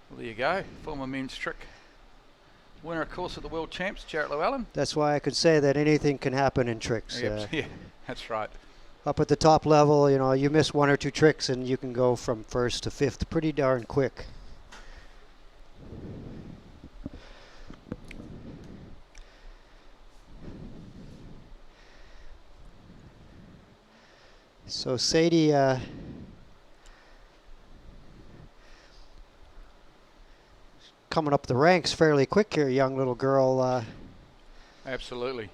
Well, there you go. Former men's trick winner, of course, of the World Champs, Jarrett Llewellyn. That's why I could say that anything can happen in tricks. Yeah, that's right. Up at the top level, you miss one or two tricks and you can go from first to fifth pretty darn quick. So Sadie coming up the ranks fairly quick here, young little girl. Absolutely.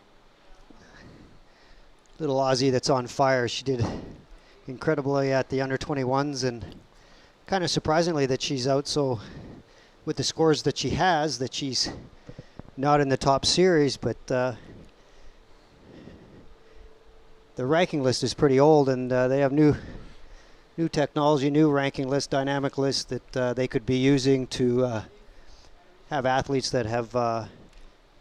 Little Aussie that's on fire. She did incredibly at the under 21s, and kind of surprisingly that she's out so with the scores that she has, that she's not in the top series, but the ranking list is pretty old, and they have new technology, new ranking list, dynamic list that they could be using to have athletes that have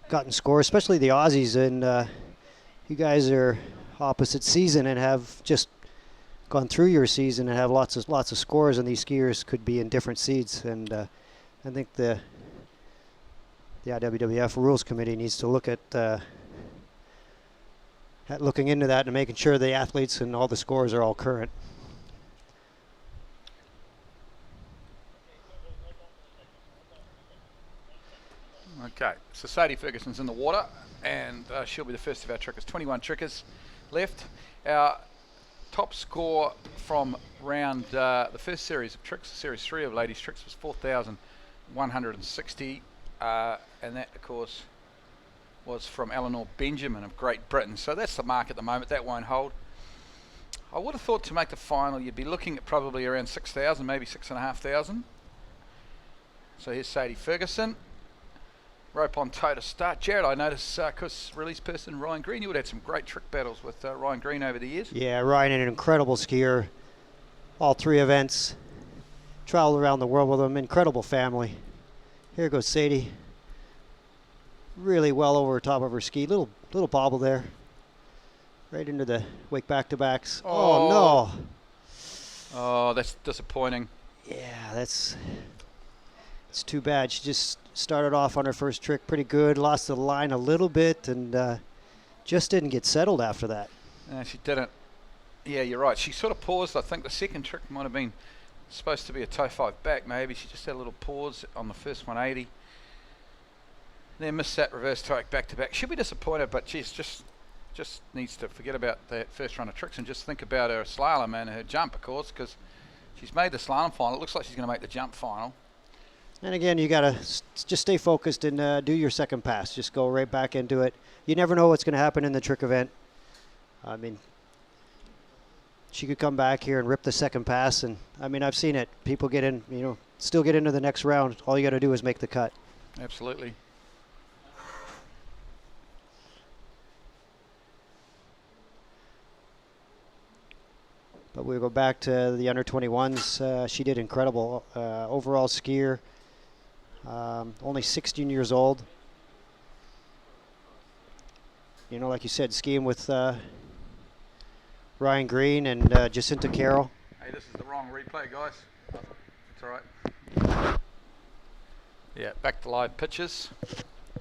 gotten scores, especially the Aussies. And you guys are opposite season and have just gone through your season and have lots of scores, and these skiers could be in different seeds. And I think the IWWF Rules Committee needs to look at looking into that and making sure the athletes and all the scores are all current. Okay, so Sadie Ferguson's in the water, and she'll be the first of our trickers. 21 trickers left. Our top score from round the first series of tricks, series 3 of ladies tricks, was 4,160, and that, of course, was from Eleanor Benjamin of Great Britain. So that's the mark at the moment. That won't hold. I would have thought to make the final you'd be looking at probably around 6,000, maybe 6,500. So here's Sadie Ferguson. Rope on toe to start. Jared, I noticed, because release person Ryan Green, you would have had some great trick battles with Ryan Green over the years. Yeah, Ryan, an incredible skier. All 3 events. Traveled around the world with him. Incredible family. Here goes Sadie. Really well over top of her ski. Little bobble there. Right into the wake back-to-backs. Oh, no. Oh, that's disappointing. Yeah, it's too bad. She just started off on her first trick pretty good, lost the line a little bit, and just didn't get settled after that. No, she didn't. Yeah, you're right. She sort of paused. I think the second trick might have been supposed to be a toe 5 back, maybe. She just had a little pause on the first 180. Then missed that reverse toe back to back. She'll be disappointed, but she's just needs to forget about that first run of tricks and just think about her slalom and her jump, of course, because she's made the slalom final. It looks like she's going to make the jump final. And again, you got to just stay focused and do your second pass. Just go right back into it. You never know what's going to happen in the trick event. I mean, she could come back here and rip the second pass. And, I mean, I've seen it. People get in, still get into the next round. All you got to do is make the cut. Absolutely. But we go back to the under 21s. She did incredible. Overall skier. Only 16 years old. Like you said, skiing with Ryan Green and Jacinta Carroll. Hey, this is the wrong replay, guys. It's all right. Yeah, back to live pitches.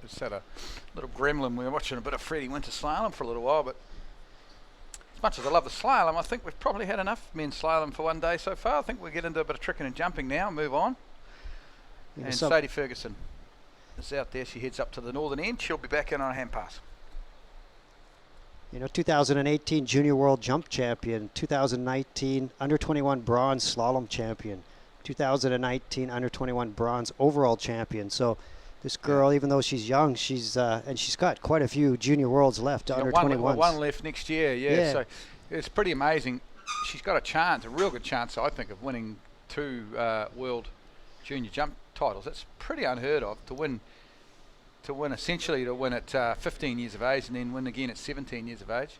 Just had a little gremlin. We were watching a bit of Freddie Winter slalom for a little while, but as much as I love the slalom, I think we've probably had enough men's slalom for one day so far. I think we'll get into a bit of tricking and jumping now and move on. And Sadie Ferguson is out there. She heads up to the northern end. She'll be back in on a hand pass. 2018 Junior World Jump Champion, 2019 Under 21 Bronze Slalom Champion, 2019 Under 21 Bronze Overall Champion. So this girl, even though she's young, she's and she's got quite a few Junior Worlds left, under 21s. One left next year, yeah. So it's pretty amazing. She's got a chance, a real good chance, I think, of winning 2 World Junior Jump titles. That's pretty unheard of, to win essentially at 15 years of age and then win again at 17 years of age.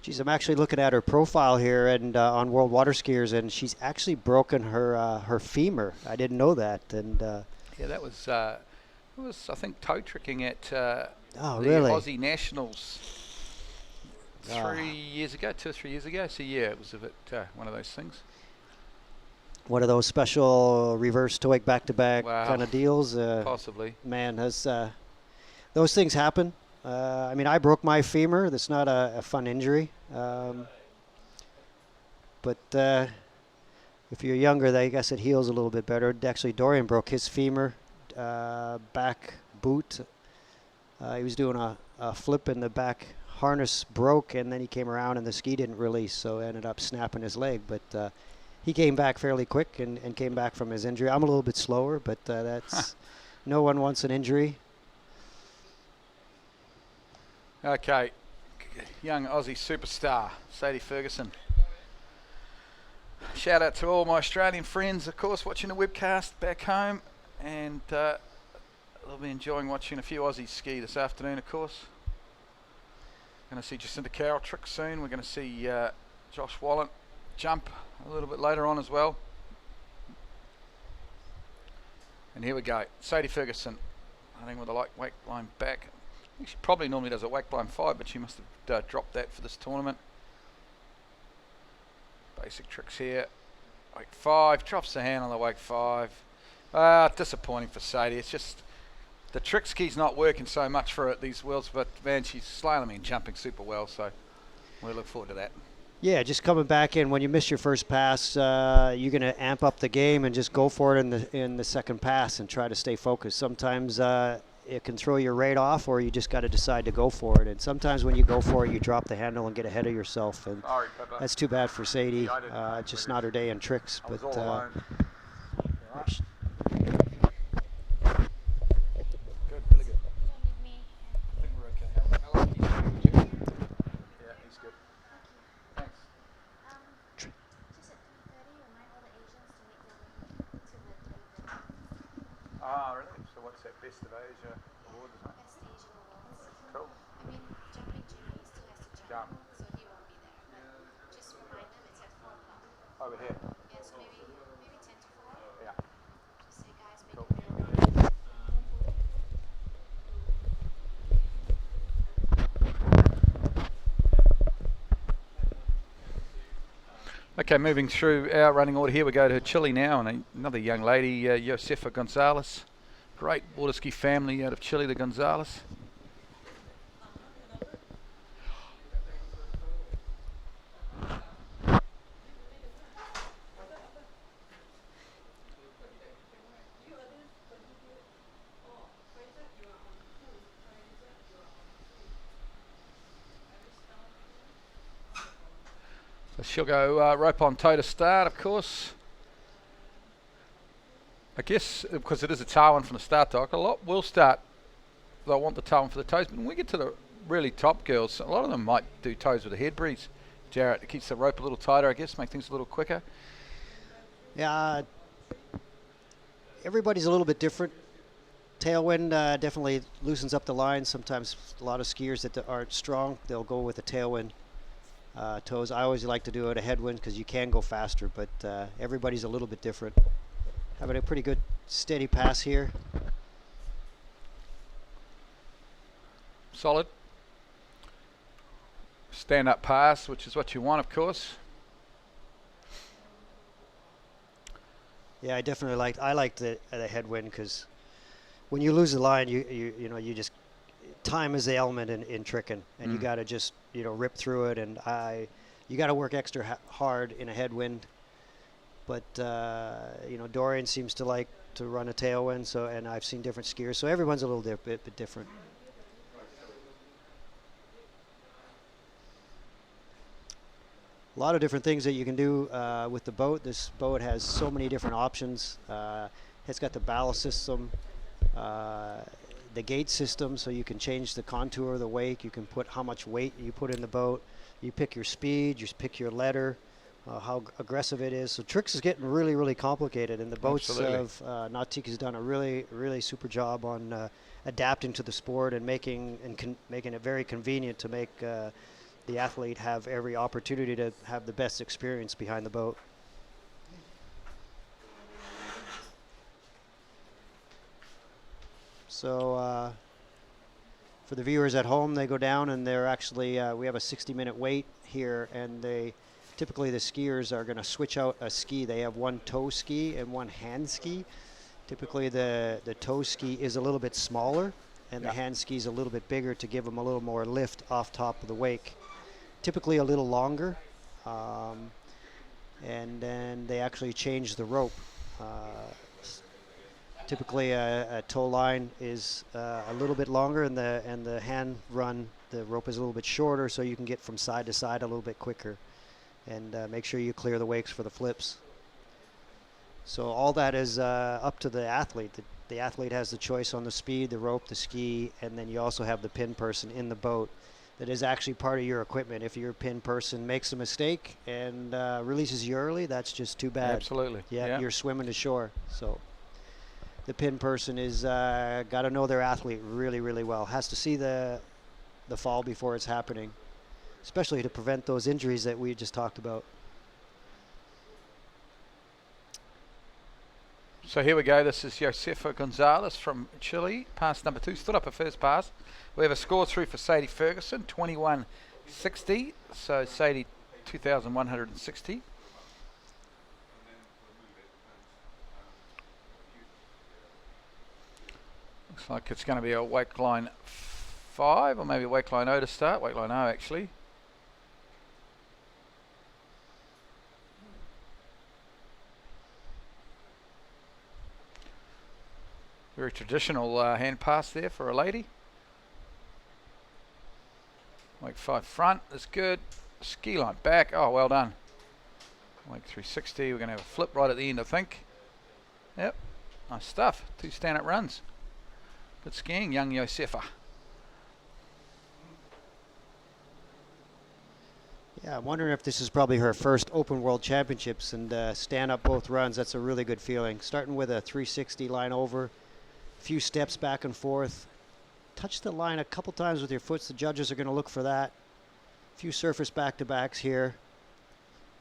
Geez, I'm actually looking at her profile here and on World Water Skiers, and she's actually broken her femur. I didn't know that. And yeah, that was I think toe tricking at the really? Aussie Nationals 3 years ago, 2 or 3 years ago. So yeah, it was a bit one of those things. one of those special reverse toe back-to-back kind of deals. Possibly. Man, those things happen. I mean, I broke my femur. That's not a fun injury. But if you're younger, I guess it heals a little bit better. Actually, Dorian broke his femur, back boot. He was doing a flip and the back harness broke, and then he came around and the ski didn't release, so ended up snapping his leg. But he came back fairly quick and came back from his injury. I'm a little bit slower, but that's no one wants an injury. Okay, young Aussie superstar, Sadie Ferguson. Shout out to all my Australian friends, of course, watching the webcast back home, and they'll be enjoying watching a few Aussies ski this afternoon, of course. Going to see Jacinta Carroll trick soon. We're going to see Josh Wallen jump a little bit later on as well. And here we go, Sadie Ferguson, running with a light wake line back. She probably normally does a wake line 5, but she must have dropped that for this tournament. Basic tricks here. Wake 5, drops the hand on the wake 5. Disappointing for Sadie. It's just the trick ski's not working so much for her at these worlds, but man, she's slaloming and jumping super well, so we look forward to that. Yeah, just coming back in, when you miss your first pass, you're going to amp up the game and just go for it in the second pass and try to stay focused. Sometimes it can throw you right off, or you just got to decide to go for it. And sometimes when you go for it, you drop the handle and get ahead of yourself. And that's too bad for Sadie. Just not her day in tricks. But really? So what's that Best of Asia award, isn't it? Best Asian Awards. Cool. I mean, jumping Jimmy still has to jump, so he won't be there. But just remind them it's at 4 o'clock. Over here. Yeah, so maybe 10 to 4. Yeah. Just say, guys, make Cool. it real. Okay, moving through our running order here, we go to Chile now, and another young lady, Josefa Gonzalez. Great Waterski family out of Chile, the Gonzalez. So she'll go rope on toe to start, of course. I guess because it is a tailwind from the start, Doc, a lot will start. They'll want the tailwind for the toes, but when we get to the really top girls, a lot of them might do toes with a head breeze. Jarrett, it keeps the rope a little tighter, I guess, make things a little quicker. yeah, everybody's a little bit different. Tailwind definitely loosens up the line. Sometimes a lot of skiers that aren't strong, they'll go with a tailwind. Toes, I always like to do it a headwind because you can go faster, but everybody's a little bit different. Having a pretty good steady pass here. Solid. Stand up pass, which is what you want, of course. Yeah, I definitely like the headwind, because when you lose the line, you just, time is the element in tricking, and you got to just rip through it, and you got to work extra hard in a headwind. But Dorian seems to like to run a tailwind, so, and I've seen different skiers, so everyone's a little bit different. A lot of different things that you can do with the boat. This boat has so many different options. It's got the ballast system, the gate system, so you can change the contour of the wake. You can put how much weight you put in the boat. You pick your speed, you pick your letter, how aggressive it is. So tricks is getting really, really complicated, and the boats of Nautique has done a really, really super job on adapting to the sport and making it very convenient to make the athlete have every opportunity to have the best experience behind the boat. So for the viewers at home, they go down and they're actually, we have a 60-minute wait here, and they typically the skiers are going to switch out a ski. They have one toe ski and one hand ski. Typically the toe ski is a little bit smaller, and the hand ski is a little bit bigger to give them a little more lift off top of the wake. Typically a little longer, and then they actually change the rope. Typically a toe line is a little bit longer, and the hand run, the rope is a little bit shorter, so you can get from side to side a little bit quicker, and make sure you clear the wakes for the flips. So all that is up to the athlete. The athlete has the choice on the speed, the rope, the ski, and then you also have the pin person in the boat that is actually part of your equipment. If your pin person makes a mistake and releases you early, that's just too bad. Absolutely. Yeah, you're swimming to shore. So the pin person is got to know their athlete really, really well. Has to see the fall before it's happening, especially to prevent those injuries that we just talked about. So here we go. This is Josefa Gonzalez from Chile. Pass number 2. Stood up her first pass. We have a score through for Sadie Ferguson, 21.60. So Sadie, 2,160. Looks like it's going to be a wake line 5, or maybe a wake line O to start. Wake line O, actually. Very traditional hand pass there for a lady. Wake 5 front is good. Ski line back. Oh, well done. Wake 360. We're going to have a flip right at the end, I think. Yep. Nice stuff. 2 stand-up runs. Good skiing, young Josefa. Yeah, I'm wondering if this is probably her first Open World Championships, and stand up both runs. That's a really good feeling. Starting with a 360 line over. Few steps back and forth. Touch the line a couple times with your foot. The judges are going to look for that. A few surface back-to-backs here.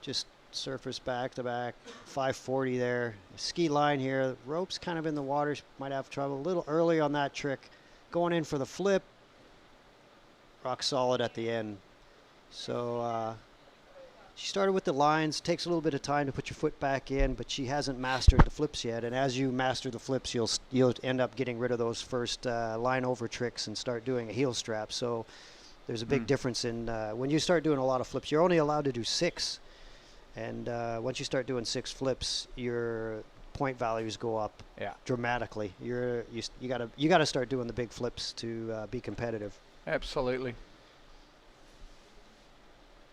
Just surface back-to-back. 540 there. Ski line here. Rope's kind of in the water. Might have trouble. A little early on that trick. Going in for the flip. Rock solid at the end. So she started with the lines. Takes a little bit of time to put your foot back in, but she hasn't mastered the flips yet. And as you master the flips, you'll end up getting rid of those first line over tricks and start doing a heel strap. So there's a big difference in when you start doing a lot of flips. You're only allowed to do 6, and once you start doing 6 flips, your point values go up dramatically. You gotta start doing the big flips to be competitive. Absolutely.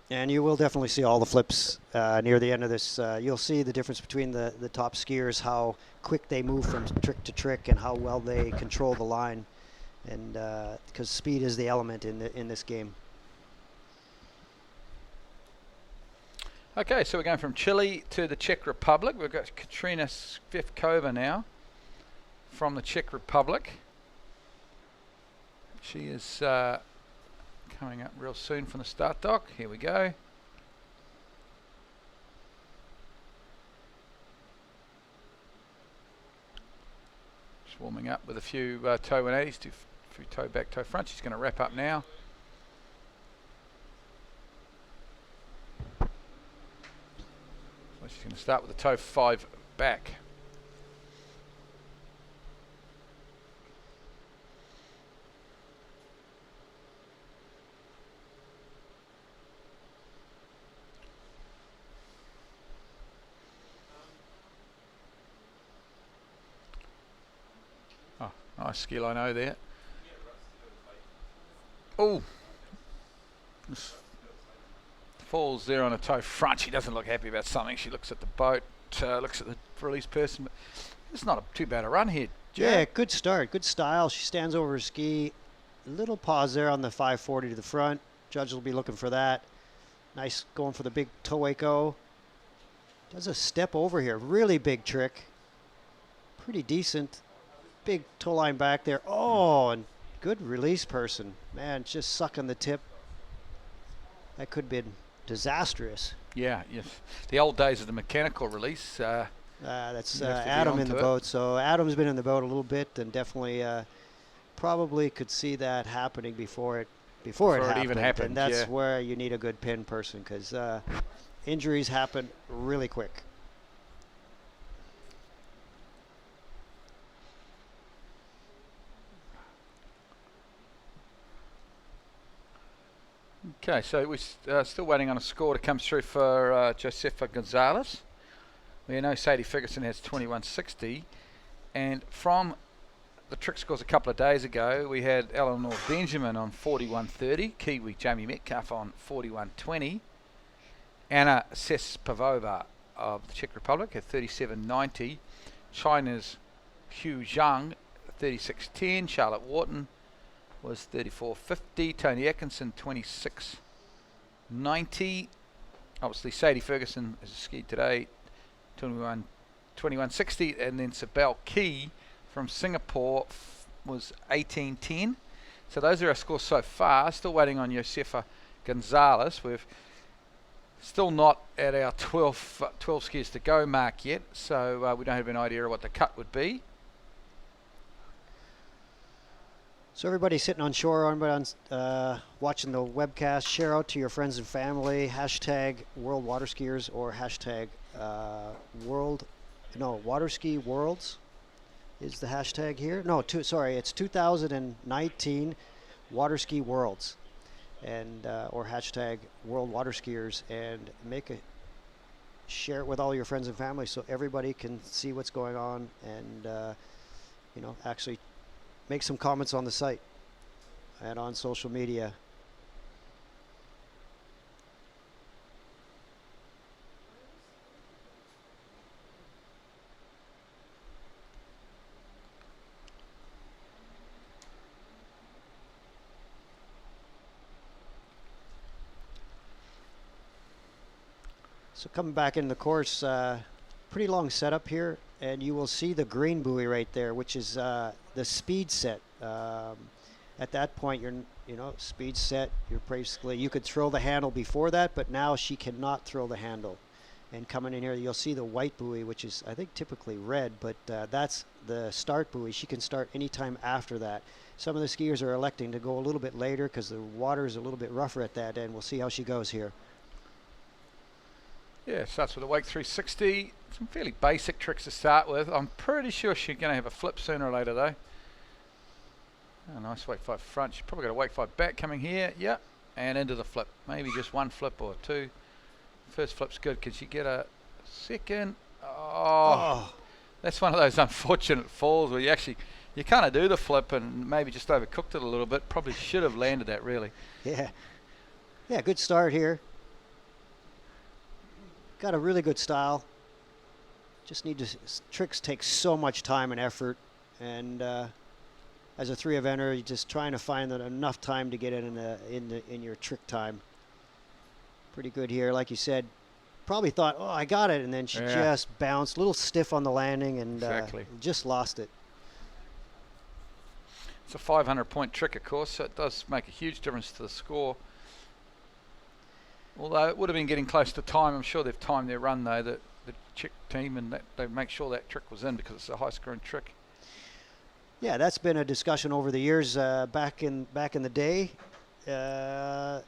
And you will definitely see all the flips near the end of this. You'll see the difference between the top skiers, how quick they move from trick to trick, and how well they control the line. And because speed is the element in this game. Okay, so we're going from Chile to the Czech Republic. We've got Katrina Voborova now from the Czech Republic. She is coming up real soon from the start dock. Here we go. Just warming up with a few toe 180s, a few toe back, toe front. She's going to wrap up now. So she's going to start with the toe 5 back. Nice ski line O there. Oh, falls there on a toe front. She doesn't look happy about something. She looks at the boat, looks at the release person. But it's not too bad a run here, Jared. Yeah, good start, good style. She stands over her ski. A little pause there on the 540 to the front. Judge will be looking for that. Nice going for the big toe wake O. Does a step over here. Really big trick. Pretty decent. Big toe line back there. Oh, and good release person. Man, just sucking the tip. That could be disastrous. Yeah, yes. The old days of the mechanical release. That's Adam in the boat. So Adam's been in the boat a little bit, and definitely probably could see that happening before it even happened. And that's where you need a good pin person, because injuries happen really quick. Okay, so we're still waiting on a score to come through for Josefa Gonzalez. We know Sadie Ferguson has 21.60, and from the trick scores a couple of days ago, we had Eleanor Benjamin on 41.30, Kiwi Jamie Metcalf on 41.20, Anna Sespavova of the Czech Republic at 37.90, China's Hugh Zhang 36.10, Charlotte Wharton was 34.50, Tony Atkinson 26.90. Obviously Sadie Ferguson has skied today 21.60, and then Sibel Key from Singapore was 18.10. So those are our scores so far. Still waiting on Josefa Gonzalez. We've still not at our 12 skiers to go mark yet, so we don't have an idea of what the cut would be. So everybody sitting on shore, everybody watching the webcast, share out to your friends and family, hashtag World Water Skiers or hashtag Waterski Worlds is the hashtag here. No, it's 2019 Waterski Worlds, and or hashtag World Water Skiers, and share it with all your friends and family so everybody can see what's going on, and actually make some comments on the site and on social media. So coming back in the course, pretty long setup here, and you will see the green buoy right there, which is the speed set. At that point, speed set. You could throw the handle before that, but now she cannot throw the handle. And coming in here, you'll see the white buoy, which is I think typically red, but that's the start buoy. She can start anytime after that. Some of the skiers are electing to go a little bit later because the water is a little bit rougher at that end. We'll see how she goes here. Yeah, starts with a wake 360. Some fairly basic tricks to start with. I'm pretty sure she's going to have a flip sooner or later though. Oh, nice wake 5 front. She's probably got a wake 5 back coming here. Yeah, and into the flip. Maybe just one flip or two. First flip's good. Can she get a second? Oh. That's one of those unfortunate falls where you kind of do the flip and maybe just overcooked it a little bit. Probably should have landed that really. Yeah, good start here. Got a really good style. Just tricks take so much time and effort, and as a 3-eventer, you're just trying to find enough time to get it in your trick time. Pretty good here, like you said. Probably thought, oh, I got it, and then she just bounced, a little stiff on the landing, and just lost it. It's a 500-point trick, of course, so it does make a huge difference to the score. Although it would have been getting close to time. I'm sure they've timed their run though, the Czech team, and they make sure that trick was in because it's a high-scoring trick. Yeah, that's been a discussion over the years. Back in the day, not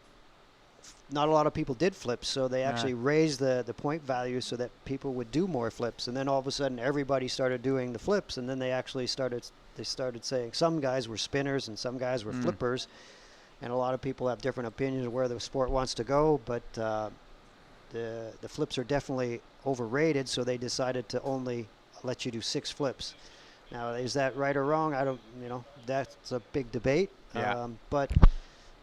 a lot of people did flips, so they actually raised the point value so that people would do more flips. And then all of a sudden, everybody started doing the flips, and then they started saying some guys were spinners and some guys were flippers. And a lot of people have different opinions of where the sport wants to go, but the flips are definitely overrated, so they decided to only let you do 6 flips. Now, is that right or wrong? That's a big debate. Yeah. But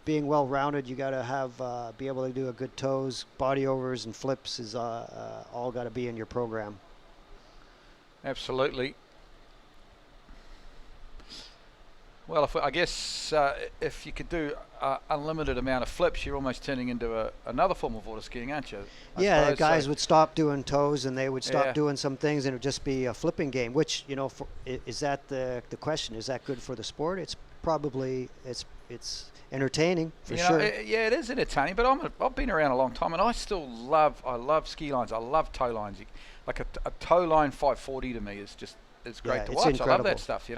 being well-rounded, you got to be able to do a good toes, body overs, and flips is all got to be in your program. Absolutely. Well, I guess if you could do unlimited amount of flips, you're almost turning into another form of water skiing, aren't you? Yeah, guys would stop doing toes and they would stop doing some things, and it would just be a flipping game. Which is that the question? Is that good for the sport? It's probably it's entertaining for sure. Yeah, it is entertaining. But I've been around a long time, and I still love ski lines. I love toe lines. Like a toe line 540 to me is great to watch. Incredible. I love that stuff.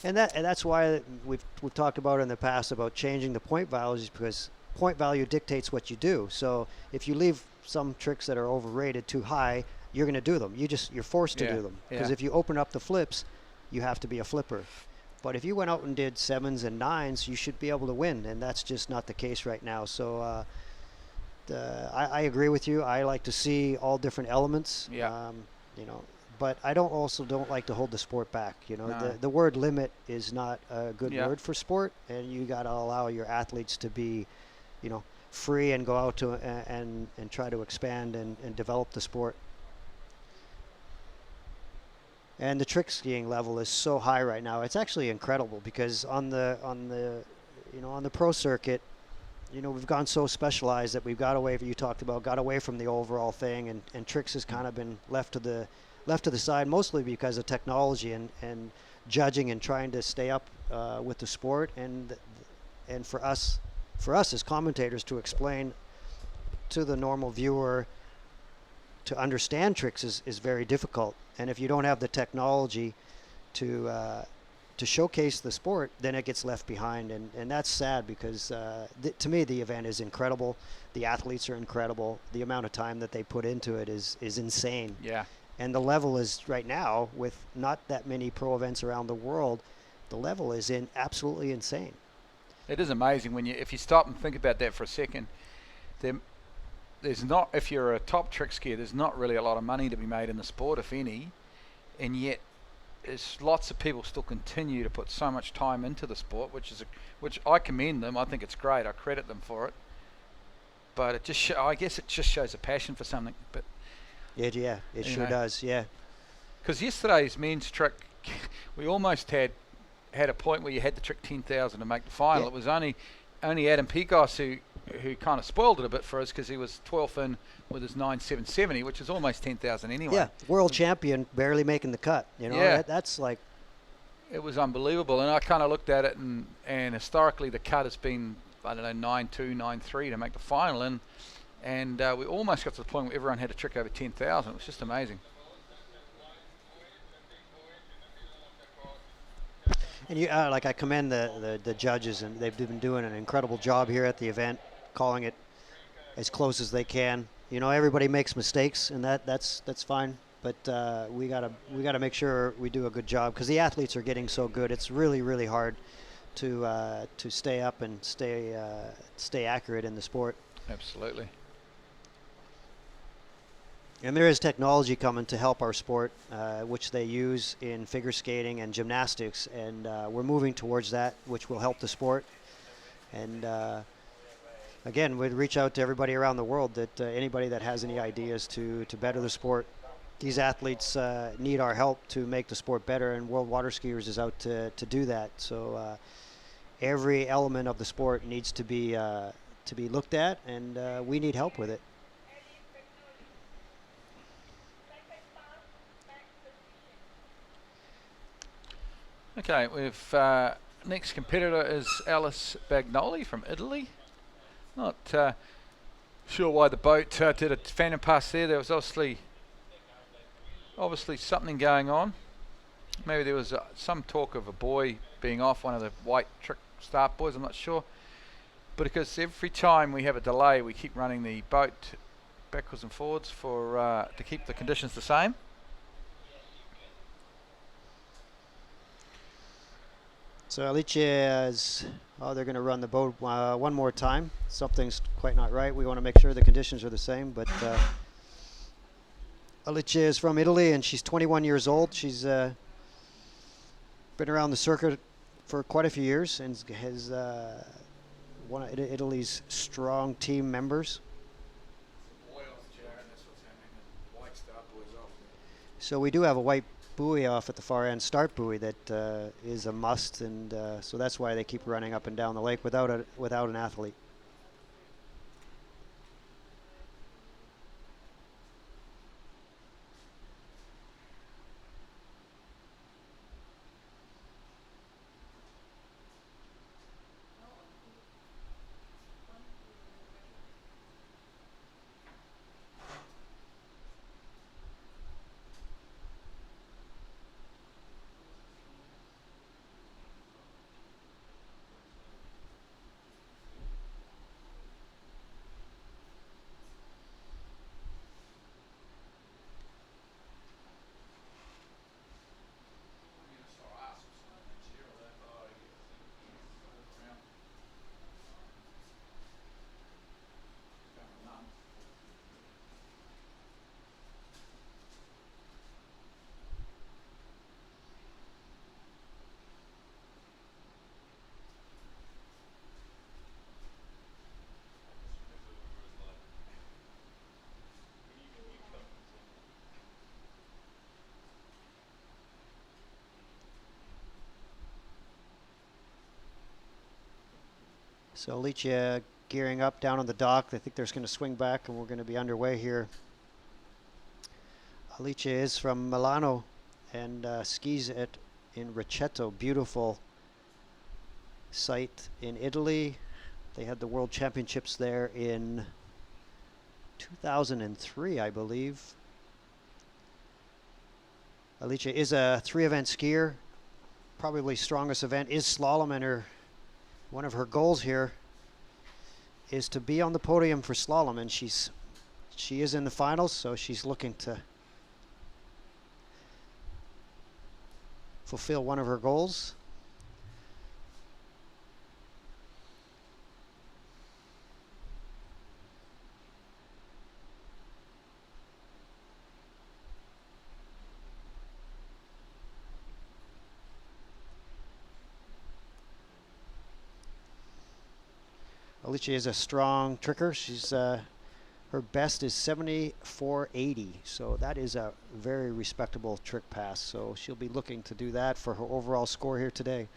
And that's why we've talked about in the past about changing the point values, because point value dictates what you do. So if you leave some tricks that are overrated too high, you're going to do them. You're forced to Yeah, do them, because yeah. if you open up the flips, you have to be a flipper. But if you went out and did 7s and 9s, you should be able to win, and that's just not the case right now. So I agree with you. I like to see all different elements. Yeah. You know, but I don't like to hold the sport back. You know, No. the word limit is not a good Yeah. word for sport, and you got to allow your athletes to be, you know, free and go out to and try to expand and develop the sport. And the trick skiing level is so high right now. It's actually incredible, because on the pro circuit, you know, we've gone so specialized that we've got away, you talked about, got away from the overall thing, and tricks has kind of been left to the side, mostly because of technology and judging and trying to stay up with the sport, and for us as commentators to explain to the normal viewer to understand tricks is very difficult. And if you don't have the technology to showcase the sport, then it gets left behind, and that's sad, because to me the event is incredible. The athletes are incredible. The amount of time that they put into it is insane. Yeah. And the level is, right now, with not that many pro events around the world, the level is absolutely insane. It is amazing if you stop and think about that for a second. There's not, if you're a top trick skier, there's not really a lot of money to be made in the sport, if any, and yet there's lots of people still continue to put so much time into the sport, which I commend them. I think it's great. I credit them for it. But it just I guess it just shows a passion for something. But it sure does. Yeah. Because yesterday's men's trick, we almost had a point where you had to trick 10,000 to make the final. Yeah. It was only Adam Picos who kind of spoiled it a bit for us, because he was 12th in with his 9.770, which is almost 10,000 anyway. Yeah, world champion, barely making the cut. You know, Yeah. that's like... It was unbelievable, and I kind of looked at it, and historically the cut has been, I don't know, 9.2, 9.3 to make the final, and we almost got to the point where everyone had a trick over 10,000. It was just amazing. And I commend the judges, and they've been doing an incredible job here at the event, calling it as close as they can. You know, everybody makes mistakes, and that's fine. But we gotta make sure we do a good job, because the athletes are getting so good. It's really, really hard to stay up and stay accurate in the sport. Absolutely. And there is technology coming to help our sport, which they use in figure skating and gymnastics, and we're moving towards that, which will help the sport. And again, we'd reach out to everybody around the world, that anybody that has any ideas to better the sport. These athletes need our help to make the sport better, and World Water Skiers is out to do that. So every element of the sport needs to be looked at, and we need help with it. Okay, we've next competitor is Alicia Bignoli from Italy. Not sure why the boat did a phantom pass there. There was obviously something going on. Maybe there was some talk of a buoy being off, one of the white trick start buoys, I'm not sure. But because every time we have a delay, we keep running the boat backwards and forwards to keep the conditions the same. So Alicia they're going to run the boat one more time. Something's quite not right. We want to make sure the conditions are the same. But Alicia is from Italy, and she's 21 years old. She's been around the circuit for quite a few years, and has one of Italy's strong team members. So we do have a white buoy off at the far end, start buoy, that is a must, and so that's why they keep running up and down the lake without an athlete. So Alicia gearing up down on the dock. I think there's going to swing back, and we're going to be underway here. Alicia is from Milano and skis in Riceto. Beautiful site in Italy. They had the World Championships there in 2003, I believe. Alicia is a 3-event skier. Probably strongest event is slalom, and one of her goals here is to be on the podium for slalom, and she is in the finals, so she's looking to fulfill one of her goals. Alicia is a strong tricker. She's her best is 74.80, so that is a very respectable trick pass. So she'll be looking to do that for her overall score here today.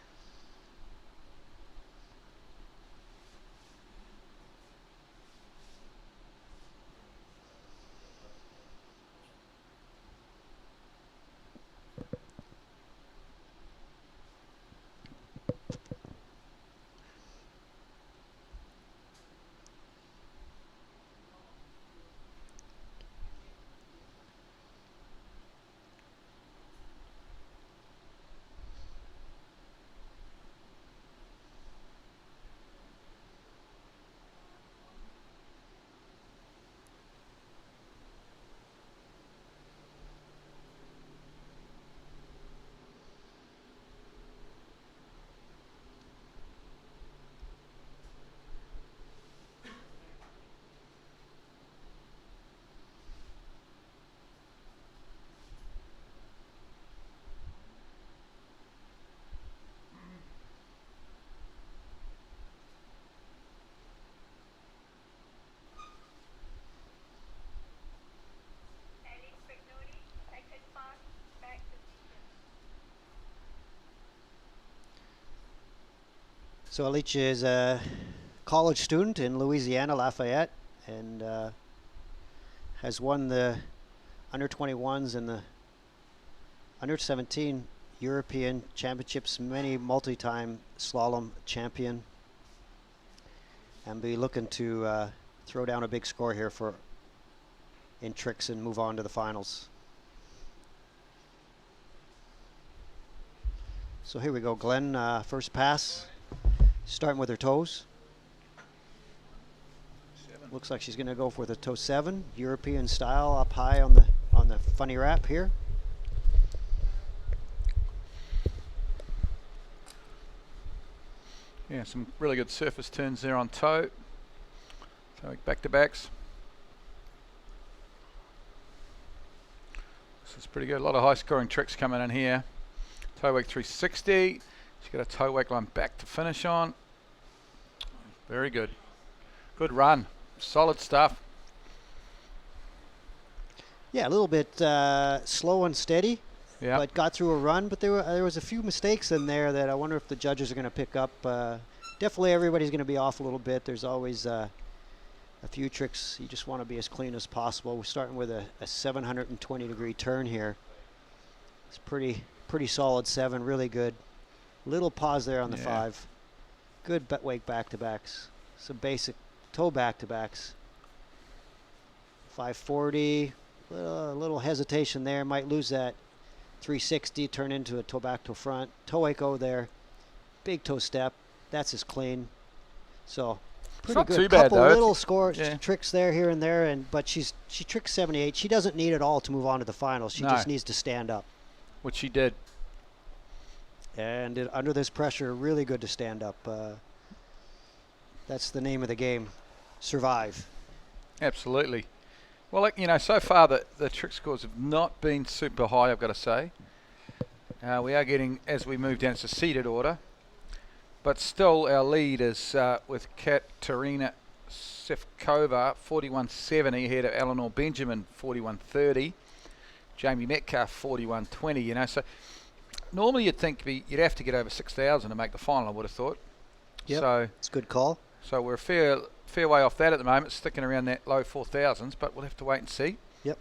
So Alicia is a college student in Louisiana, Lafayette, and has won the under 21s and the under 17 European Championships, many multi-time slalom champion, and be looking to throw down a big score here in tricks and move on to the finals. So here we go, Glenn, first pass. Starting with her toes. 7. Looks like she's going to go for the toe 7, European style, up high on the funny wrap here. Yeah, some really good surface turns there on toe. So back to backs. This is pretty good. A lot of high scoring tricks coming in here. Toe wake 360. She's got a toe wake line back to finish on. Very good. Good run. Solid stuff. Yeah, a little bit slow and steady, Yeah. but got through a run. But there was a few mistakes in there that I wonder if the judges are going to pick up. Definitely everybody's going to be off a little bit. There's always a few tricks you just want to be as clean as possible. We're starting with a 720-degree turn here. It's pretty solid 7, really good. Little pause there on the 5. Good butt wake back-to-backs. Some basic toe back-to-backs. 540. Little hesitation there. Might lose that 360. Turn into a toe back to front. Toe wake over there. Big toe step. That's as clean. So pretty not good. too bad, Couple though. little tricks there, here and there, but she tricks 78. She doesn't need it all to move on to the finals. She just needs to stand up. Which she did. And under this pressure, really good to stand up. That's the name of the game. Survive. Absolutely. Well, like, so far the trick scores have not been super high, I've got to say. We are getting, as we move down, it's a seeded order. But still, our lead is with Katrina Sefkova, 41.70, ahead of Eleanor Benjamin, 41.30. Jamie Metcalf, 41.20, So normally you'd think you'd have to get over 6,000 to make the final, I would have thought. Yep, So it's a good call. So we're a fair way off that at the moment, sticking around that low 4,000s, but we'll have to wait and see. Yep.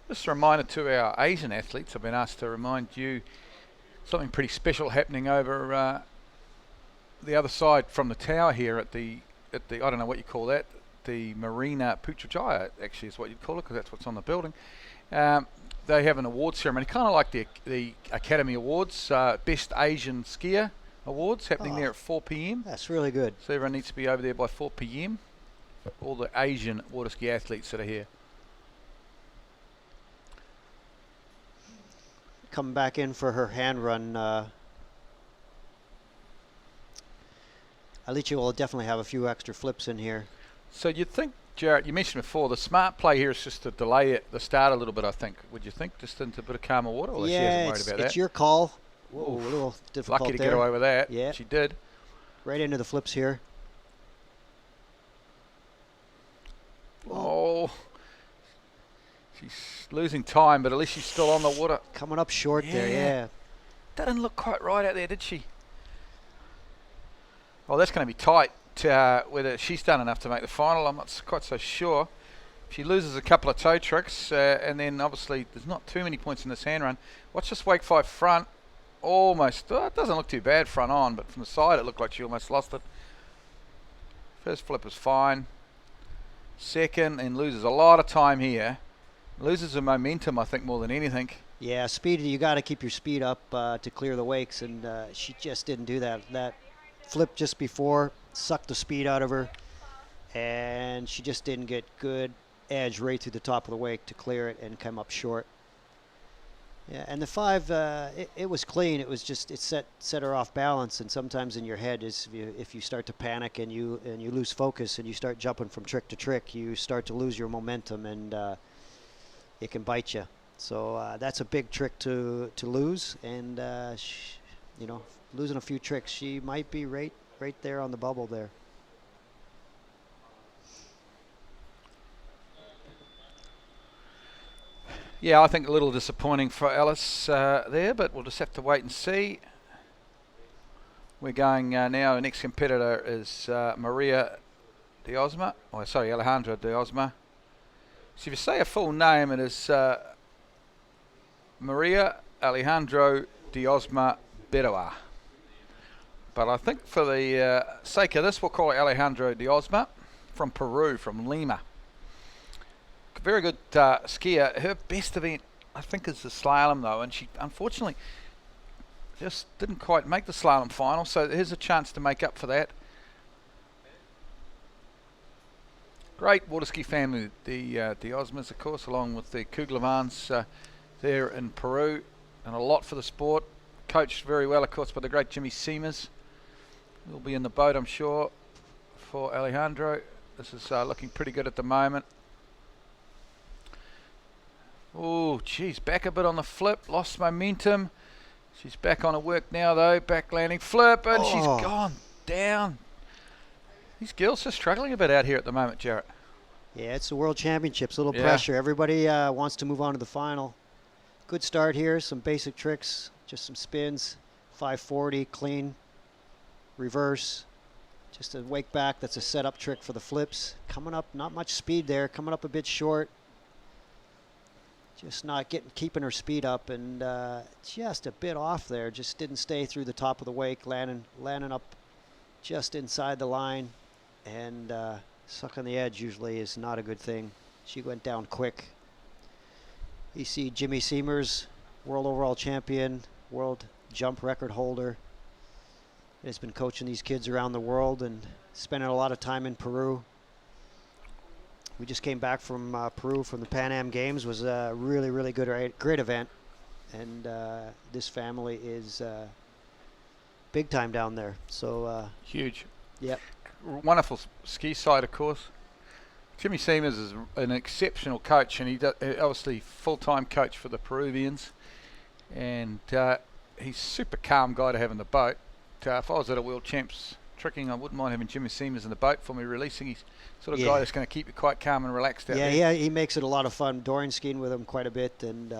Just a reminder to our Asian athletes, I've been asked to remind you something pretty special happening over the other side from the tower here at the I don't know what you call that, the Marina Putrajaya actually is what you'd call it, because that's what's on the building. They have an award ceremony, kind of like the Academy Awards, Best Asian Skier Awards, happening there at 4 p.m. That's really good. So everyone needs to be over there by 4 p.m. All the Asian water ski athletes that are here. Coming back in for her hand run. Alicia will definitely have a few extra flips in here. So you'd think, Jarrett, you mentioned before, the smart play here is just to delay it, the start a little bit, I think. Would you think, just into a bit of calmer water? Or she hasn't worried about that? It's your call. Whoa, a little difficult Lucky to there. get away with that. Yeah. She did. Right into the flips here. Oh. She's losing time, but at least she's still on the water. Coming up short there, yeah. Didn't look quite right out there, did she? Well, that's going to be tight. Whether she's done enough to make the final, I'm not quite so sure. She loses a couple of toe tricks, and then obviously there's not too many points in this hand run. Watch this wake 5 front. Almost. It doesn't look too bad front on, but from the side it looked like she almost lost it. First flip was fine. Second, and loses a lot of time here. Loses the momentum, I think, more than anything. Yeah, speed. You got to keep your speed up to clear the wakes, and she just didn't do that. That flip just before sucked the speed out of her, and she just didn't get good edge right through the top of the wake to clear it and come up short. Yeah, and the 5, it was clean. It was just it set her off balance, and sometimes in your head is if you start to panic and you lose focus and you start jumping from trick to trick, you start to lose your momentum, and it can bite you. So that's a big trick to lose, and losing a few tricks, she might be right there on the bubble there. Yeah, I think a little disappointing for Alice there, but we'll just have to wait and see. We're going now, our next competitor is Alejandra De Osma. So if you say a full name, it is Maria Alejandro De Osma Bedoa. But I think for the sake of this, we'll call her Alejandro De Osma from Peru, from Lima. Very good skier. Her best event, I think, is the slalom, though, and she unfortunately just didn't quite make the slalom final, so here's a chance to make up for that. Great water ski family, the De Osmas, of course, along with the Cuglievans there in Peru, and a lot for the sport. Coached very well, of course, by the great Jimmy Seamers. He'll be in the boat, I'm sure, for Alejandro. This is looking pretty good at the moment. Oh, geez, back a bit on the flip, lost momentum. She's back on her work now, though. Back landing flip, and she's gone down. These girls are struggling a bit out here at the moment, Jarrett. Yeah, it's the World Championships. A little pressure. Everybody wants to move on to the final. Good start here. Some basic tricks. Just some spins. 540, clean. Reverse. Just a wake back. That's a setup trick for the flips. Coming up, not much speed there. Coming up a bit short. Just not keeping her speed up, and just a bit off there. Just didn't stay through the top of the wake. Landing up just inside the line. And sucking the edge usually is not a good thing. She went down quick. You see Jimmy Seamers, world overall champion, world jump record holder. Has been coaching these kids around the world and spending a lot of time in Peru. We just came back from Peru from the Pan Am Games. Was a really, really good, great event. And this family is big time down there. So huge. Yep. Wonderful ski side, of course. Jimmy Seamers is an exceptional coach, and he does, obviously full-time coach for the Peruvians. And he's super calm guy to have in the boat. If I was at a World Champs tricking, I wouldn't mind having Jimmy Seamers in the boat for me releasing. He's sort of guy that's going to keep you quite calm and relaxed out there. Yeah, he makes it a lot of fun. Dorian skiing with him quite a bit, and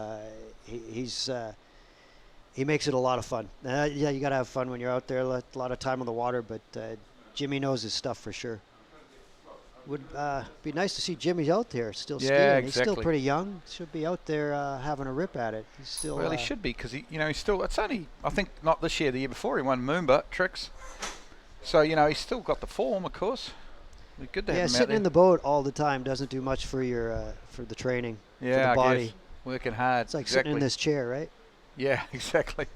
he makes it a lot of fun. Yeah, you got to have fun when you're out there. A lot of time on the water, but Jimmy knows his stuff for sure. Would be nice to see Jimmy out there still skiing. Exactly. He's still pretty young. Should be out there having a rip at it. He's still. Well, he should be because he's still. It's only I think not this year. The year before he won Moomba tricks. So he's still got the form, of course. It'd be good to have him out sitting there. in the boat all the time doesn't do much for your for the training. For the body. I guess. Working hard. It's like sitting in this chair, right? Yeah, exactly.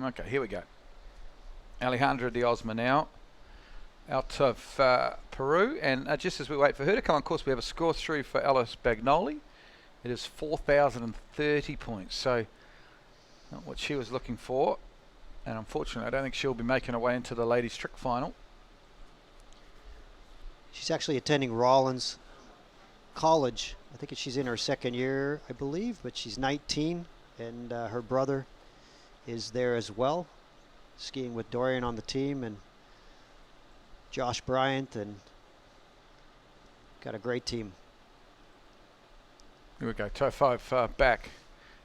Okay, here we go. Alejandra De Osma now out of Peru, and just as we wait for her to come on course, we have a score through for Alicia Bignoli. It is 4,030 points, so not what she was looking for, and unfortunately I don't think she'll be making her way into the ladies trick final. She's actually attending Rollins College. I think she's in her second year, I believe, but she's 19, and her brother is there as well, skiing with Dorian on the team and Josh Bryant, and got a great team. Here we go, toe 5 back.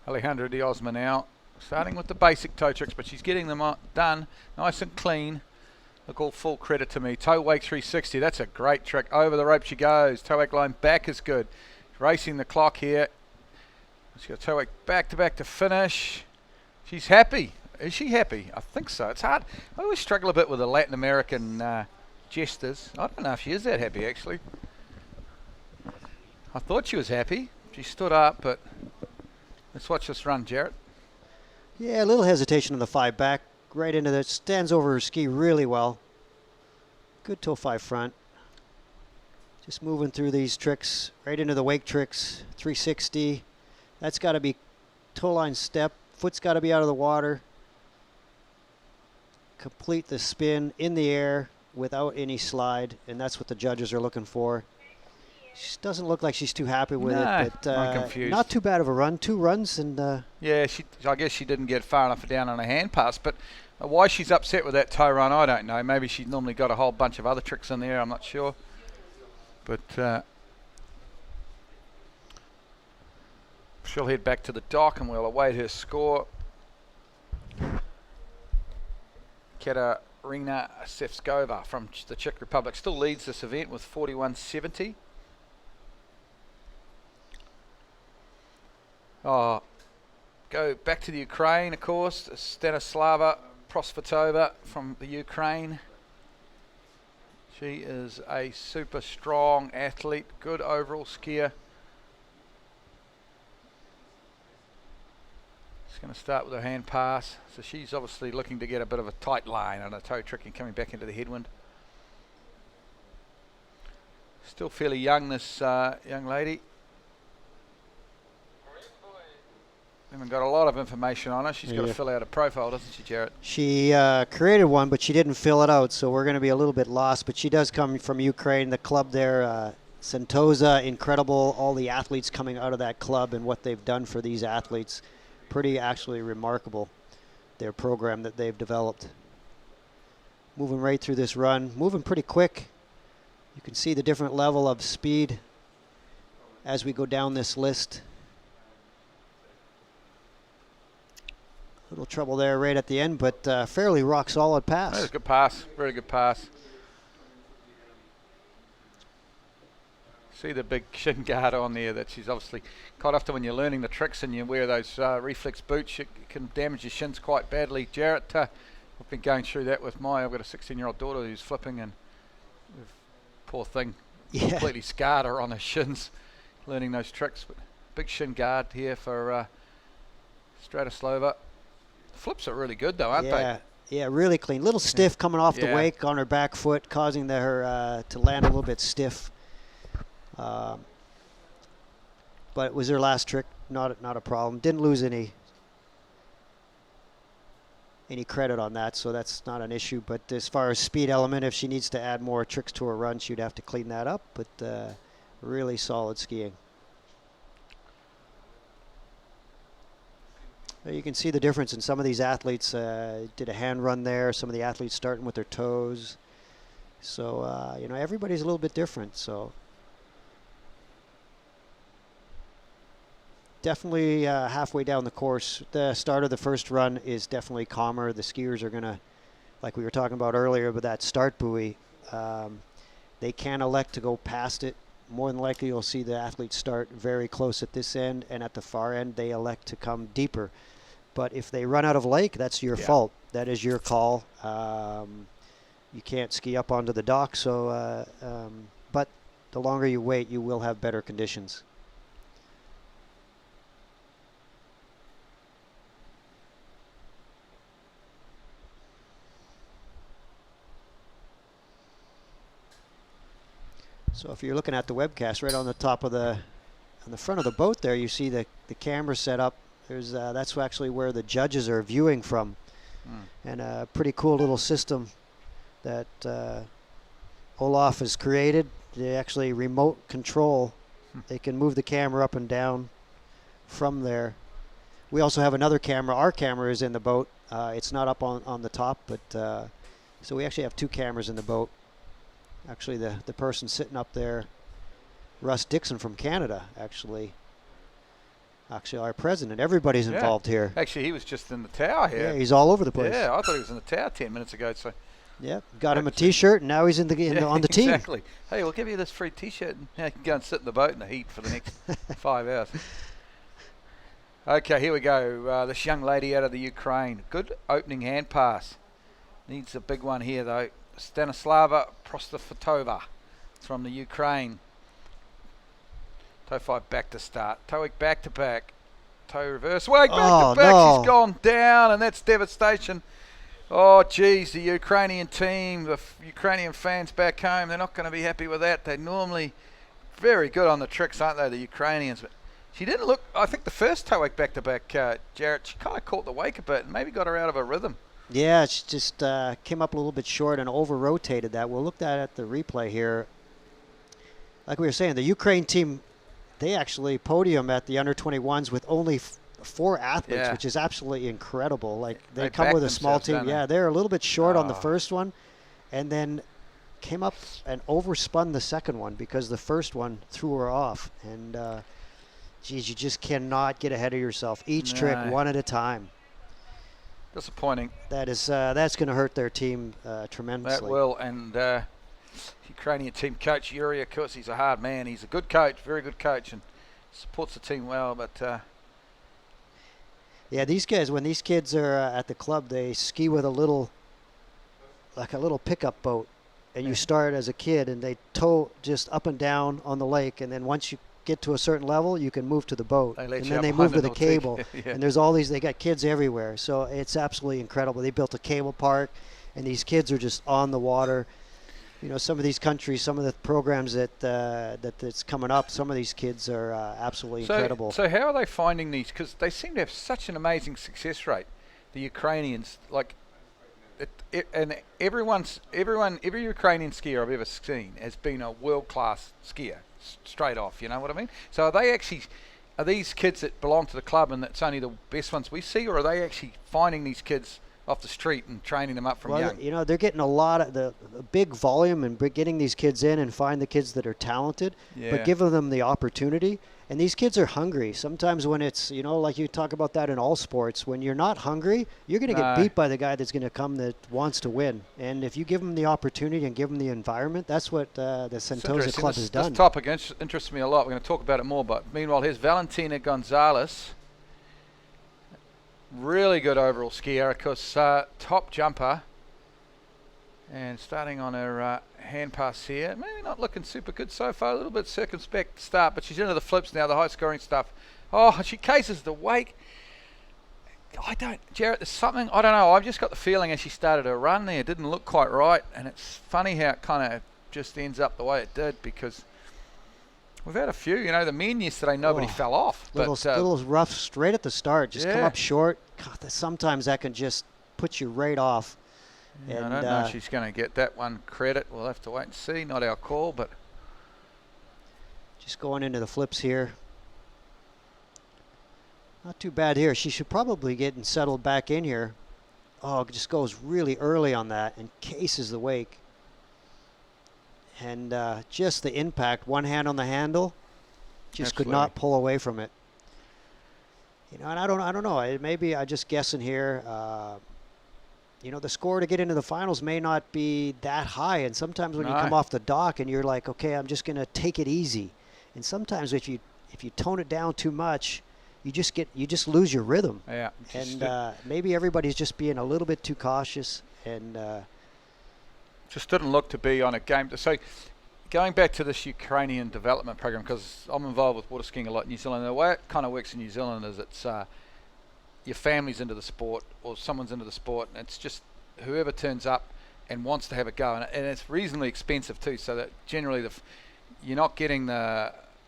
Alejandra De Osma now, starting with the basic toe tricks, but she's getting them done nice and clean. Look, all full credit to me. Toe wake 360, that's a great trick. Over the rope she goes. Toe wake line back is good. Racing the clock here. She's got toe wake back to finish. She's happy. Is she happy? I think so. It's hard. I always struggle a bit with the Latin American jesters. I don't know if she is that happy, actually. I thought she was happy. She stood up, but let's watch this run, Jarrett. Yeah, a little hesitation on the 5 back. Right into that. Stands over her ski really well. Good toe 5 front. Just moving through these tricks. Right into the wake tricks. 360. That's got to be toe line step. Foot's got to be out of the water. Complete the spin in the air without any slide, and that's what the judges are looking for. She doesn't look like she's too happy with it, but I'm confused. Not too bad of a run. 2 runs, and yeah, I guess she didn't get far enough down on a hand pass, but why she's upset with that toe run, I don't know. Maybe she's normally got a whole bunch of other tricks in there. I'm not sure, but she'll head back to the dock and we'll await her score. Katrina Voborova from the Czech Republic still leads this event with 41.70. Go back to the Ukraine, of course. Stanislava Protsenko from the Ukraine. She is a super strong athlete, good overall skier. She's going to start with her hand pass. So she's obviously looking to get a bit of a tight line on a toe trick and coming back into the headwind. Still fairly young, this young lady. Haven't got a lot of information on her. She's got to fill out a profile, doesn't she, Jarrett? she created one, but she didn't fill it out, so we're going to be a little bit lost. But she does come from Ukraine, the club there, Sentosa, incredible. All the athletes coming out of that club and what they've done for these athletes. Pretty actually remarkable, their program that they've developed. Moving right through this run, moving pretty quick. You can see the different level of speed as we go down this list. Little trouble there right at the end, but fairly rock solid pass. That was a good pass, very good pass. See the big shin guard on there that she's obviously, quite often when you're learning the tricks and you wear those reflex boots, it can damage your shins quite badly. Jarrett, I've been going through that with I've got a 16-year-old daughter who's flipping, and poor thing, completely scarred her on her shins. learning those tricks. But big shin guard here for Straltsova. Flips are really good though, aren't they? Yeah, really clean. Little stiff coming off the wake on her back foot, causing her to land a little bit stiff. But it was her last trick, not a problem. Didn't lose any credit on that, so that's not an issue. But as far as speed element, if she needs to add more tricks to her run, she'd have to clean that up. But really solid skiing. You can see the difference in some of these athletes. Did a hand run there. Some of the athletes starting with their toes. So, you know, everybody's a little bit different. So definitely halfway down the course, the start of the first run is definitely calmer. The skiers are going to, like we were talking about earlier with that start buoy, they can elect to go past it. More than likely you'll see the athletes start very close at this end, and at the far end they elect to come deeper. But if they run out of lake, that's your fault. That is your call. You can't ski up onto the dock, so but the longer you wait, you will have better conditions. So if you're looking at the webcast, right on the top of on the front of the boat there, you see the camera set up. There's that's actually where the judges are viewing from, and a pretty cool little system that Olaf has created. They actually remote control. They can move the camera up and down from there. We also have another camera. Our camera is in the boat. It's not up on the top, but so we actually have two cameras in the boat. Actually, the person sitting up there, Russ Dixon from Canada, actually our president. Everybody's involved here. Actually, he was just in the tower here. Yeah, he's all over the place. Yeah, I thought he was in the tower 10 minutes ago. So yeah, got him a T-shirt, and now he's on the team. Exactly. Hey, we'll give you this free T-shirt, and now you can go and sit in the boat in the heat for the next 5 hours. Okay, here we go. This young lady out of the Ukraine. Good opening hand pass. Needs a big one here, though. Stanislava Protsenko from the Ukraine. Toe 5 back to start. Toe wake back to back. Toe reverse wake back to back. No. She's gone down, and that's devastation. Oh, geez, the Ukrainian team, the Ukrainian fans back home, they're not going to be happy with that. They're normally very good on the tricks, aren't they, the Ukrainians? But she didn't look, I think the first toe wake back to back, Jarrett, she kind of caught the wake a bit and maybe got her out of her rhythm. Yeah, she just came up a little bit short and over-rotated that. We'll look at the replay here. Like we were saying, the Ukraine team, they actually podium at the under-21s with only 4 athletes, which is absolutely incredible. Like they come with a small team. Yeah, they're a little bit short on the first one, and then came up and overspun the second one because the first one threw her off. And geez, you just cannot get ahead of yourself. Each trick, one at a time. Disappointing. That is that's going to hurt their team tremendously. That will, and Ukrainian team coach Yuri, of course, he's a hard man. He's a good coach, very good coach, and supports the team well. But yeah, these guys, when these kids are at the club, they ski with a little pickup boat, and you start as a kid, and they tow just up and down on the lake, and then once you get to a certain level, you can move to the boat, and then they move with a cable. And there's all these, they got kids everywhere, so it's absolutely incredible. They built a cable park, and these kids are just on the water. You know, some of these countries, some of the programs that's coming up, some of these kids are absolutely incredible. So how are they finding these? Because they seem to have such an amazing success rate, the Ukrainians. Like, and every Ukrainian skier I've ever seen has been a world-class skier. Straight off, you know what I mean? So are these kids that belong to the club and that's only the best ones we see, or are they actually finding these kids off the street and training them up from young? You know, they're getting a lot of the big volume and getting these kids in and find the kids that are talented, but giving them the opportunity. And these kids are hungry. Sometimes when it's, you know, like you talk about that in all sports, when you're not hungry, you're going to get beat by the guy that's going to come that wants to win. And if you give them the opportunity and give them the environment, that's what the Sentosa Club has done. This topic interests me a lot. We're going to talk about it more. But meanwhile, here's Valentina Gonzalez. Really good overall skier, of course, top jumper. And starting on her hand pass here. Maybe not looking super good so far. A little bit circumspect start, but she's into the flips now, the high-scoring stuff. Oh, she cases the wake. Jarrett, there's something, I don't know. I've just got the feeling as she started her run there, it didn't look quite right. And it's funny how it kind of just ends up the way it did, because we've had a few. You know, the men yesterday, nobody fell off. Little rough straight at the start. Just come up short. God, sometimes that can just put you right off. Yeah, and I don't know if she's going to get that one credit. We'll have to wait and see. Not our call, but just going into the flips here. Not too bad here. She should probably get settled back in here. Oh, it just goes really early on that and cases the wake. And just the impact, one hand on the handle, just could not pull away from it. You know, and I don't know. Maybe I'm just guessing here. You know, the score to get into the finals may not be that high. And sometimes when you come off the dock and you're like, okay, I'm just going to take it easy. And sometimes if you tone it down too much, you just lose your rhythm. Yeah. And maybe everybody's just being a little bit too cautious and just didn't look to be on a game. So going back to this Ukrainian development program, because I'm involved with water skiing a lot in New Zealand, the way it kind of works in New Zealand is it's your family's into the sport or someone's into the sport, and it's just whoever turns up and wants to have a go, and it's reasonably expensive too, so that generally you're not getting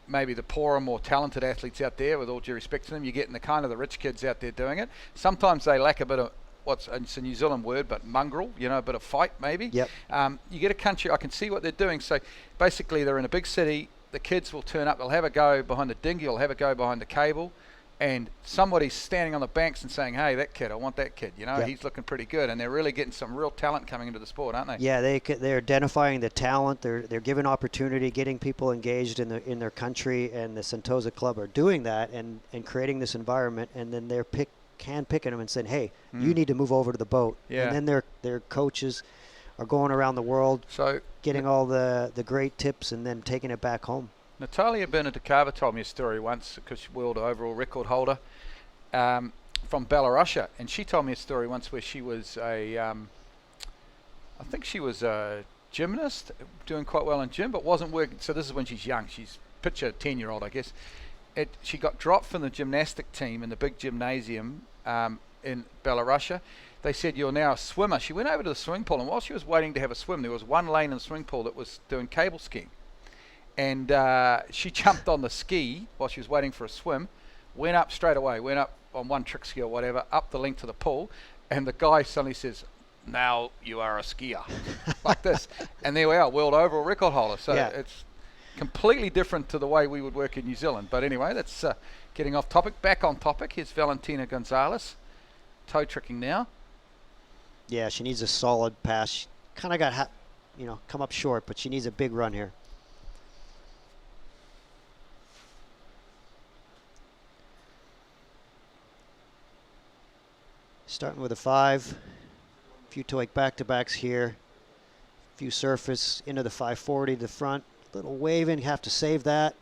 maybe the poorer, more talented athletes out there, with all due respect to them. You're getting the kind of the rich kids out there doing it. Sometimes they lack a bit of it's a New Zealand word, but mongrel, you know, a bit of fight maybe. Yep. You get a country, I can see what they're doing. So basically they're in a big city, the kids will turn up, they'll have a go behind the dinghy, they'll have a go behind the cable, and somebody's standing on the banks and saying, hey, that kid, I want that kid, you know, he's looking pretty good. And they're really getting some real talent coming into the sport, aren't they? Yeah, they're identifying the talent, they're giving opportunity, getting people engaged in their country, and the Sentosa Club are doing that and creating this environment, and then they're hand-picking them and saying, hey, you need to move over to the boat. Yeah. And then their coaches are going around the world, so getting all the great tips and then taking it back home. Natalia Bonnami told me a story once, because she's world overall record holder from Belarus, and she told me a story once where she was I think she was a gymnast, doing quite well in gym, but wasn't working. So this is when she's young. She's picture 10-year-old, I guess. She got dropped from the gymnastic team in the big gymnasium in Belarus. They said, you're now a swimmer. She went over to the swimming pool, and while she was waiting to have a swim, there was one lane in the swimming pool that was doing cable skiing. And she jumped on the ski while she was waiting for a swim, went up straight away, went up on one trick ski or whatever, up the link to the pool, and the guy suddenly says, now you are a skier, like this. And there we are, world overall record holder. So it's completely different to the way we would work in New Zealand. But anyway, that's getting off topic. Back on topic, here's Valentina Gonzalez, toe tricking now. Yeah, she needs a solid pass. She kind of got, come up short, but she needs a big run here. Starting with a 5. A few toic back-to-backs here. A few surface into the 540 to the front. Little waving, have to save that.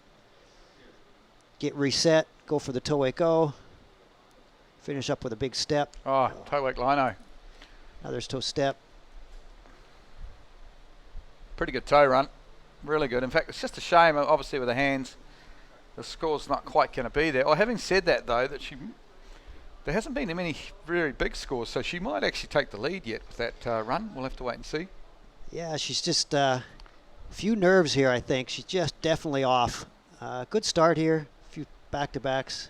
Get reset, go for the toe wake O. Finish up with a big step. Oh, toe wake lino. Now there's toe step. Pretty good toe run. Really good. In fact, it's just a shame, obviously, with the hands, the score's not quite going to be there. Or having said that, though, that there hasn't been many very big scores, so she might actually take the lead yet with that run. We'll have to wait and see. Yeah, she's just a few nerves here, I think. She's just definitely off. Good start here. A few back-to-backs.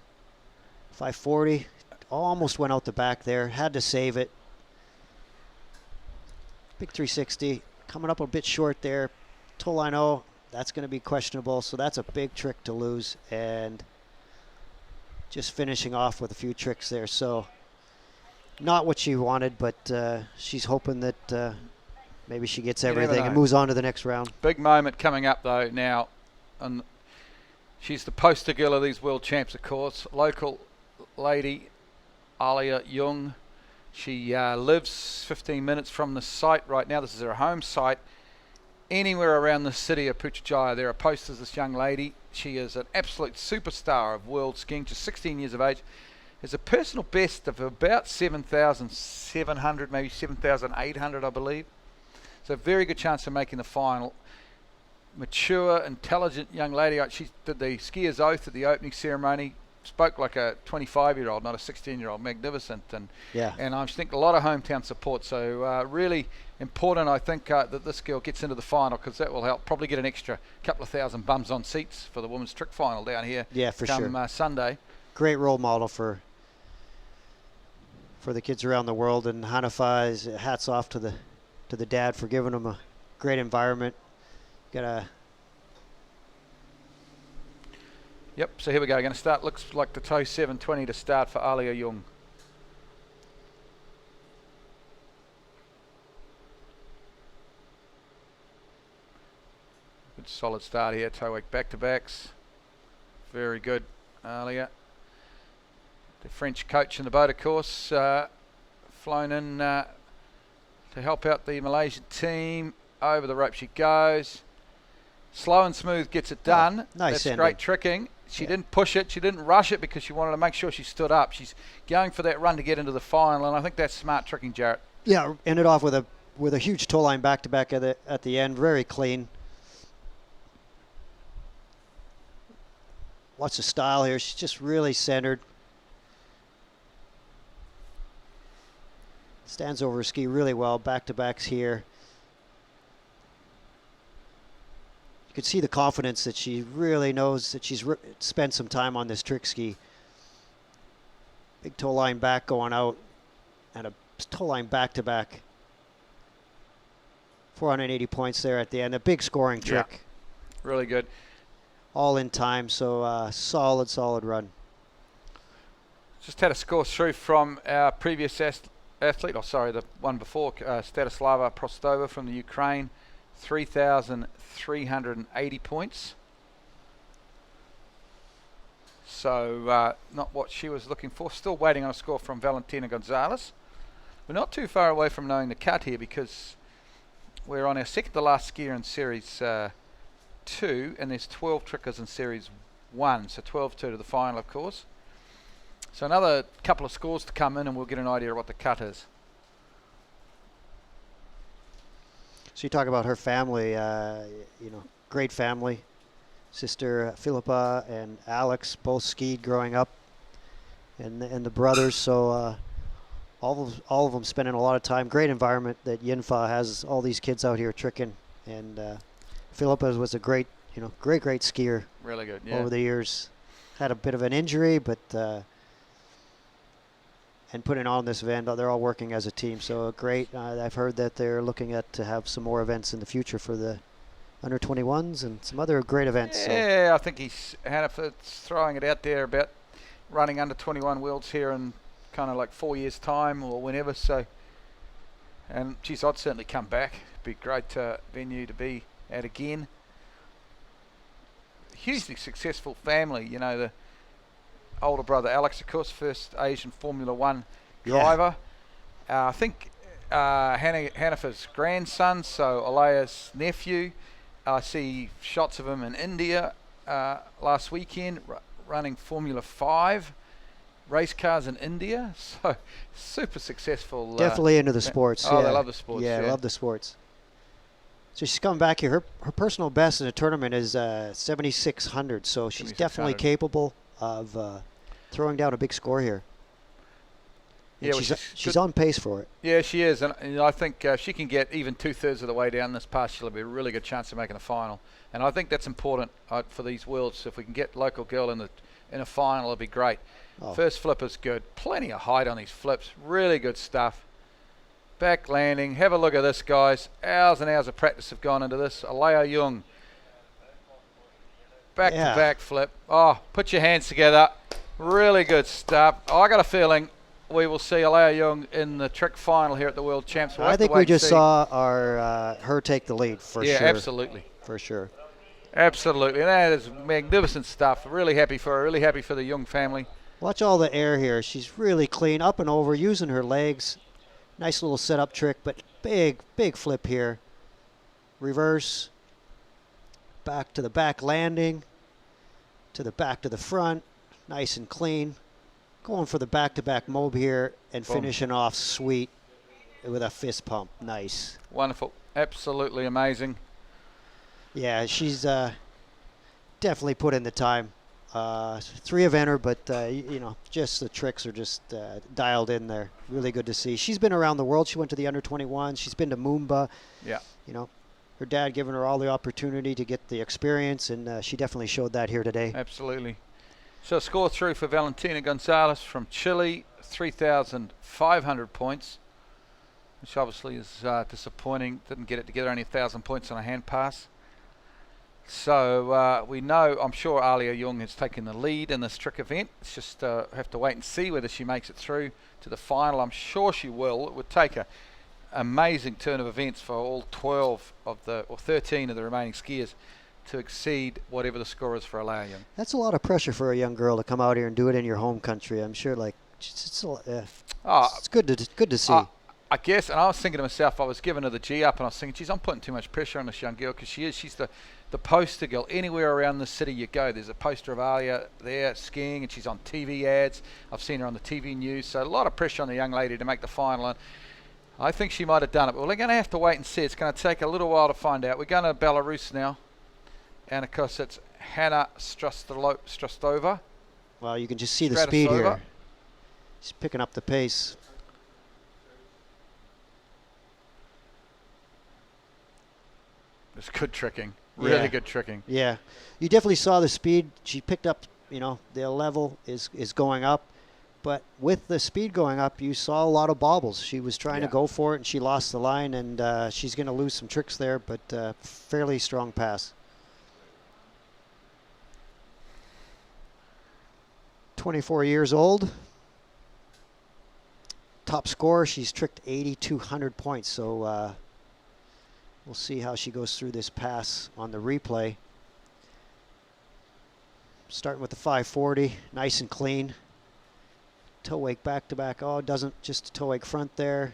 540. Almost went out the back there. Had to save it. Big 360. Coming up a bit short there. Toe line O. That's going to be questionable, so that's a big trick to lose. And just finishing off with a few tricks there. So not what she wanted, but she's hoping that maybe she gets everything and moves on to the next round. Big moment coming up, though, now. And she's the poster girl of these world champs, of course. Local lady, Aaliyah Yoong. She lives 15 minutes from the site right now. This is her home site. Anywhere around the city of Putrajaya, there are posters of this young lady. She is an absolute superstar of world skiing, just 16 years of age. Has a personal best of about 7,700, maybe 7,800, I believe. So very good chance of making the final. Mature, intelligent young lady. She did the skier's oath at the opening ceremony. Spoke like a 25-year-old, not a 16-year-old. Magnificent, and I think a lot of hometown support. So really important, I think, that this girl gets into the final, because that will help probably get an extra couple of thousand bums on seats for the women's trick final down here. Yeah, for sure. Come Sunday. Great role model for the kids around the world, and Hanna's hats off to the dad for giving them a great environment. Yep, so here we go. Going to start, looks like the toe 7:20 to start for Aaliyah Yoong. Good solid start here, toe wake back-to-backs. Very good, Aaliyah. The French coach in the boat, of course, flown in to help out the Malaysian team. Over the rope she goes. Slow and smooth gets it done. Oh, nice. That's great tricking. She didn't push it. She didn't rush it, because she wanted to make sure she stood up. She's going for that run to get into the final, and I think that's smart tricking, Jarrett. Yeah, ended off with a huge toe line back-to-back at the end. Very clean. Watch the style here. She's just really centered. Stands over her ski really well. Back-to-backs here. You could see the confidence that she really knows that she's spent some time on this trick ski. Big toe line back going out, and a toe line back-to-back. 480 points there at the end. A big scoring trick. Yeah, really good. All in time, so solid run. Just had a score through from our previous athlete, the one before, Stanislava Protsenko from the Ukraine. 3,380 points. So not what she was looking for. Still waiting on a score from Valentina Gonzalez. We're not too far away from knowing the cut here, because we're on our second to last skier in Series 2, and there's 12 trickers in Series 1. So 12-2 to the final, of course. So another couple of scores to come in, and we'll get an idea of what the cut is. So you talk about her family, great family. Sister Philippa and Alex both skied growing up, and the brothers. So all of them spending a lot of time. Great environment that Yinfa has. All these kids out here tricking, and Philippa was a great skier. Really good. Yeah. Over the years, had a bit of an injury, but. And putting on this event, they're all working as a team. So great. I've heard that they're looking to have some more events in the future for the under 21s and some other great events. Yeah, so. I think Hanna's throwing it out there about running under 21 worlds here in kind of like 4 years' time or whenever. So, and geez, I'd certainly come back. It'd be a great venue to be at again. Hugely successful family, the older brother Alex, of course, first Asian Formula One driver. I think Hanna's grandson, so Aliyah's nephew. I see shots of him in India last weekend running Formula 5 race cars in India. So super successful. Definitely into the sports. Oh, they love the sports. Yeah, love the sports. So she's coming back here. Her personal best in the tournament is 7,600. So she's definitely capable of throwing down a big score here. And Yeah, she's on pace for it. Yeah, she is, and I think if she can get even 2/3 of the way down this pass, she'll have a really good chance of making the final. And I think that's important for these worlds. If we can get local girl in a final, it'll be great. Oh. First flip is good. Plenty of height on these flips. Really good stuff. Back landing. Have a look at this, guys. Hours and hours of practice have gone into this. Aaliyah Yoong. Back-to-back flip. Oh, put your hands together. Really good stuff. Oh, I got a feeling we will see Aaliyah Yoong in the trick final here at the World Champs. I think we just saw her take the lead for sure. Yeah, absolutely. For sure. Absolutely. And that is magnificent stuff. Really happy for her. Really happy for the Yoong family. Watch all the air here. She's really clean, up and over, using her legs. Nice little setup trick, but big flip here. Reverse. Back to the back landing. To the back to the front. Nice and clean. Going for the back-to-back mob here and finishing off sweet with a fist pump. Nice. Wonderful. Absolutely amazing. Yeah, she's definitely put in the time. 3-eventer, but you know, just the tricks are just dialed in there. Really good to see. She's been around the world. She went to the under-21. She's been to Mumbai. Yeah. You know, her dad giving her all the opportunity to get the experience, and she definitely showed that here today. Absolutely. So score through for Valentina Gonzalez from Chile, 3,500 points, which obviously is disappointing. Didn't get it together, only 1,000 points on a hand pass. So we know, I'm sure Aaliyah Yoong has taken the lead in this trick event. It's just have to wait and see whether she makes it through to the final. I'm sure she will. It would take a amazing turn of events for all 12 of the, or 13 of the remaining skiers to exceed whatever the score is for Aaliyah Yoong. That's a lot of pressure for a young girl to come out here and do it in your home country. I'm sure, like, it's good to see. I guess, and I was thinking to myself, I was giving her the G up, and I was thinking, geez, I'm putting too much pressure on this young girl, because she's the poster girl. Anywhere around the city you go, there's a poster of Aaliyah there skiing, and she's on TV ads. I've seen her on the TV news, so a lot of pressure on the young lady to make the final, and I think she might have done it, but we're going to have to wait and see. It's going to take a little while to find out. We're going to Belarus now, and of course it's Hanna Straltsova. Well, you can just see the speed here. She's picking up the pace. It's good tricking. Really good tricking. Yeah. You definitely saw the speed. She picked up, you know, the level is going up. But with the speed going up, you saw a lot of bobbles. She was trying to go for it, and she lost the line, and she's going to lose some tricks there, but fairly strong pass. 24 years old. Top score, she's tricked 8,200 points, so we'll see how she goes through this pass on the replay. Starting with the 540, nice and clean. Toe wake back to back. Oh, doesn't, just a toe wake front there.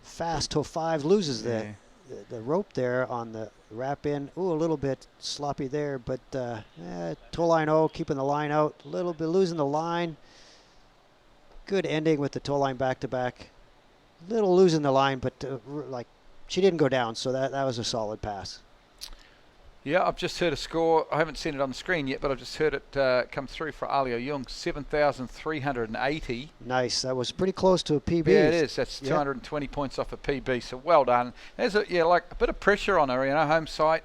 Fast toe 5, loses the rope there on the wrap in. Ooh, a little bit sloppy there, but toe line O, keeping the line out. A little bit losing the line. Good ending with the toe line back to back. Little losing the line, but like she didn't go down, so that was a solid pass. Yeah, I've just heard a score. I haven't seen it on the screen yet, but I've just heard it come through for Aaliyah Yoong, 7,380. Nice. That was pretty close to a PB. Yeah, it is. That's 220 points off a PB, so well done. There's like a bit of pressure on her, you know, home site,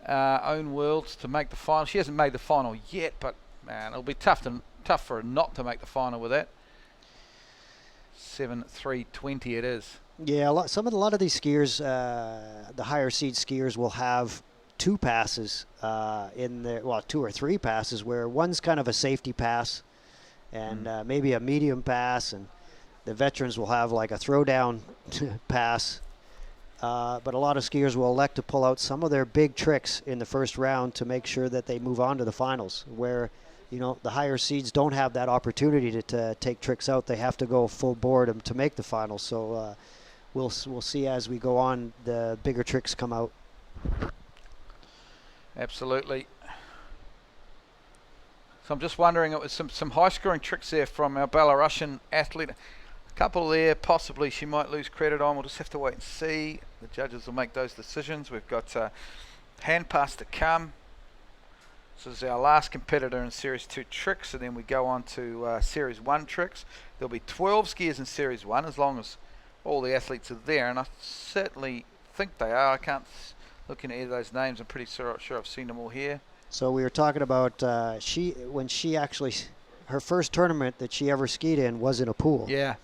own worlds to make the final. She hasn't made the final yet, but man, it'll be tough for her not to make the final with that. 7,320 it is. Yeah, a lot of these skiers, the higher seed skiers, will have 2 passes in there, well, 2 or 3 passes, where one's kind of a safety pass and maybe a medium pass, and the veterans will have like a throwdown pass. But a lot of skiers will elect to pull out some of their big tricks in the first round to make sure that they move on to the finals, where, you know, the higher seeds don't have that opportunity to take tricks out. They have to go full board to make the finals. So we'll see as we go on, the bigger tricks come out. Absolutely. So I'm just wondering, it was some high-scoring tricks there from our Belarusian athlete. A couple there, possibly she might lose credit on. We'll just have to wait and see. The judges will make those decisions. We've got hand pass to come. This is our last competitor in Series 2 tricks, and then we go on to Series 1 tricks. There'll be 12 skiers in Series 1 as long as all the athletes are there, and I certainly think they are. I can't look into either of those names. I'm pretty sure I've seen them all here. So we were talking about her first tournament that she ever skied in was in a pool. Yeah.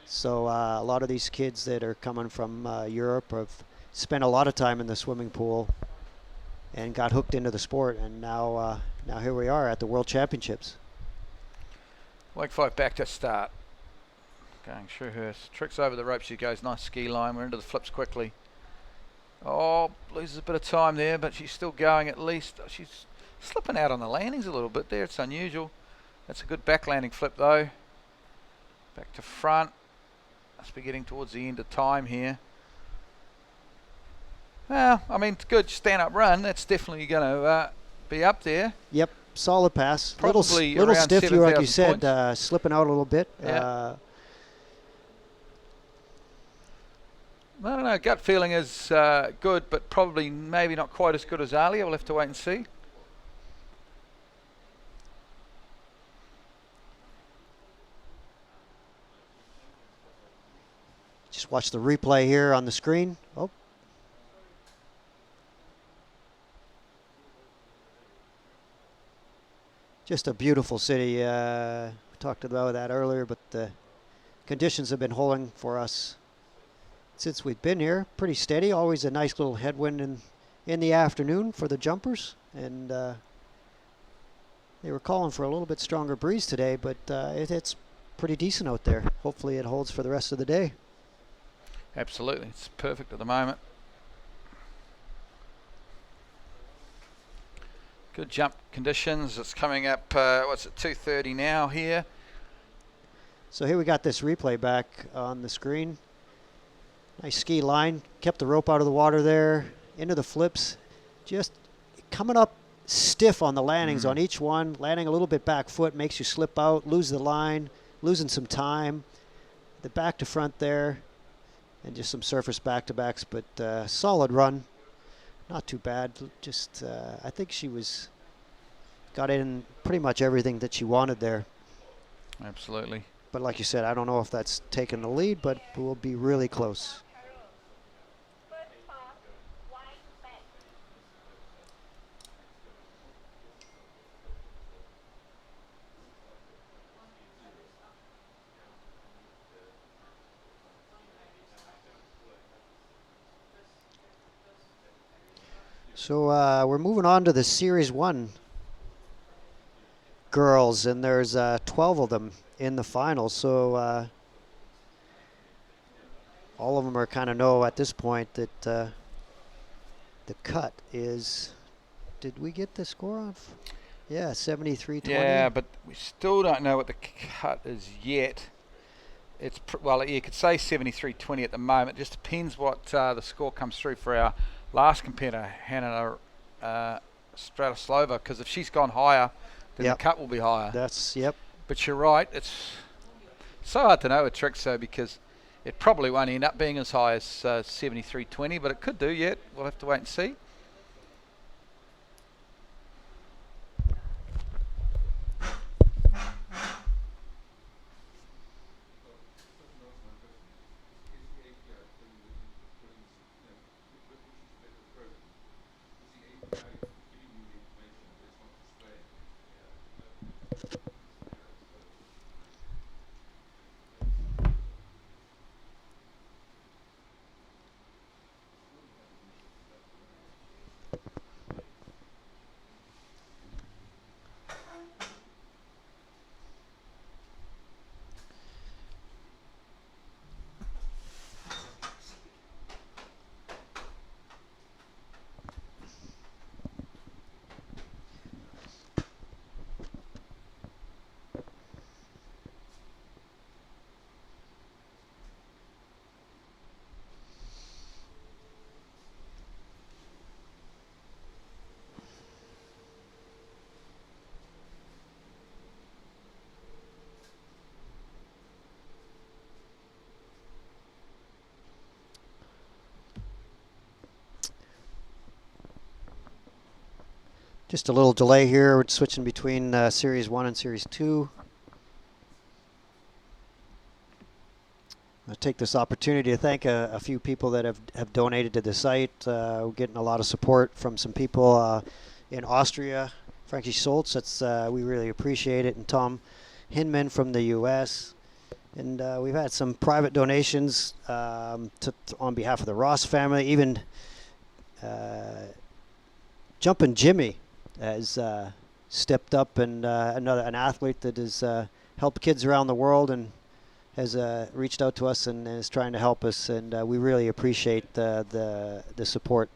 So a lot of these kids that are coming from Europe have spent a lot of time in the swimming pool and got hooked into the sport, and now here we are at the World Championships. Wake 5 back to start. Going through her tricks over the rope. She goes nice ski line. We're into the flips quickly. Oh, loses a bit of time there, but she's still going at least. She's slipping out on the landings a little bit there. It's unusual. That's a good back landing flip though. Back to front. Must be getting towards the end of time here. Well, I mean, it's good stand-up run. That's definitely going to be up there. Yep, solid pass. Probably little around stiff, 7,000 like you said, slipping out a little bit. Yeah. I don't know. Gut feeling is good, but probably maybe not quite as good as Aaliyah. We'll have to wait and see. Just watch the replay here on the screen. Oh. Just a beautiful city. We talked about that earlier, but the conditions have been holding for us since we've been here. Pretty steady. Always a nice little headwind in the afternoon for the jumpers, and they were calling for a little bit stronger breeze today, but it's pretty decent out there. Hopefully it holds for the rest of the day. Absolutely. It's perfect at the moment. Good jump conditions. It's coming up, what's it, 2:30 now here. So here we got this replay back on the screen. Nice ski line. Kept the rope out of the water there. Into the flips. Just coming up stiff on the landings on each one. Landing a little bit back foot makes you slip out, lose the line, losing some time. The back to front there. And just some surface back-to-backs, but solid run. Not too bad. Just, I think she got in pretty much everything that she wanted there. Absolutely. But like you said, I don't know if that's taken the lead, but we'll be really close. So we're moving on to the Series 1 girls, and there's 12 of them in the final. So all of them are kind of know at this point that the cut is, did we get the score on? Yeah, 73-20. Yeah, but we still don't know what the cut is yet. It's well, you could say 73-20 at the moment. It just depends what the score comes through for our last competitor, Hanna Straltsova, because if she's gone higher, then the cut will be higher. But you're right, it's so hard to know with tricks though, because it probably won't end up being as high as 73-20, but it could do yet. We'll have to wait and see. Just a little delay here. We're switching between Series 1 and Series 2. I'll take this opportunity to thank a few people that have donated to the site. We're getting a lot of support from some people in Austria. Frankie Schultz, we really appreciate it. And Tom Hinman from the U.S. And we've had some private donations on behalf of the Ross family. Even Jumpin' Jimmy has stepped up, and an athlete that has helped kids around the world and has reached out to us and is trying to help us, and we really appreciate the support.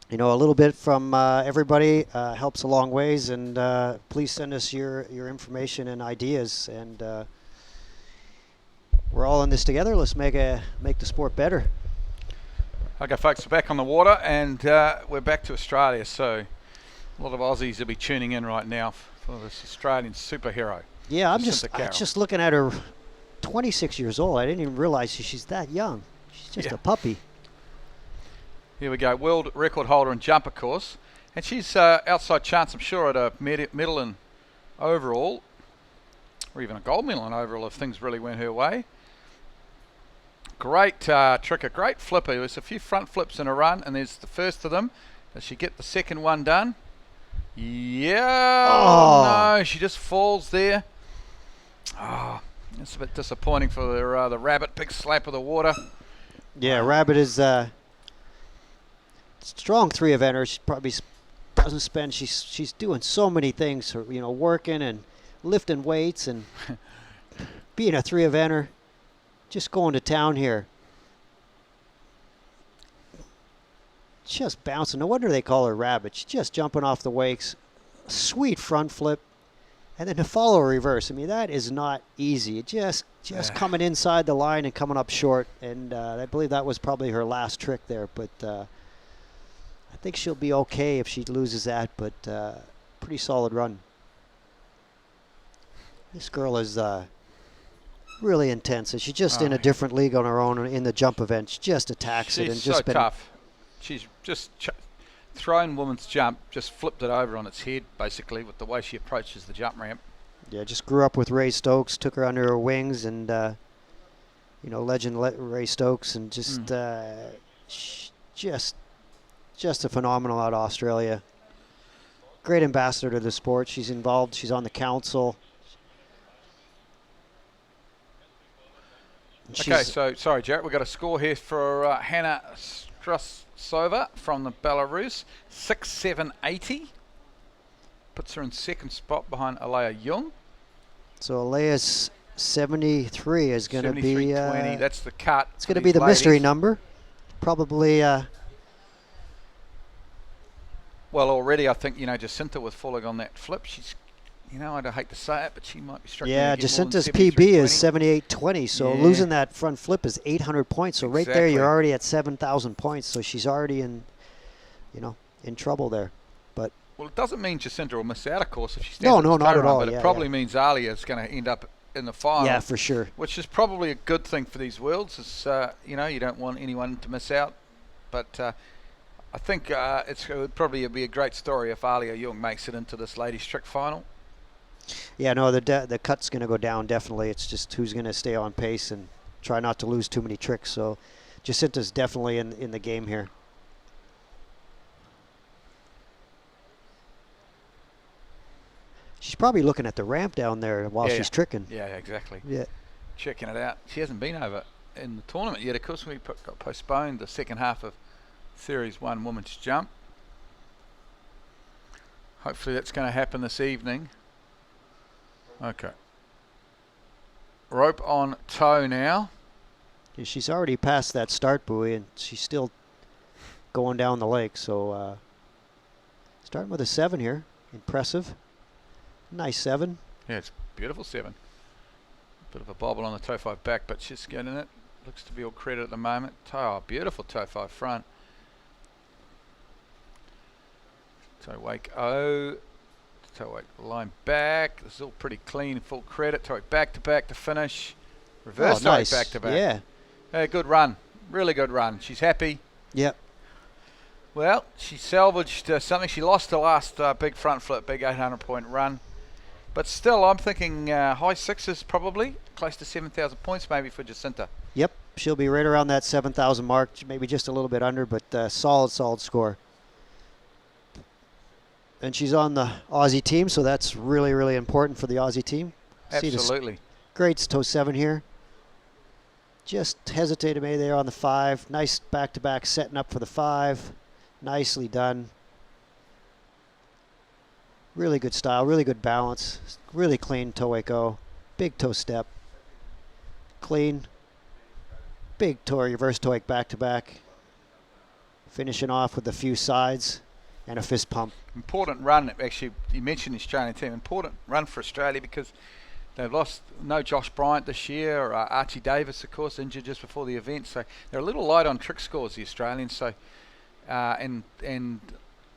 You know, a little bit from everybody helps a long ways, and please send us your information and ideas, and we're all in this together. Let's make the sport better. Okay, folks, we're back on the water, and we're back to Australia. So a lot of Aussies will be tuning in right now for this Australian superhero. Yeah, I'm just looking at her 26 years old. I didn't even realize she's that young. She's just a puppy. Here we go. World record holder in jump, of course. And she's outside chance, I'm sure, at a medal in overall, or even a gold medal in overall if things really went her way. Great trick, a great flipper. There's a few front flips in a run, and there's the first of them. Does she get the second one done? Yeah. Oh, no, she just falls there. Oh, it's a bit disappointing for the rabbit. Big slap of the water. Yeah, rabbit is strong 3-eventer. She probably doesn't spend. She's doing so many things. You know, working and lifting weights and being a 3-eventer. Just going to town here. Just bouncing. No wonder they call her rabbit. She's just jumping off the wakes. Sweet front flip. And then to follow a reverse. I mean, that is not easy. Just coming inside the line and coming up short. And I believe that was probably her last trick there. But I think she'll be okay if she loses that. But pretty solid run. This girl is really intense. She's just in a different league on her own in the jump event. She just attacks it and She's just so tough. She's just thrown women's jump, just flipped it over on its head, basically, with the way she approaches the jump ramp. Yeah, just grew up with Ray Stokes, took her under her wings, and you know, legend Ray Stokes, and just just a phenomenal out of Australia. Great ambassador to the sport. She's involved. She's on the council. Okay, so sorry, Jarrett, we've got a score here for Hanna Straltsova from the Belarus, 6.780. Puts her in second spot behind Aaliyah Yoong. So Aaliyah's 73 is going to be 73.20. That's the cut. It's going to be the mystery number. Probably. Well, already I think, you know, Jacinta was falling on that flip. She's, you know, I'd hate to say it, but she might be struggling. Yeah, Jacinta's PB is 78.20, so losing that front flip is 800 points. So right there, you're already at 7,000 points. So she's already in, you know, in trouble there. But well, it doesn't mean Jacinta will miss out, of course, if she stands. No, not at all. But it probably means Aaliyah is going to end up in the final. Yeah, for sure. Which is probably a good thing for these worlds. Is you know, you don't want anyone to miss out. But I think it would probably be a great story if Aaliyah Yoong makes it into this ladies' trick final. Yeah, no, the cut's going to go down, definitely. It's just who's going to stay on pace and try not to lose too many tricks. So Jacinta's definitely in the game here. She's probably looking at the ramp down there while she's tricking. Yeah, exactly. Yeah. Checking it out. She hasn't been over in the tournament yet. Of course, we got postponed the second half of Series 1 women's jump. Hopefully that's going to happen this evening. Okay. Rope on toe now. Yeah, she's already past that start buoy, and she's still going down the lake. So starting with a 7 here. Impressive. Nice 7. Yeah, it's beautiful 7. Bit of a bobble on the toe 5 back, but she's getting it. Looks to be all credit at the moment. Oh, beautiful toe 5 front. Toe wake toe wake line back. This is all pretty clean, full credit. Toe wake back to finish. Reverse toe wake back to back. Yeah. Good run. Really good run. She's happy. Yep. Well, she salvaged something. She lost the last big front flip, big 800-point run. But still, I'm thinking high 6s probably. Close to 7,000 points maybe for Jacinta. Yep. She'll be right around that 7,000 mark, maybe just a little bit under, but solid score. And she's on the Aussie team, so that's really, really important for the Aussie team. Absolutely. Great toe 7 here. Just hesitated maybe there on the 5. Nice back-to-back setting up for the 5. Nicely done. Really good style, really good balance. Really clean toe wake O. Big toe step. Clean. Big toe reverse toe wake back-to-back. Finishing off with a few sides and a fist pump. Important run, actually, you mentioned the Australian team. Important run for Australia because they've lost no Josh Bryant this year. Archie Davis, of course, injured just before the event. So they're a little light on trick scores, the Australians. So and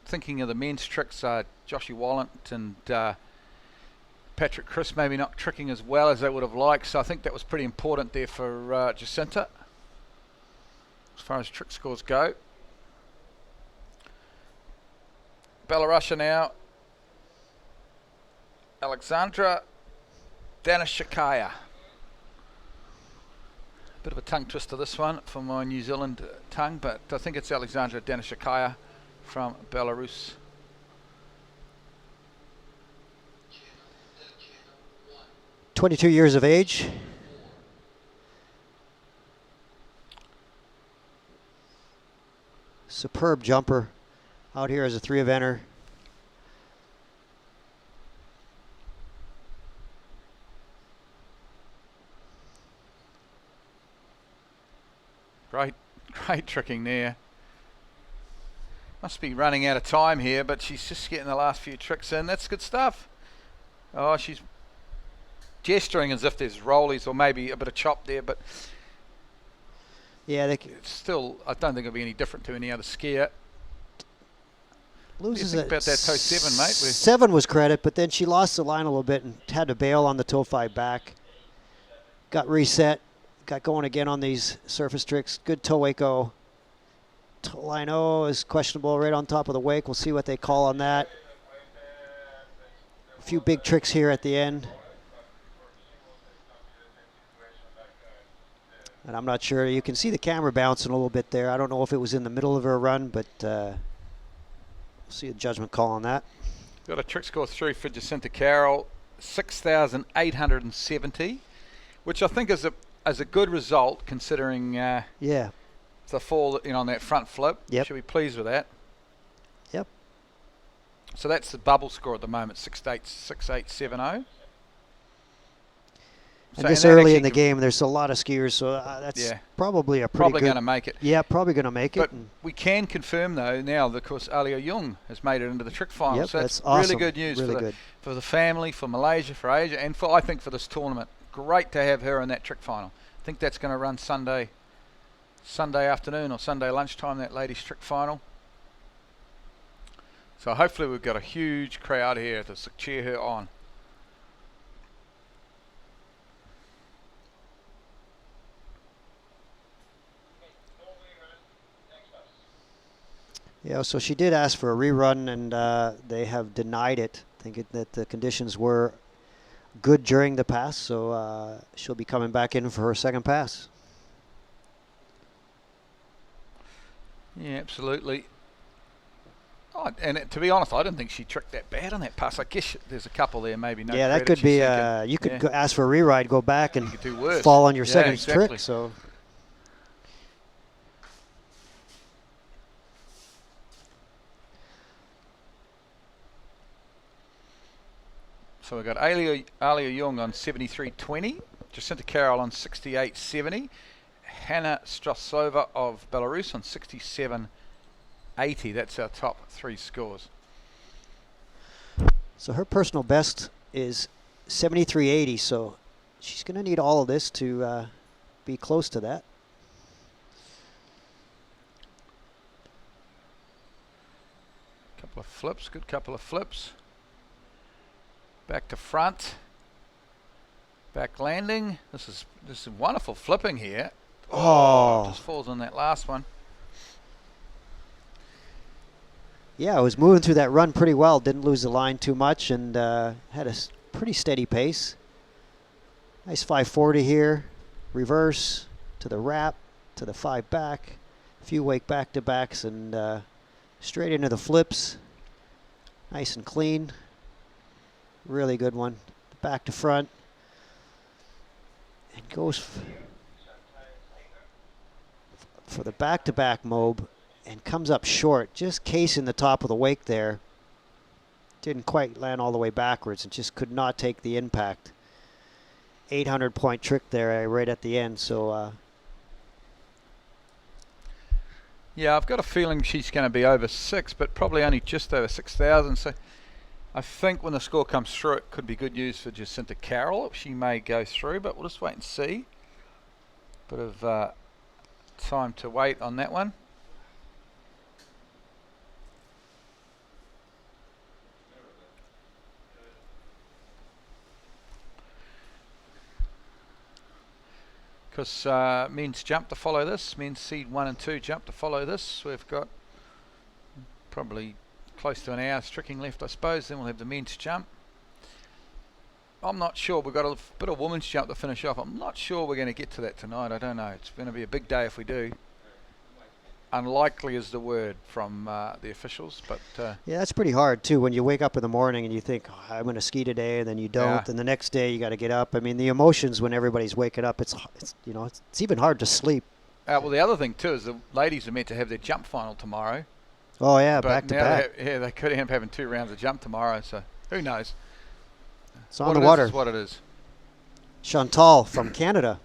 thinking of the men's tricks, Joshy Wallant and Patrick Chris maybe not tricking as well as they would have liked, so I think that was pretty important there for Jacinta as far as trick scores go. Belarusia now. Alexandra Danishevskaya. Bit of a tongue twister this one for my New Zealand tongue, but I think it's Alexandra Danishevskaya from Belarus. "22 years of age. Superb jumper out here as a 3-eventer. Great tricking there. Must be running out of time here, but she's just getting the last few tricks in. That's good stuff. Oh, she's gesturing as if there's rollies or maybe a bit of chop there, but Yeah, it's still, I don't think it'll be any different to any other skier. loses think it. about that toe 7, mate? 7 was credit, but then she lost the line a little bit and had to bail on the toe 5 back. Got reset, got going again on these surface tricks. Good toe wake O. Toe line O is questionable right on top of the wake. We'll see what they call on that. A few big tricks here at the end. And I'm not sure. You can see the camera bouncing a little bit there. I don't know if it was in the middle of her run, but we'll see a judgment call on that. Got a trick score through for Jacinta Carroll, 6,870, which I think is a good result considering Yeah. the fall on that front flip. Yep. Should be pleased with that. Yep. So that's the bubble score at the moment, 6,870. And this early in the game, there's a lot of skiers, so that's probably a pretty probably good. going to make it. Yeah, probably going to make But it. And we can confirm though now, of course, Aaliyah Yoong has made it into the trick final. Yep, so that's awesome. really good news Really for the family, for Malaysia, for Asia, and I think for this tournament. Great to have her in that trick final. I think that's going to run Sunday afternoon or Sunday lunchtime, that ladies trick final. So hopefully we've got a huge crowd here to cheer her on. Yeah, so she did ask for a rerun, and they have denied it, thinking that the conditions were good during the pass, so she'll be coming back in for her second pass. Yeah, absolutely. Oh, and to be honest, I didn't think she tricked that bad on that pass. I guess there's a couple there, maybe no. Yeah, that credit. could be. She's You could go ask for a reride, go back, and you could do worse. fall on your Yeah, second exactly. trick. So. So we've got Aaliyah Yoong on 73.20, Jacinta Carroll on 68.70, Hanna Straltsova of Belarus on 67.80. That's our top 3 scores. So her personal best is 73.80. So she's going to need all of this to be close to that. Couple of flips, good couple of flips. Back to front. Back landing. This is wonderful flipping here. Oh. Just falls on that last one. Yeah, I was moving through that run pretty well. Didn't lose the line too much, and had a pretty steady pace. Nice 540 here. Reverse to the wrap, to the 5 back. A few wake back-to-backs, and straight into the flips. Nice and clean. Really good one. Back to front. And goes for the back-to-back mob and comes up short, just casing the top of the wake there. Didn't quite land all the way backwards and just could not take the impact. 800-point trick there right at the end. So yeah, I've got a feeling she's going to be over 6, but probably only just over 6,000. So I think when the score comes through, it could be good news for Jacinta Carroll. She may go through, but we'll just wait and see. Bit of time to wait on that one. Because men's jump to follow this, men's seed 1 and 2 jump to follow this. We've got probably close to an hour's tricking left, I suppose. Then we'll have the men's jump. I'm not sure. We've got a bit of women's jump to finish off. I'm not sure we're going to get to that tonight. I don't know. It's going to be a big day if we do. Unlikely is the word from the officials, but yeah, that's pretty hard too. When you wake up in the morning and you think, oh, I'm going to ski today, and then you don't, Yeah. and the next day you got to get up. I mean, the emotions when everybody's waking up, it's you know, it's even hard to sleep. well, the other thing too is the ladies are meant to have their jump final tomorrow. Oh yeah, But back to now back. they could end up having 2 rounds of jump tomorrow, so who knows? It's on What the it is water. is what it is. Chantal from Canada.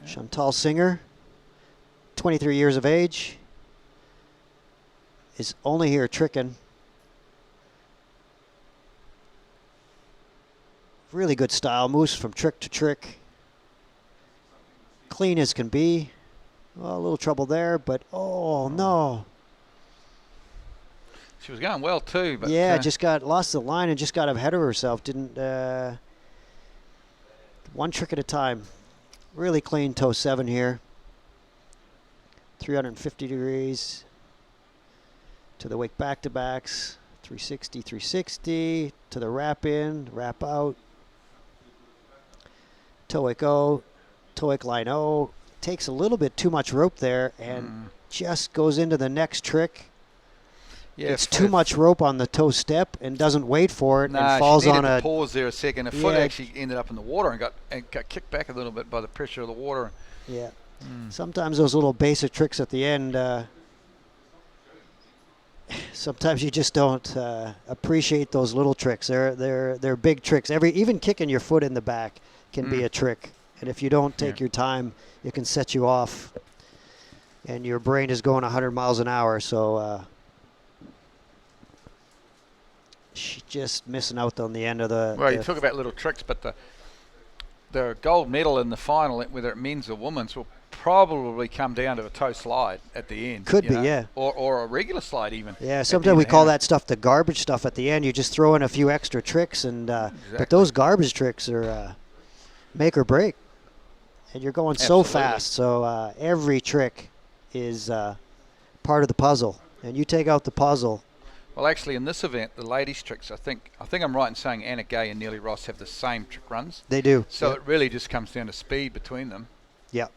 Chantal Singer, 23 years of age, is only here tricking. Really good style, moves from trick to trick. Clean as can be. Well, a little trouble there, but oh no. She was going well too, but Yeah, just got lost the line and just got ahead of herself. Didn't one trick at a time. Really clean toe 7 here. 350 degrees to the wake back to backs. 360, 360 to the wrap in, wrap out. Toe wake O, toe wake line O. Takes a little bit too much rope there and just goes into the next trick. yeah, It's too much rope on the toe step and doesn't wait for it No, and falls she needed on to a. pause there a second. Her foot Yeah. actually ended up in the water and got kicked back a little bit by the pressure of the water. Yeah. Sometimes those little basic tricks at the end, sometimes you just don't appreciate those little tricks. They're big tricks. Even kicking your foot in the back can be a trick. And if you don't take your time, it can set you off. And your brain is going 100 miles an hour. So she's just missing out on the end of the. Well, you talk about little tricks, but the gold medal in the final, whether it men's or women's, will probably come down to a toe slide at the end. Could you be, know? yeah. Or a regular slide even. Yeah, at the sometimes end we of call Hanna. that stuff the garbage stuff at the end. You just throw in a few extra tricks, and but Exactly. those garbage tricks are make or break. And you're going so Absolutely. fast, so every trick is part of the puzzle. And you take out the puzzle. Well, actually, in this event, the ladies' tricks, I think I'm right in saying Anna Gay and Neely Ross have the same trick runs. They do. So Yep. it really just comes down to speed between them. Yeah.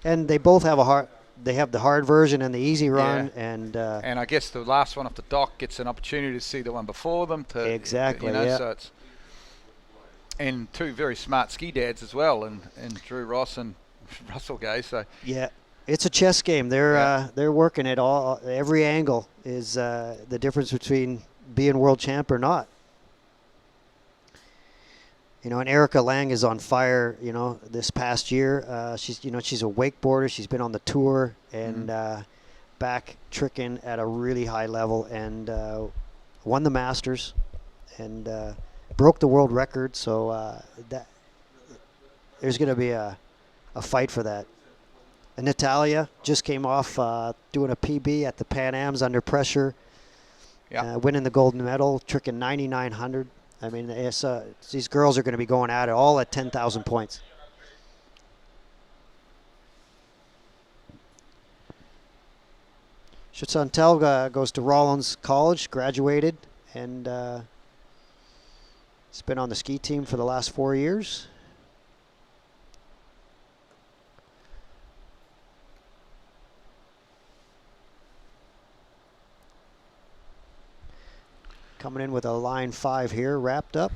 And they both have they have the hard version and the easy run, and And I guess the last one off the dock gets an opportunity to see the one before them. Exactly, You know, yeah. so it's and 2 very smart ski dads as well, and Drew Ross and Russell Gay. So yeah, it's a chess game. They're working it all. Every angle is the difference between being world champ or not. You know, and Erika Lang is on fire. You know, this past year, she's a wakeboarder. She's been on the tour and back tricking at a really high level and won the Masters and broke the world record. So that there's going to be a fight for that. And Natalia just came off doing a PB at the Pan Ams under pressure, winning the gold medal, tricking 9,900. I mean, these girls are going to be going at it all at 10,000 points. Chantal goes to Rollins College, graduated, and has been on the ski team for the last 4 years. Coming in with a line 5 here, wrapped up.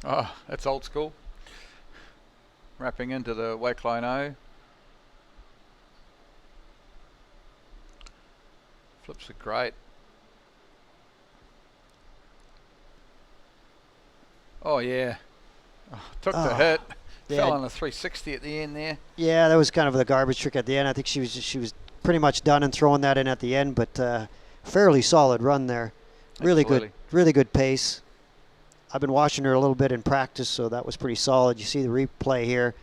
Oh, that's old school. Wrapping into the wake line O. Flips are great. Oh yeah. Oh, took the hit. Yeah. Fell on a 360 at the end there. Yeah, that was kind of the garbage trick at the end. I think she was pretty much done and throwing that in at the end, but fairly solid run there. Absolutely. Really good pace. I've been watching her a little bit in practice, so that was pretty solid. You see the replay here.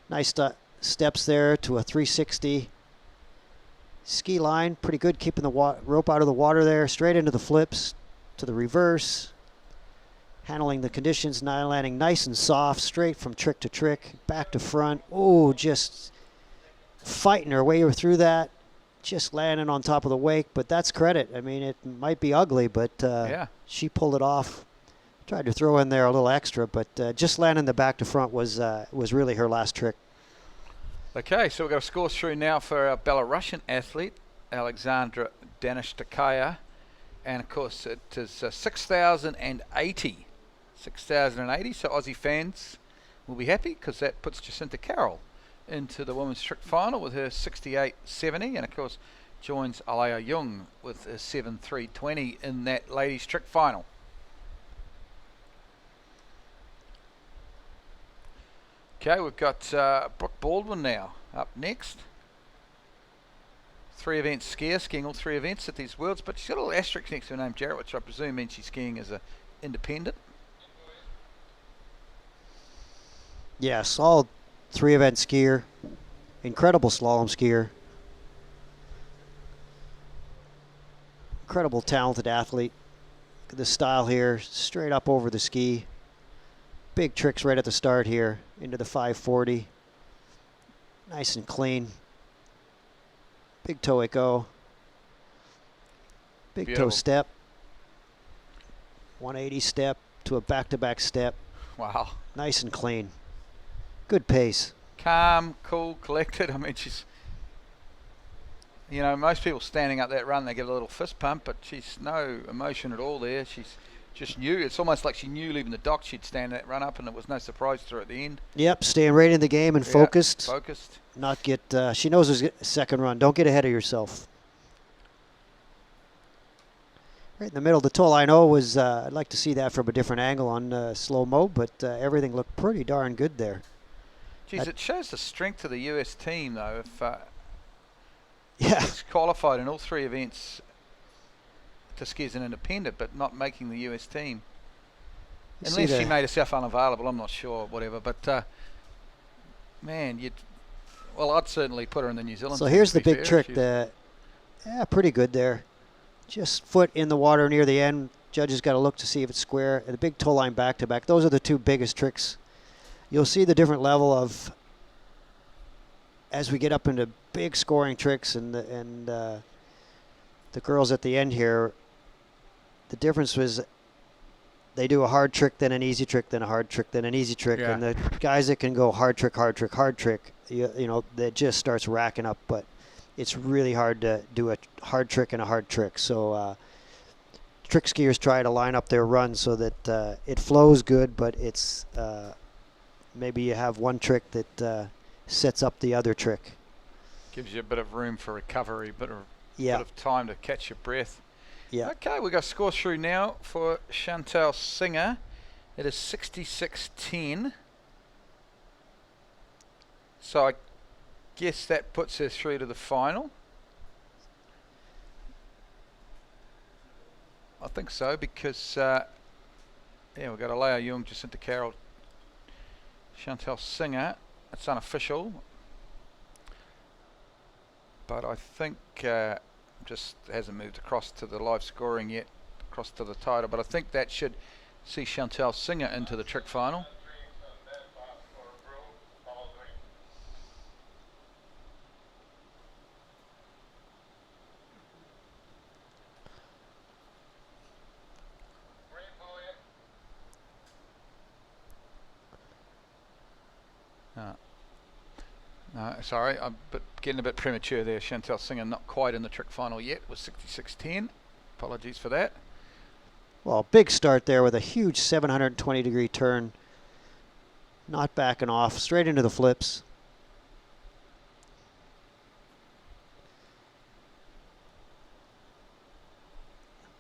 Nice steps there to a 360. Ski line, pretty good, keeping the rope out of the water there. Straight into the flips, to the reverse. Handling the conditions, now landing nice and soft, straight from trick to trick, back to front. Oh, just fighting her way through that. Just landing on top of the wake, but that's credit. I mean, it might be ugly, but Yeah. she pulled it off. Tried to throw in there a little extra, but just landing the back to front was really her last trick. Okay, so we've got a score through now for our Belarusian athlete, Alexandra Danishevskaya. And, of course, it is 6,080. 6,080, so Aussie fans will be happy because that puts Jacinta Carroll into the women's trick final with her 68.70, and, of course, joins Aaliyah Yoong with a 7.320 in that ladies' trick final. Okay, we've got Brooke Baldwin now up next. 3 events skiing all 3 events at these Worlds, but she's got a little asterisk next to her name, Jarrett, which I presume means she's skiing as an independent. Yeah, solid 3-event skier. Incredible slalom skier. Incredible talented athlete. Look at the style here, straight up over the ski. Big tricks right at the start here, into the 540. Nice and clean. Big toe echo. Big Beautiful. toe step. 180 step to a back-to-back step. Wow. Nice and clean. Good pace. Calm, cool, collected. I mean, she's, you know, most people standing up that run, they get a little fist pump, but she's no emotion at all there. She's just knew. It's almost like she knew leaving the dock she'd stand that run up, and it was no surprise to her at the end. Yep, staying right in the game and Yeah, focused. Focused. Not get, she knows there's a second run. Don't get ahead of yourself. Right in the middle, the toe line was, I'd like to see that from a different angle on slow-mo, but everything looked pretty darn good there. Geez, it shows the strength of the US team, though. If Yeah, she's qualified in all 3 events to ski as an independent, but not making the US team. You see Unless she the- made herself unavailable, I'm not sure, whatever. But, man, I'd certainly put her in the New Zealand so team, here's to the be big fair. trick. Yeah, pretty good there. Just foot in the water near the end. Judges got to look to see if it's square. And the big toe line back-to-back. Those are the 2 biggest tricks. You'll see the different level of, as we get up into big scoring tricks and the girls at the end here, the difference was they do a hard trick, then an easy trick, then a hard trick, then an easy trick. Yeah. And the guys that can go hard trick, hard trick, hard trick, you know, that just starts racking up. But it's really hard to do a hard trick and a hard trick. So trick skiers try to line up their run so that it flows good, but it's maybe you have one trick that sets up the other trick. Gives you a bit of room for recovery, bit Yeah, of time to catch your breath. yeah. Okay, we got a score through now for Chantal Singer. It is 66.10. So I guess that puts her through to the final. I think so, because yeah, we've got Aaliyah Yoong, Jacinta Carroll, Chantal Singer. It's unofficial, but I think just hasn't moved across to the live scoring yet, across to the title. But I think that should see Chantal Singer into the trick final. No, sorry, I'm getting a bit premature there. Chantal Singer not quite in the trick final yet, with 66.10. Apologies for that. Well, big start there with a huge 720-degree turn. Not backing off, straight into the flips.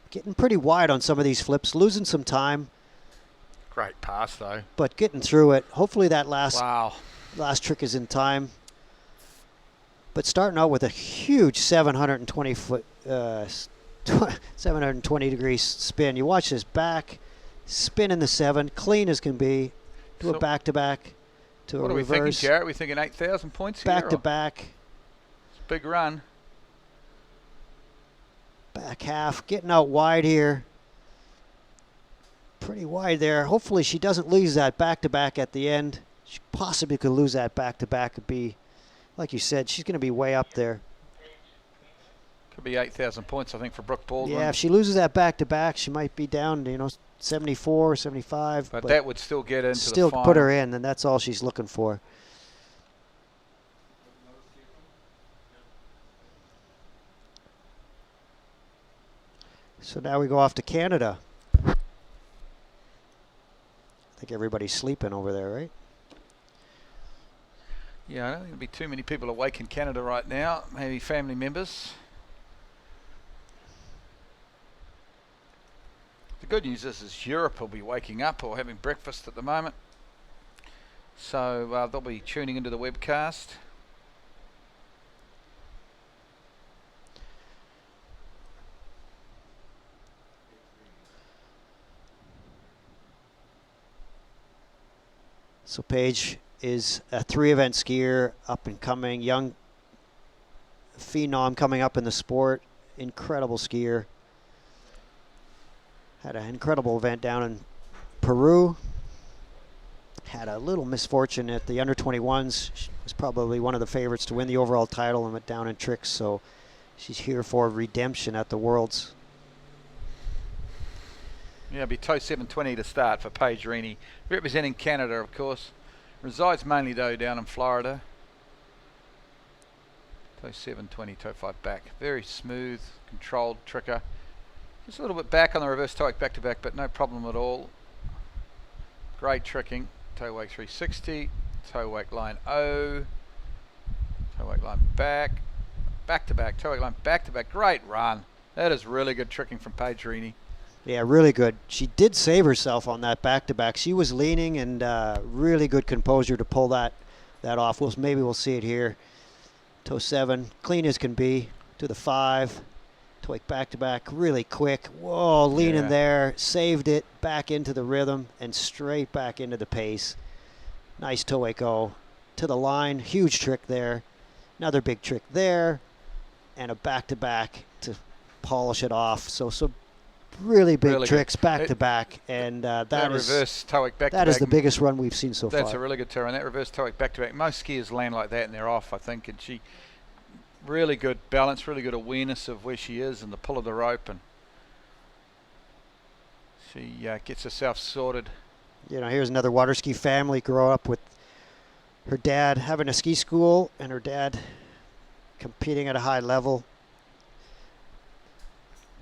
Getting pretty wide on some of these flips, losing some time, Great pass though. but getting through it. Hopefully that last Wow. trick is in time. But starting out with a huge 720 degree spin. You watch this back, spin in the 7, clean as can be, to So a back-to-back, to What a are we thinking, reverse, Jarrett? Are we thinking 8,000 points here? or- back-to-back. It's a big run. Back half, getting out wide here. Pretty wide there. Hopefully she doesn't lose that back-to-back at the end. She possibly could lose that back-to-back. Could be, like you said, she's going to be way up there. Could be 8,000 points, I think, for Brooke Baldwin. Yeah, if she loses that back-to-back, she might be down, 74, 75. But that would still get into still the final. put her in, and that's all she's looking for. So now we go off to Canada. I think everybody's sleeping over there, right? Yeah, I don't think there'll be too many people awake in Canada right now. Maybe family members. The good news is Europe will be waking up or having breakfast at the moment. So they'll be tuning into the webcast. So Paige is a 3-event skier, up and coming, young phenom coming up in the sport. Incredible skier. Had an incredible event down in Peru. Had a little misfortune at the under-21s. She was probably one of the favorites to win the overall title and went down in tricks. So she's here for redemption at the Worlds. Yeah, it'll be toe 720 to start for Paige Rini, representing Canada, of course. Resides mainly, though, down in Florida. Toe 720, toe 5 back. Very smooth, controlled tricker. Just a little bit back on the reverse toe wake back-to-back, but no problem at all. Great tricking. Toe wake 360, toe wake line O, toe wake line back, back-to-back, toe wake line back-to-back. Great run. That is really good tricking from Paige Rini. Yeah, really good. She did save herself on that back-to-back. She was leaning, and really good composure to pull that off. Maybe we'll see it here. Toe 7, clean as can be, to the 5. Toe wake back-to-back, really quick. Whoa, leaning there, saved it, back into the rhythm, and straight back into the pace. Nice toe wake O. To the line, huge trick there. Another big trick there, and a back-to-back to polish it off. So really big tricks back-to-back, and that is reverse toe wake back-to-back. That is the biggest run we've seen so far. That's a really good turn. That reverse toe wake back-to-back. Most skiers land like that and they're off, I think, and she really good balance, really good awareness of where she is and the pull of the rope, and she gets herself sorted. Here's another water ski family, grow up with her dad having a ski school and her dad competing at a high level.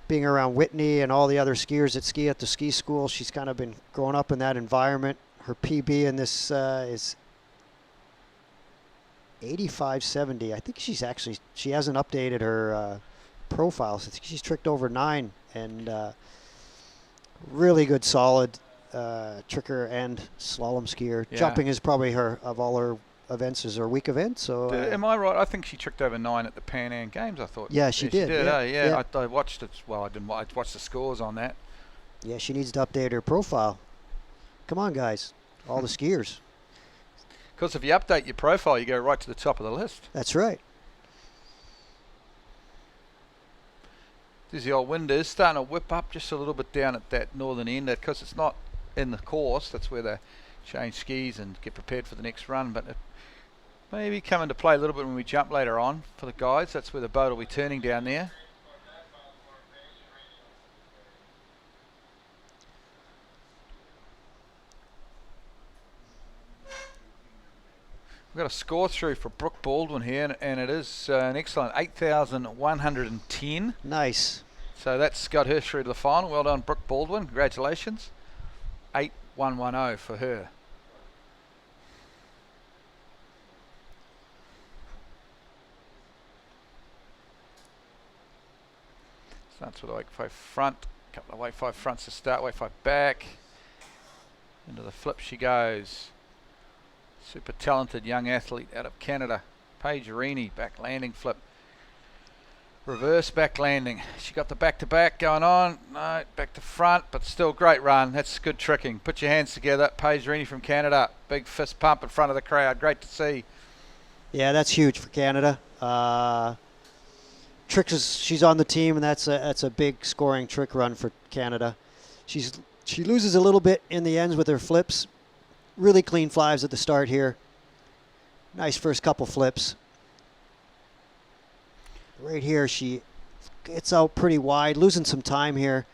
Being around Whitney and all the other skiers that ski at the ski school, she's kind of been growing up in that environment. Her PB in this is 85.70. I think she hasn't updated her profile. So I think she's tricked over 9, and really good, solid tricker and slalom skier. Yeah. Jumping is probably of all her events is her weak event. So am I right? I think she tricked over 9 at the Pan Am Games, I thought. Yeah, she did. Yeah. I watched it. Well, I didn't. I watched the scores on that. Yeah, she needs to update her profile. Come on, guys. All the skiers. Because if you update your profile, you go right to the top of the list. That's right. There's the old wind is starting to whip up just a little bit down at that northern end, because it's not in the course. That's where they change skis and get prepared for the next run. But it maybe come into play a little bit when we jump later on for the guides. That's where the boat will be turning down there. We've got a score through for Brooke Baldwin here, and it is an excellent 8,110. Nice. So that's got her through to the final. Well done, Brooke Baldwin. Congratulations. 8,110 for her. Starts with a wake 5 front. A couple of wake 5 fronts to start. Wake 5 back. Into the flip she goes. Super talented young athlete out of Canada. Paige Rini, back landing flip. Reverse back landing. She got the back-to-back going on. No, back to front, but still great run. That's good tricking. Put your hands together. Paige Rini from Canada. Big fist pump in front of the crowd. Great to see. Yeah, that's huge for Canada. she's on the team, and that's a big scoring trick run for Canada. She loses a little bit in the ends with her flips. Really clean flies at the start here. Nice first couple flips. Right here, she gets out pretty wide, losing some time here.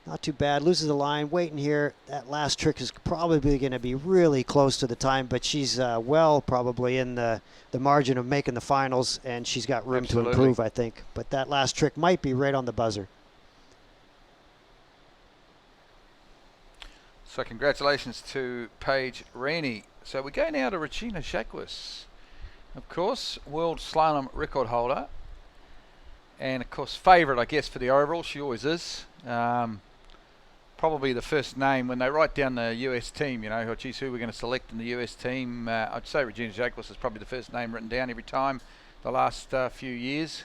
Not too bad. Loses the line, waiting here. That last trick is probably going to be really close to the time, but she's well probably in the margin of making the finals, and she's got room to improve, I think. But that last trick might be right on the buzzer. So congratulations to Paige Rini. So we go now to Regina Jaquess. Of course, world slalom record holder. And of course, favourite, I guess, for the overall. She always is. Probably the first name when they write down the US team, you know, oh, geez, who we're going to select in the US team. I'd say Regina Jaquess is probably the first name written down every time the last few years.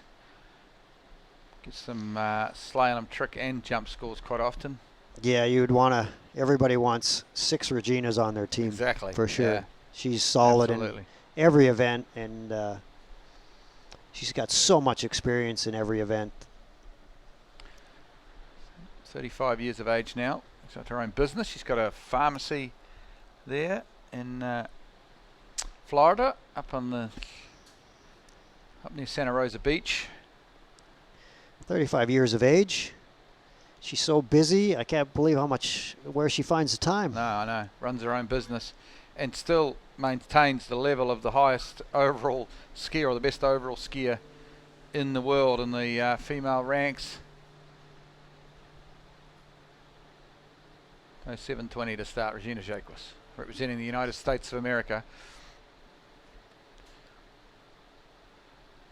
Gets some slalom trick and jump scores quite often. Yeah, you'd want to, everybody wants 6 Reginas on their team. Exactly. For sure. Yeah. She's solid Absolutely. in every event, and she's got so much experience in every event. 35 years of age now. She's got her own business. She's got a pharmacy there in Florida, up near Santa Rosa Beach. 35 years of age. She's so busy. I can't believe where she finds the time. No, I know. Runs her own business and still maintains the level of the highest overall skier, or the best overall skier in the world in the female ranks. 7:20 to start. Regina Jaquess, representing the United States of America.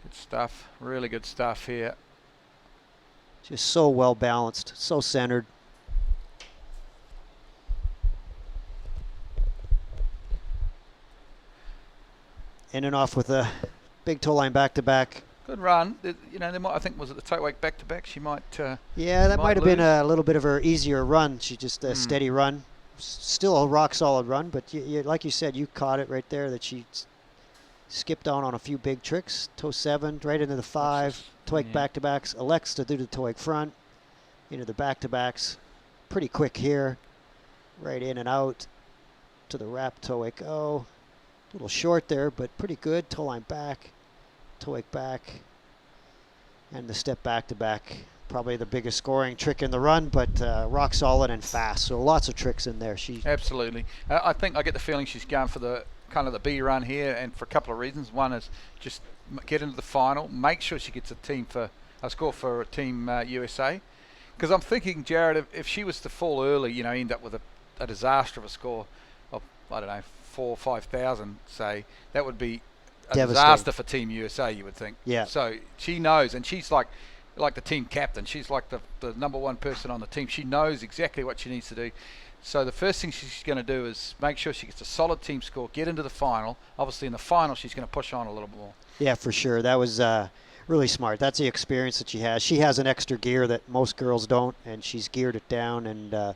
Good stuff. Really good stuff here. Just so well balanced, so centered. In and off with a big toe line back to back. Good run. You know, I think was it the toe wake back to back. She might. Yeah, that might have been a little bit of her easier run. She just a steady run, still a rock solid run. But like you said, you caught it right there that she skipped down on a few big tricks. Toe 7 right into the 5. Toe wake back to backs. Elects to do the toe wake front into the back to backs. Pretty quick here, right in and out to the wrap toe wake. Oh, a little short there, but pretty good. Toe line back. Toe wake back, and the step back to back. Probably the biggest scoring trick in the run, but rock solid and fast. So lots of tricks in there. Absolutely. I think I get the feeling she's going for the kind of the B run here, and for a couple of reasons. One is just get into the final, make sure she gets a score for Team USA. Because I'm thinking, Jared, if she was to fall early, you know, end up with a disaster of a score of, I don't know, 4,000 or 5,000, say, that would be a disaster for Team USA, you would think. Yeah. So she knows, and she's like the team captain. She's like the number one person on the team. She knows exactly what she needs to do. So the first thing she's going to do is make sure she gets a solid team score, get into the final. Obviously, in the final, she's going to push on a little more. Yeah, for sure. That was really smart. That's the experience that she has. She has an extra gear that most girls don't, and she's geared it down. And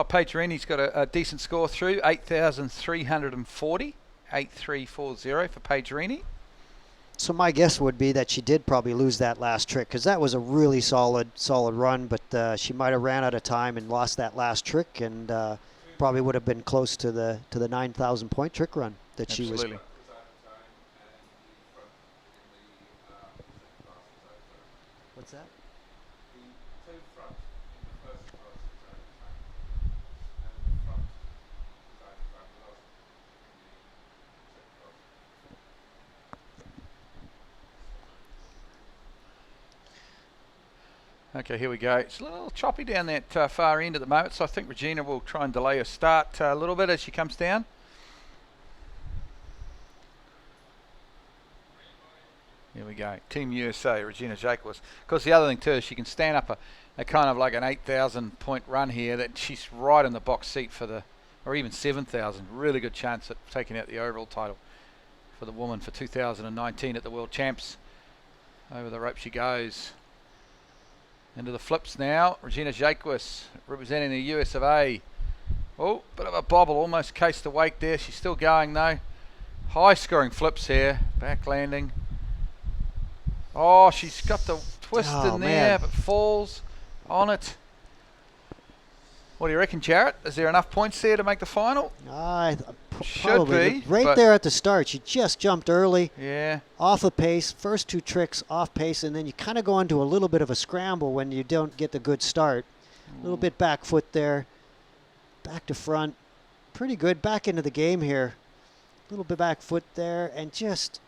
Paige Rini's got a decent score through, 8,340, 8,340 for Paige Rini. So my guess would be that she did probably lose that last trick, because that was a really solid run, but she might have ran out of time and lost that last trick, and probably would have been close to the 9,000 point trick run that she was. Absolutely. What's that? Okay, here we go. It's a little choppy down that far end at the moment, so I think Regina will try and delay her start a little bit as she comes down. Here we go. Team USA, Regina Jaquess. Of course, the other thing too is she can stand up a kind of like an 8,000 point run here that she's right in the box seat for or even 7,000. Really good chance at taking out the overall title for the woman for 2019 at the World Champs. Over the rope she goes. Into the flips now. Regina Jaquess representing the US of A. Oh, bit of a bobble, almost cased the wake there. She's still going though. High scoring flips here. Back landing. Oh, she's got the twist in there, man. but falls on it. What do you reckon, Jarrett? Is there enough points there to make the final? Should Probably be. Right there at the start. She just jumped early. Yeah. Off the pace. First two tricks off pace, and then you kind of go into a little bit of a scramble when you don't get the good start. A little bit back foot there. Back to front. Pretty good. Back into the game here. A little bit back foot there, and just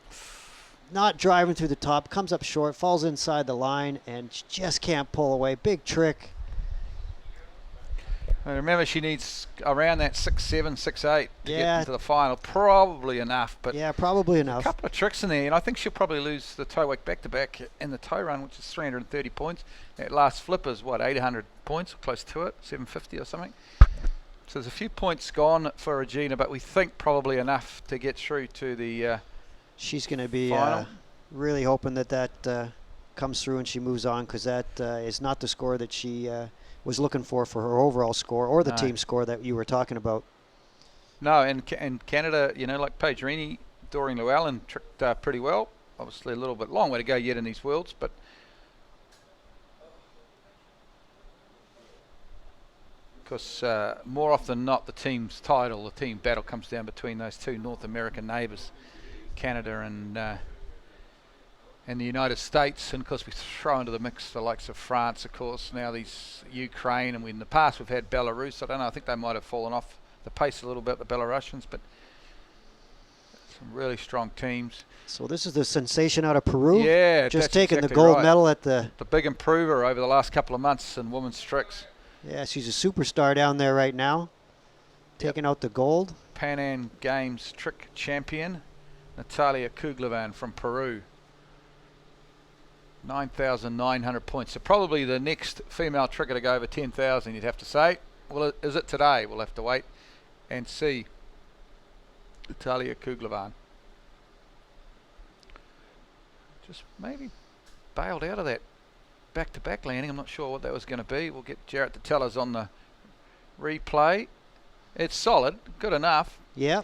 not driving through the top. Comes up short, falls inside the line, and just can't pull away. Big trick. And remember, she needs around that 6'7", 6'8" to get into the final. Probably enough, but yeah, probably enough. a couple of tricks in there, and I think she'll probably lose the toe wake back-to-back in the toe run, which is 330 points. That last flip is, what, 800 points, or close to it, 750 or something. So there's a few points gone for Regina, but we think probably enough to get through to the She's going to be final. really hoping that comes through and she moves on, because that is not the score that she was looking for her overall score or the team score that you were talking about. No, and Canada, you know, like Paige Rini, Doreen Llewellyn tricked pretty well. Obviously a little bit long way to go yet in these worlds, but because more often than not the team's title, the team battle comes down between those two North American neighbours, Canada and the United States, and of course we throw into the mix the likes of France, of course, now these Ukraine, and in the past we've had Belarus. I don't know, I think they might have fallen off the pace a little bit, the Belarusians, but some really strong teams. So this is the sensation out of Peru. Yeah, just that's taking exactly the gold right. medal at the big improver over the last couple of months in women's tricks. Yeah, she's a superstar down there right now, taking out the gold. Pan Am Games trick champion, Natalia Cuglievan from Peru. 9,900 points. So probably the next female tricker to go over 10,000, you'd have to say. Well, is it today? We'll have to wait and see. Natalia Cuglievan. Just maybe bailed out of that back-to-back landing. I'm not sure what that was going to be. We'll get Jarrett to tell us on the replay. It's solid, good enough. Yeah,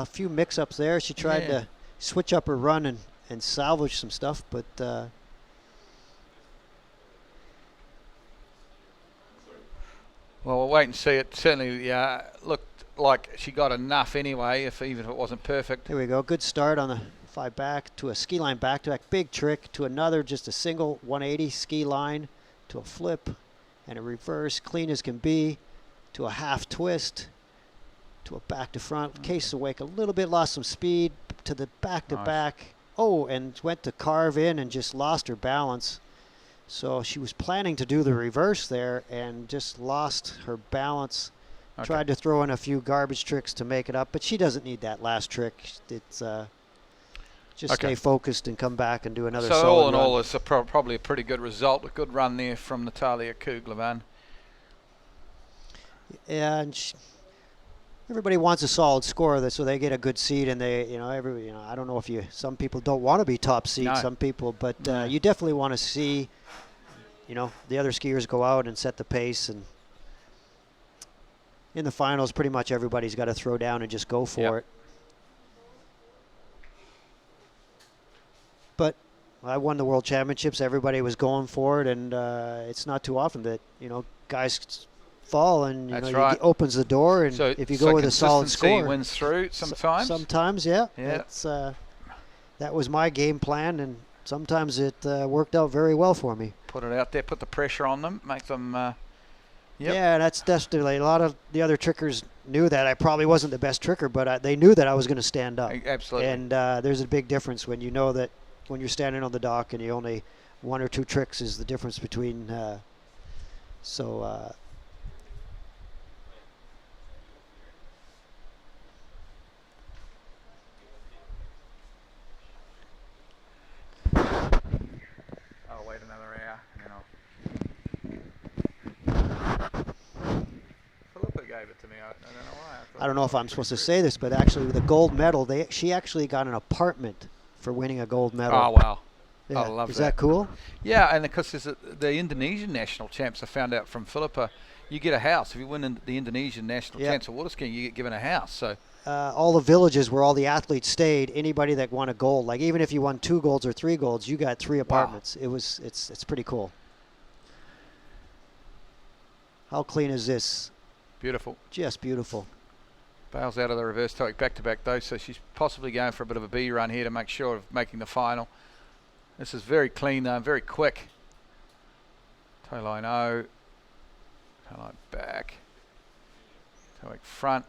few mix-ups there. She tried to switch up her run and salvage some stuff, but well, we'll wait and see. It certainly looked like she got enough anyway, even if it wasn't perfect. There we go. Good start on the 5 back to a ski line back-to-back. Big trick to another, just a single 180 ski line to a flip and a reverse, clean as can be, to a half twist, to a back to front. Case awake a little bit, lost some speed to the back-to-back. Nice. Oh, and went to carve in and just lost her balance. So she was planning to do the reverse there and just lost her balance. Okay. Tried to throw in a few garbage tricks to make it up, but she doesn't need that last trick. It's just stay focused and come back and do another solid run. So all in run. all, it's probably a pretty good result. A good run there from Natalia Cuglievan. Yeah, and everybody wants a solid score, so they get a good seed, and they, I don't know if some people don't want to be top seed, some people, but you definitely want to see, the other skiers go out and set the pace, and in the finals, pretty much everybody's got to throw down and just go for it. But I won the World Championships. Everybody was going for it, and it's not too often that guys fall, and it opens the door. And so, if you go with a solid score, wins through sometimes. Sometimes, yeah. That's that was my game plan, and sometimes it worked out very well for me. Put it out there, put the pressure on them, make them. Yeah, that's definitely a lot of the other trickers knew that I probably wasn't the best tricker, but they knew that I was going to stand up. Absolutely. And there's a big difference when you know that when you're standing on the dock and you only one or two tricks is the difference between. I'll wait another hour and then Philippa gave it to me. I don't know why. I don't know if I'm supposed to say this, but actually with the gold medal, she actually got an apartment for winning a gold medal. Oh, wow. Yeah. I love Is that. that cool? Yeah, and because there's the Indonesian national champs, I found out from Philippa, you get a house. If you win the Indonesian national champs of water skiing, you get given a house. So all the villages where all the athletes stayed, anybody that won a gold, like even if you won 2 golds or 3 golds, you got 3 apartments. It's pretty cool. How clean is this? beautiful. Just beautiful. Bails out of the reverse toic back-to-back though, so she's possibly going for a bit of a B run here to make sure of making the final. This is very clean though, very quick. Toe line O, toe line back, toic front.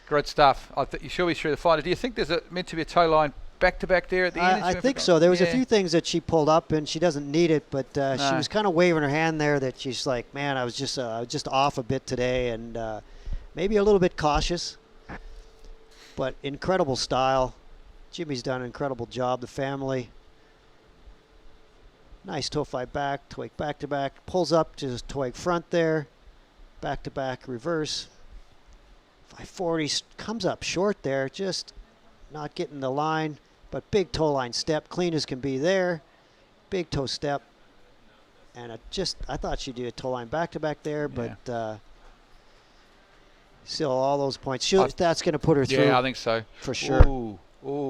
Great stuff. You should be through the final. Do you think there's meant to be a toe line back-to-back there at the end? I think so. There was a few things that she pulled up, and she doesn't need it, but she was kind of waving her hand there that she's like, man, I was just off a bit today, and maybe a little bit cautious, but incredible style. Jimmy's done an incredible job. The family. Nice toe five back, toic back-to-back. Pulls up to his toic front there. Back-to-back reverse. 540 comes up short there, just not getting the line, but big toe line step, clean as can be there. Big toe step. And I thought she'd do a toe line back-to-back there, but still all those points. That's going to put her through. Yeah, I think so. For sure. Ooh,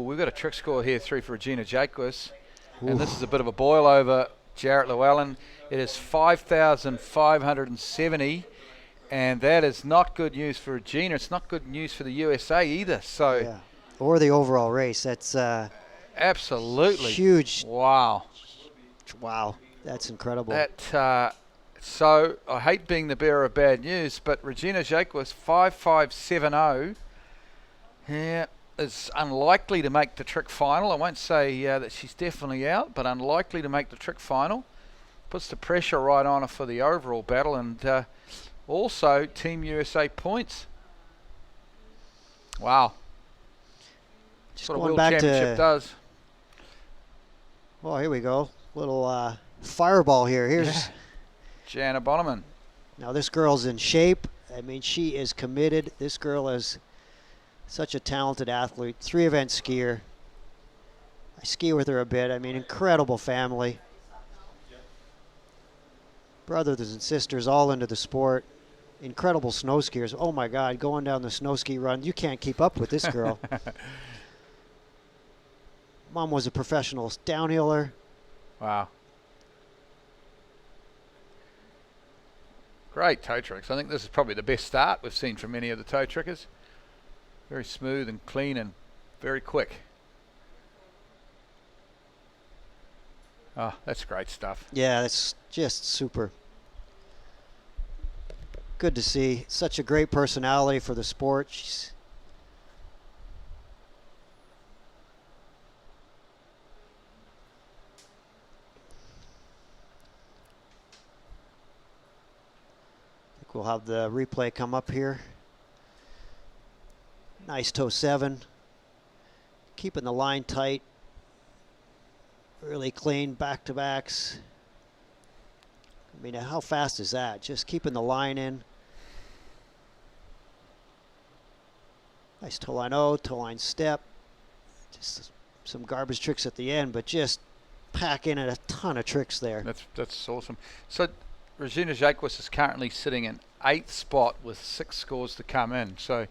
we've got a trick score here, 3 for Regina Jaquess. And this is a bit of a boil over Jarrett Llewellyn. It is 5,570, and that is not good news for Regina. It's not good news for the USA either. So, yeah. Or the overall race. That's absolutely huge. Wow, that's incredible. So I hate being the bearer of bad news, but Regina Jaquess 5,570. Yeah. Is unlikely to make the trick final. I won't say that she's definitely out, but unlikely to make the trick final. Puts the pressure right on her for the overall battle, and also Team USA points. Wow. Just what a going World back Championship does. Oh, here we go. Little fireball here. Here's Gianna Bonnami. Now this girl's in shape. I mean, she is committed. This girl is such a talented athlete, 3-event skier. I ski with her a bit. I mean, incredible family. Brothers and sisters all into the sport. Incredible snow skiers. Oh my God, going down the snow ski run. You can't keep up with this girl. Mom was a professional downhiller. Wow. Great toe tricks. I think this is probably the best start we've seen from any of the toe trickers. Very smooth and clean and very quick. Oh, that's great stuff. Yeah, that's just super. Good to see. Such a great personality for the sport. She's I think we'll have the replay come up here. Nice toe 7. Keeping the line tight. Really clean back-to-backs. I mean, how fast is that? Just keeping the line in. Nice toe line O, toe line step. Just some garbage tricks at the end, but just pack in a ton of tricks there. That's awesome. So Regina Jaquess is currently sitting in 8th spot with 6 scores to come in. So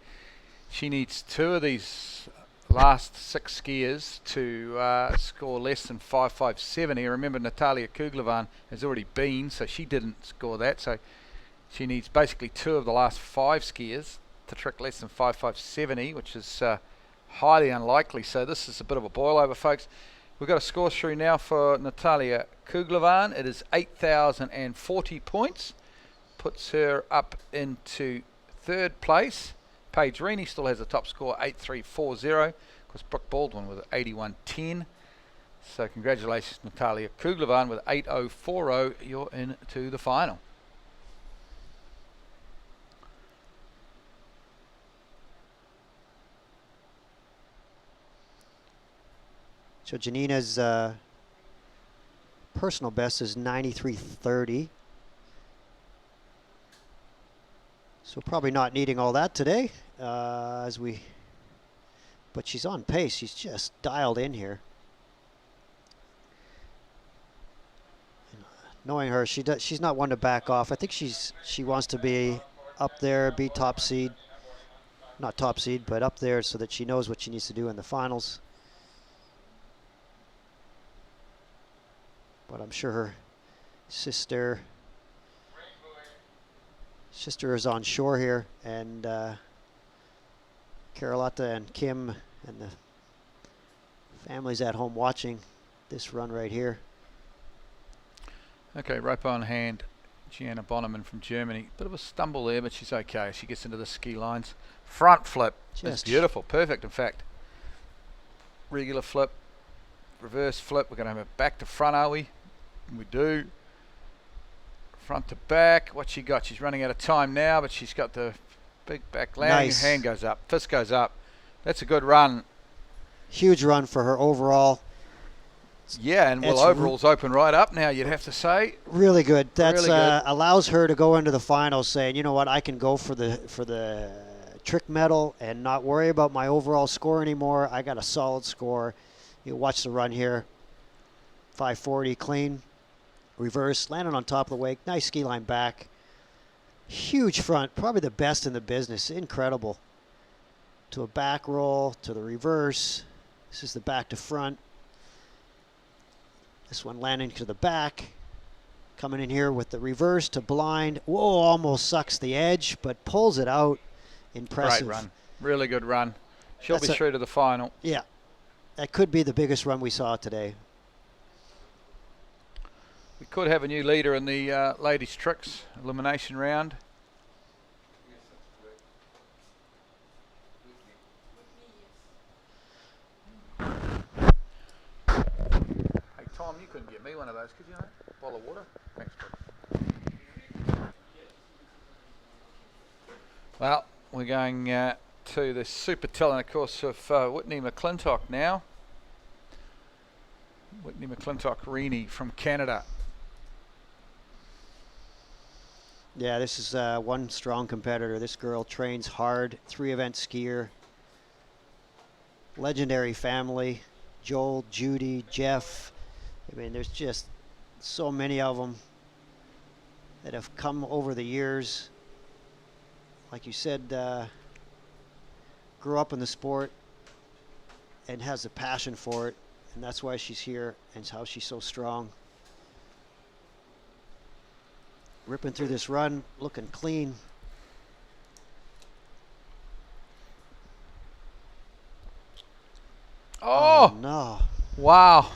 she needs 2 of these last 6 skiers to score less than 5,570. Remember, Natalia Cuglievan has already been, so she didn't score that. So she needs basically 2 of the last 5 skiers to trick less than 5,570, which is highly unlikely. So this is a bit of a boil over, folks. We've got a score through now for Natalia Cuglievan. It is 8,040 points. Puts her up into 3rd place. Paige Rini still has the top score, 8,340. Of course, Brooke Baldwin with 8,110. So congratulations, Natalia Cuglievan with 8,040. You're into the final. So Janina's personal best is 93.30. So probably not needing all that today, but she's on pace. She's just dialed in here. knowing her, she's not one to back off. I think she wants to be up there, be top seed. Not top seed, but up there so that she knows what she needs to do in the finals. But I'm sure her sister is on shore here, and Carlotta and Kim and the families at home watching this run right here. Okay, rope on hand. Gianna Bonnami from Germany. Bit of a stumble there, but she's okay. She gets into the ski lines. Front flip. That's beautiful. Perfect, in fact. Regular flip. Reverse flip. We're going to have a back to front, are we? We do. Front to back. What's she got? She's running out of time now, but she's got the big back landing. Nice. Hand goes up. Fist goes up. That's a good run. Huge run for her overall. Yeah, and well, overall's open right up now, you'd have to say. Really good. That's really good. Allows her to go into the finals saying, you know what, I can go for the trick medal and not worry about my overall score anymore. I got a solid score. You watch the run here. 540 clean. Reverse, landing on top of the wake. Nice ski line back. Huge front, probably the best in the business. Incredible. To a back roll, to the reverse. This is the back to front. This one landing to the back. Coming in here with the reverse to blind. Whoa, almost sucks the edge, but pulls it out. Impressive. Great run. Really good run. She'll be through to the final. Yeah. That could be the biggest run we saw today. We could have a new leader in the ladies' tricks elimination round. Tom, you couldn't get me one of those, could you? A bottle of water? Thanks, bud. Well, we're going to the super talent, of course, of Whitney McClintock now. Whitney McClintock Rini from Canada. Yeah, this is one strong competitor. This girl trains hard, 3-event skier. Legendary family, Joel, Judy, Jeff. I mean, there's just so many of them that have come over the years. Like you said, grew up in the sport and has a passion for it, and that's why she's here and how she's so strong. Ripping through this run, looking clean. Oh no. Wow.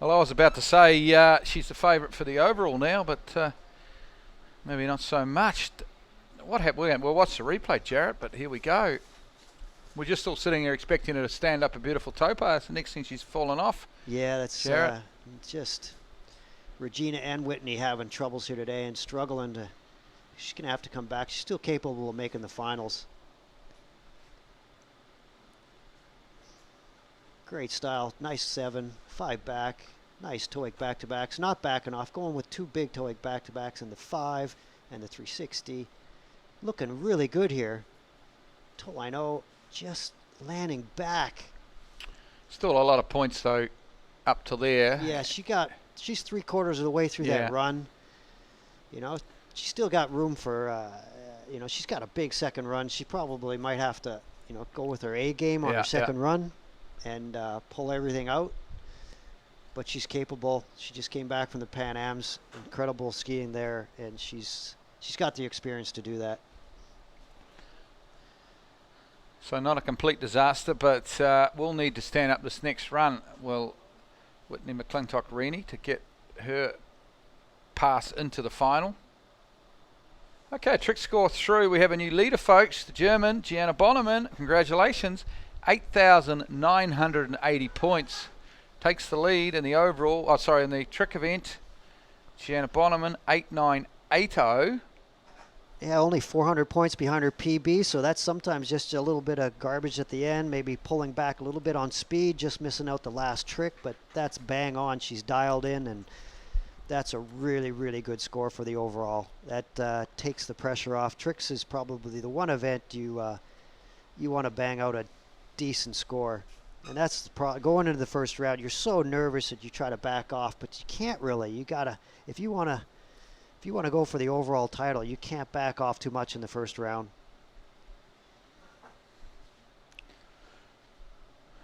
Well, I was about to say she's the favourite for the overall now, but maybe not so much. What happened? We'll watch the replay, Jarrett, but here we go. We're just all sitting here expecting her to stand up a beautiful toe pass. The next thing, she's fallen off. Yeah, that's just Regina and Whitney having troubles here today and struggling to. She's going to have to come back. She's still capable of making the finals. Great style. Nice 7, 5 back. Nice toe-ake back-to-backs. Not backing off. Going with 2 big toe-ake back-to-backs in the 5 and the 360. Looking really good here. I know, just landing back. Still a lot of points, though, up to there. Yeah, she's 3/4 of the way through that run. You know, she's still got room for, you know, she's got a big second run. She probably might have to, you know, go with her A game on her second run and pull everything out. But she's capable. She just came back from the Pan Ams. Incredible skiing there, and she's got the experience to do that. So not a complete disaster, but we'll need to stand up this next run. Well, Whitney McClintock Rini to get her pass into the final. Okay, trick score through. We have a new leader, folks. The German, Gianna Bonnami. Congratulations. 8,980 points. Takes the lead in the overall, in the trick event. Gianna Bonnami, 8,980. Yeah, only 400 points behind her PB, so that's sometimes just a little bit of garbage at the end, maybe pulling back a little bit on speed, just missing out the last trick, but that's bang on. She's dialed in, and that's a really, really good score for the overall. That takes the pressure off. Tricks is probably the one event you want to bang out a decent score. And that's the going into the first round. You're so nervous that you try to back off, but you can't really. You gotta, if you wanna go for the overall title, you can't back off too much in the first round.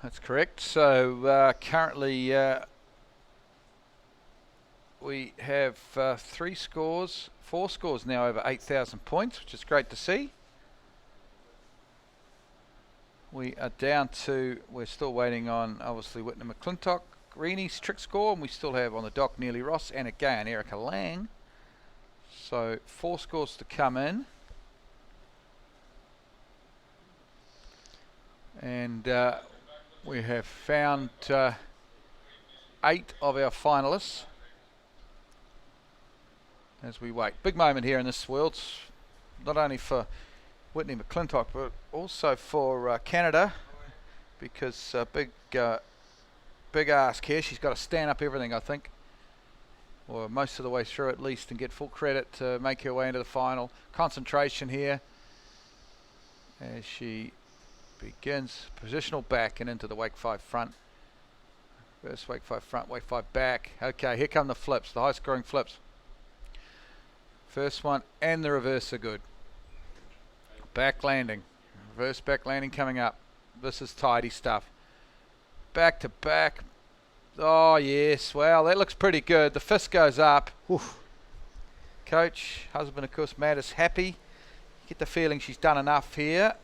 That's correct. So currently we have 4 scores now over 8,000 points, which is great to see. We are down to, we're still waiting on obviously Whitney McClintock, Rini's trick score, and we still have on the dock Neely Ross and again Erika Lang. So 4 scores to come in. And we have found 8 of our finalists as we wait. Big moment here in this Worlds, not only for Whitney McClintock but also for Canada, because big ask here. She's got to stand up everything, I think, or most of the way through at least, and get full credit to make her way into the final. Concentration here as she begins positional back and into the wake 5 front. First wake 5 front, wake 5 back. Okay, here come the flips, the high scoring flips. First one and the reverse are good. Back landing, reverse back landing coming up. This is tidy stuff. Back to back. Oh yes, well that looks pretty good. The fist goes up. Oof. Coach, husband of course, Matt is happy. You get the feeling she's done enough here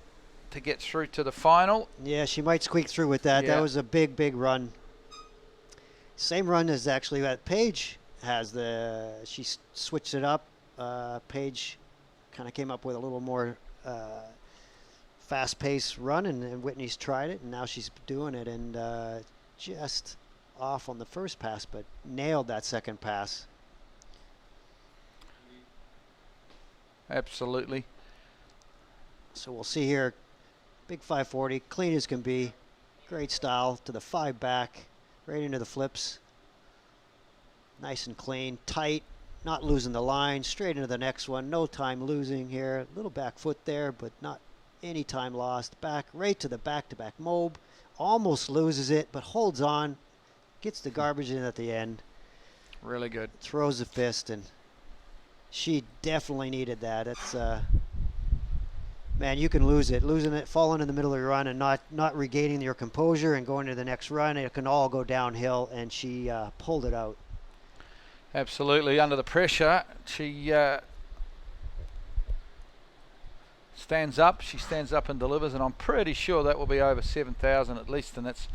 to get through to the final. Yeah, she might squeak through with that. Yeah. That was a big run. Same run as actually that Paige has. She switched it up. Paige kind of came up with a little more fast-paced run, and Whitney's tried it, and now she's doing it, and just off on the first pass, but nailed that second pass. Absolutely. So we'll see here. Big 540, clean as can be. Great style to the 5 back, right into the flips. Nice and clean, tight, not losing the line, straight into the next one. No time losing here. Little back foot there, but not any time lost. Back, right to the back-to-back mob. Almost loses it, but holds on. Gets the garbage in at the end. Really good. Throws the fist, and she definitely needed that. It's man, you can lose it. Losing it, falling in the middle of your run and not regaining your composure and going to the next run, it can all go downhill, and she pulled it out. Absolutely, under the pressure, she stands up. She stands up and delivers, and I'm pretty sure that will be over 7,000 at least, and that's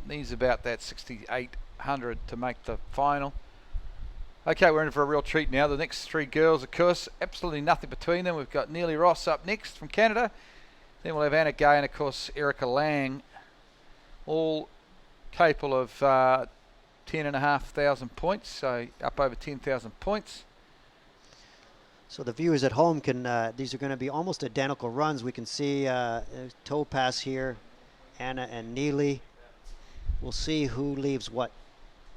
needs about that 6,800 to make the final. Okay, we're in for a real treat now. The next 3 girls, of course, absolutely nothing between them. We've got Neely Ross up next from Canada. Then we'll have Anna Gay and, of course, Erika Lang, all capable of 10,500 points, so up over 10,000 points. So the viewers at home can, these are going to be almost identical runs. We can see toe pass here, Anna and Neely. We'll see who leaves what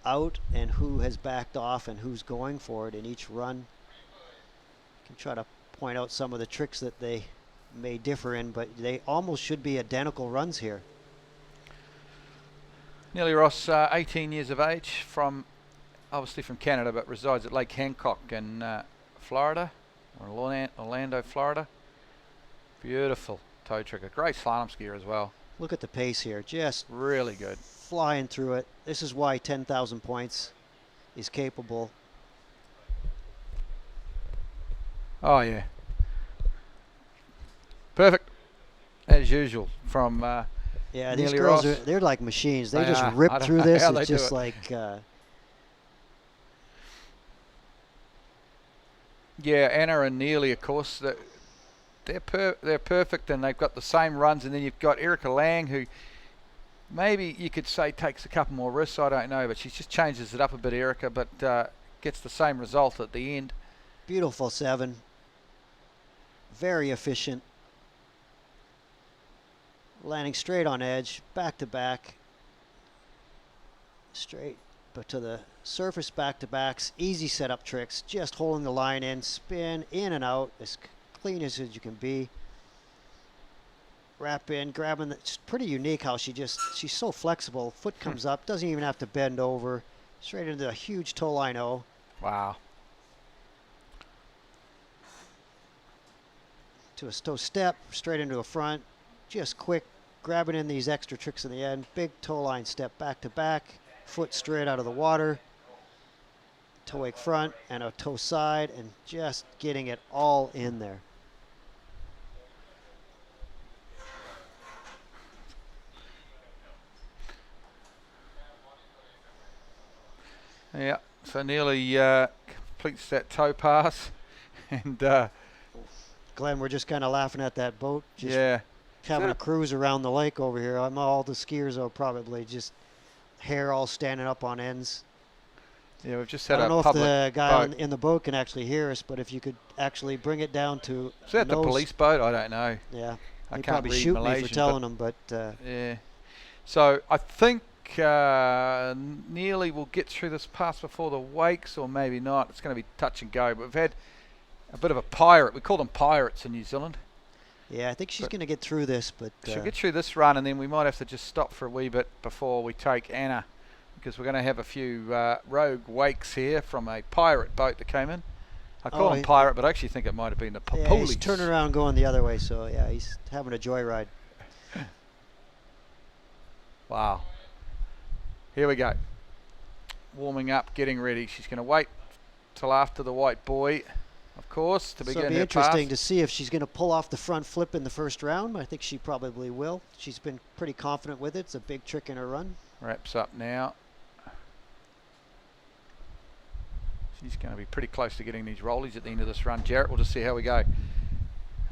out and who has backed off and who's going for it in each run. Can try to point out some of the tricks that they may differ in, but they almost should be identical runs here. Neely Ross, 18 years of age, obviously from Canada, but resides at Lake Hancock in Florida, or Orlando, Florida. Beautiful toe trick, a great slalom skier as well. Look at the pace here, just really good. Flying through it. This is why 10,000 points is capable. Oh yeah, perfect as usual from yeah, these Neely girls Ross. they're like machines. They They just are. rip I don't through know this. how they It's do just it. like yeah, Anna and Neely, of course, they're perfect, and they've got the same runs. And then you've got Erika Lang, who maybe you could say takes a couple more risks. I don't know, but she just changes it up a bit, Erika, but gets the same result at the end. beautiful 7. Very efficient. Landing straight on edge, back to back. Straight, but to the surface back to backs. Easy setup tricks, just holding the line in, spin in and out as clean as you can be. wrap in, grabbing. It's pretty unique how she's so flexible. Foot comes up, doesn't even have to bend over. Straight into a huge toe line O. Wow. To a toe step, straight into a front. Just quick, grabbing in these extra tricks in the end. Big toe line step back to back. Foot straight out of the water. Toe wake front and a toe side, and just getting it all in there. Yeah, so Neely completes that toe pass. And Glenn, we're just kind of laughing at that boat. Just yeah. having a cruise around the lake over here. I'm all the skiers are probably just hair all standing up on ends. Yeah, we've just I had don't a know if public the guy boat. in the boat can actually hear us, but if you could actually bring it down to Is that the nose- police boat? I don't know. Yeah, I he'd can't probably read shoot Malaysian, me for telling him, but yeah. So I think Neely will get through this pass before the wakes, or maybe not. It's going to be touch and go. But we've had a bit of a pirate. We call them pirates in New Zealand. yeah, I think she's But going to get through this. But She'll get through this run, and then we might have to just stop for a wee bit before we take Anna, because we're going to have a few rogue wakes here from a pirate boat that came in. I call him pirate, but I actually think it might have been the yeah, police. he's turning around going the other way, so yeah, he's having a joyride. Wow. Here we go. Warming up, getting ready. She's going to wait till after the white buoy, of course, to So begin it'll be her interesting pass. to see if she's going to pull off the front flip in the first round. I think she probably will. She's been pretty confident with it. It's a big trick in her run. Wraps up now. She's going to be pretty close to getting these rollies at the end of this run. Jarrett, we'll just see how we go.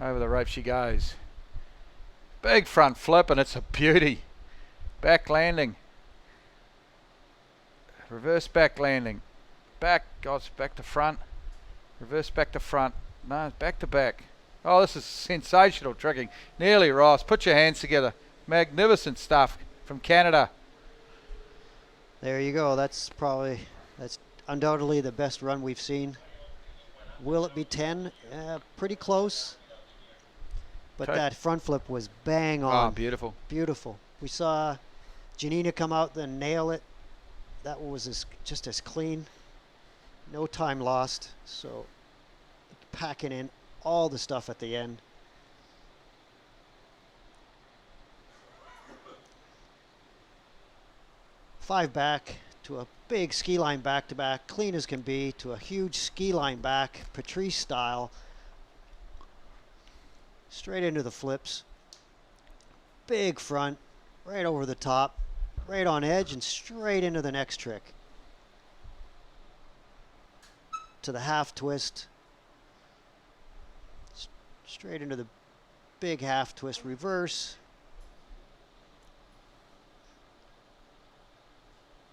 Over the rope she goes. Big front flip, and it's a beauty. Back landing. Reverse back landing. Back, goes back to front. Reverse back to front. No, back to back. Oh, this is sensational tricking. Neely Ross, put your hands together. Magnificent stuff from Canada. There you go. That's undoubtedly the best run we've seen. Will it be 10? Pretty close. But Okay. that front flip was bang on. Oh, beautiful. Beautiful. We saw Janina come out and nail it. That was just as clean. No time lost. So packing in all the stuff at the end. Five back to a big ski line back to back, clean as can be, to a huge ski line back, Patrice style. Straight into the flips. Big front, right over the top, right on edge, and straight into the next trick. To the half twist. Straight into the big half twist reverse.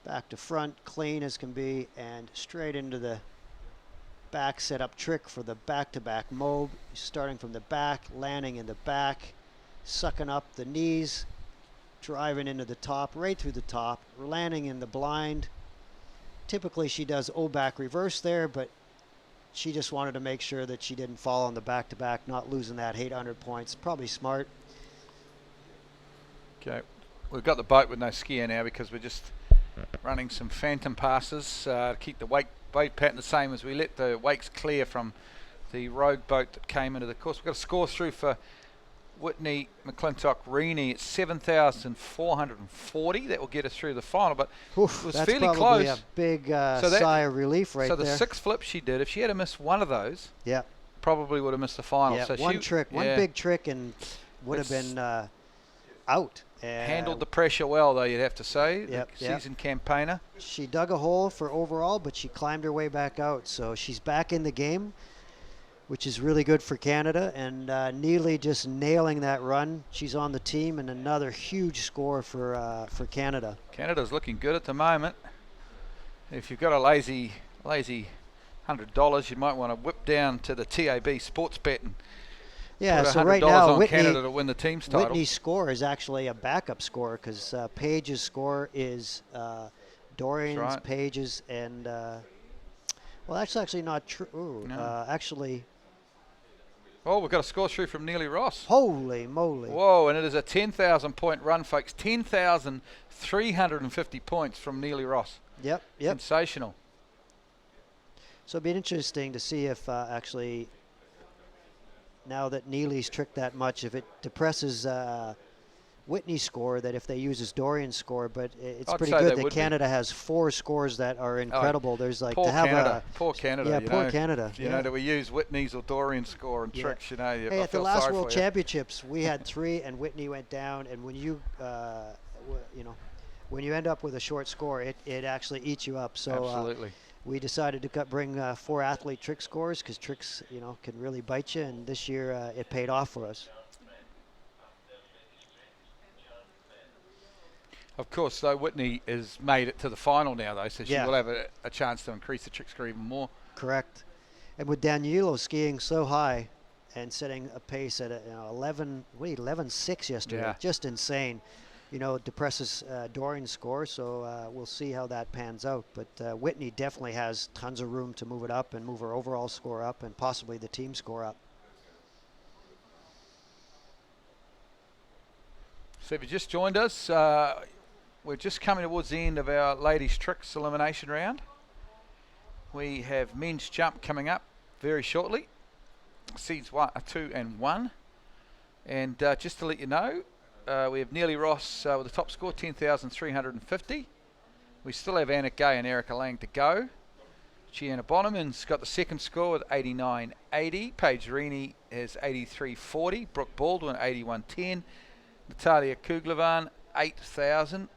Back to front, clean as can be, and straight into the back setup trick for the back-to-back mob. Starting from the back, landing in the back, sucking up the knees, driving into the top, right through the top, landing in the blind. Typically she does O-back reverse there, but she just wanted to make sure that she didn't fall on the back-to-back, not losing that 800 points. Probably smart. Okay, we've got the boat with no skier now because we're just running some phantom passes to keep the wake pattern the same as we let the wakes clear from the rogue boat that came into the course. We've got a score through for Whitney McClintock Rini at 7,440. That will get us through the final, but Oof, it was that's fairly probably close. a big So that- sigh of relief right So the there. 6 flips she did, if she had missed one of those, Yeah, probably would have missed the final. yeah. So One she, trick, one yeah, big trick, and would have It's- been out. handled the pressure well, though, you'd have to say. Yep, The yep. seasoned campaigner. She dug a hole for overall, but she climbed her way back out. So she's back in the game, which is really good for Canada. And Neely just nailing that run. She's on the team, and another huge score for Canada. Canada's looking good at the moment. If you've got a lazy $100, you might want to whip down to the TAB sports bet and Yeah, put so $100 right now on Canada to win the team's title. Whitney's score is actually a backup score because Paige's score is Dorian's, right. Paige's, and well, that's actually not true. No. Actually, Oh, we've got a score through from Neely Ross. Holy moly. Whoa, and it is a 10,000 point run, folks. 10,350 points from Neely Ross. Yep. Sensational. So it'd be interesting to see if actually, now that Neely's tricked that much, if it depresses Whitney's score, that if they use his Dorian score, but it's I'd pretty say good they that would Canada has 4 scores that are incredible. There's like Poor to have Canada. Poor Canada. yeah, you poor know. Canada. You know, do we use Whitney's or Dorian score and tricks? You know, Hey, I at the feel last sorry World for you. Championships, we had 3, and Whitney went down. And when you, when you end up with a short score, it actually eats you up. So Absolutely. We decided to bring 4 athlete trick scores because tricks, can really bite you. And this year it paid off for us. Of course, though, Whitney has made it to the final now, though, so she Yeah. will have a chance to increase the trick score even more. Correct. And with Danilo skiing so high and setting a pace at 11.6 yesterday, Yeah. just insane. It depresses Dorian's score, so we'll see how that pans out. But Whitney definitely has tons of room to move it up and move her overall score up and possibly the team score up. So if you just joined us, we're just coming towards the end of our ladies tricks elimination round. We have men's jump coming up very shortly. Seeds 2 and 1. And just to let you know, we have Neely Ross with the top score, 10,350. We still have Anna Gay and Erika Lang to go. Gianna Bonnami's got the second score with 89.80. Paige Rini has 83.40. Brooke Baldwin 81.10. Natalia Cuglievan 8,000.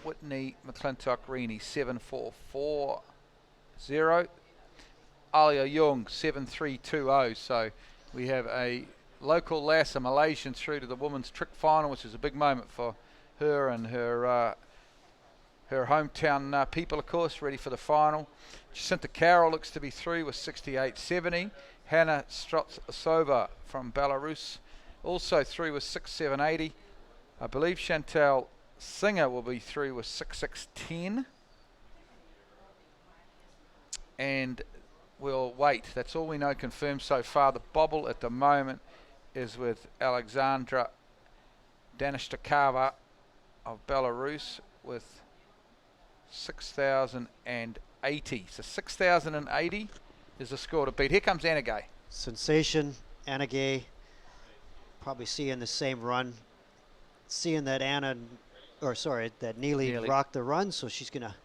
Whitney McClintock Rini 7.440. Aaliyah Yoong 7.320. So we have a local lass, a Malaysian, through to the women's trick final, which is a big moment for her and her hometown people, of course, ready for the final. Jacinta Carroll looks to be through with 68.70. Hanna Straltsova from Belarus also through with 6.780. I believe Chantal Singer will be through with 6.610. And we'll wait. That's all we know confirmed so far. The bobble at the moment is with Alexandra Danishevskaya of Belarus with 6,080. So 6,080 is the score to beat. Here comes Anna Gay. Sensation, Anna Gay, probably seeing the same run. Seeing that that Neely rocked the run, so she's gonna.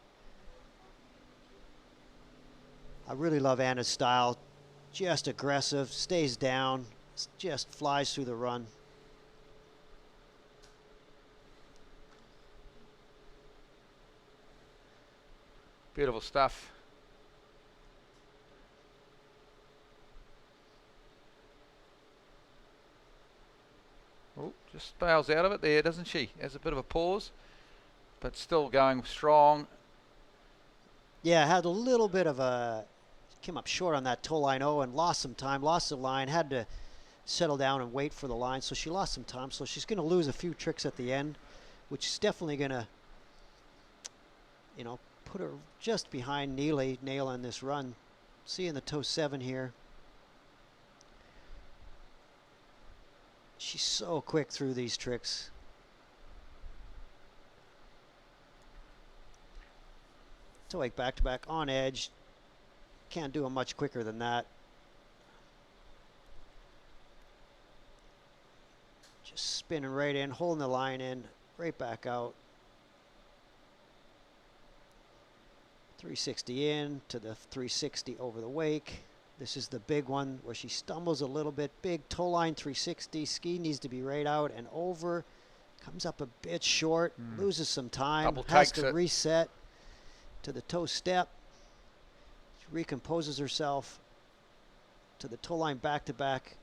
I really love Anna's style. Just aggressive, stays down, just flies through the run. Beautiful stuff. Oh, just bails out of it there, doesn't she? Has a bit of a pause, but still going strong. Yeah, had a little bit of a, came up short on that toe line and lost some time, lost the line, had to settle down and wait for the line, so she lost some time. So she's going to lose a few tricks at the end, which is definitely going to, put her just behind Neely, nailing this run. Seeing the toe 7 here. She's so quick through these tricks. Toe 8 back to back on edge. Can't do it much quicker than that. Just spinning right in, holding the line in, right back out. 360 in to the 360 over the wake. This is the big one where she stumbles a little bit. Big toe line 360. Ski needs to be right out and over. Comes up a bit short. Loses some time. Double Has takes to it. reset to the toe step. She recomposes herself to the toe line back to back.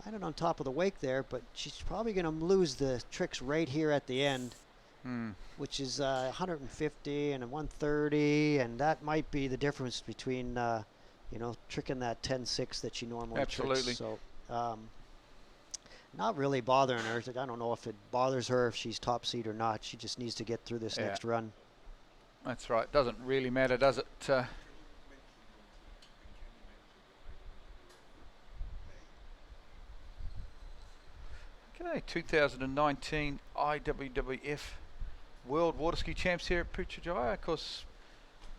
Landed on top of the wake there, but she's probably going to lose the tricks right here at the end. Which is 150 and a 130, and that might be the difference between, tricking that 10-6 that she normally Absolutely. tricks. So, not really bothering her. I don't know if it bothers her if she's top seed or not. She just needs to get through this next run. That's right. Doesn't really matter, does it? Okay, 2019 IWWF World Waterski Champs here at Putrajaya. Of course,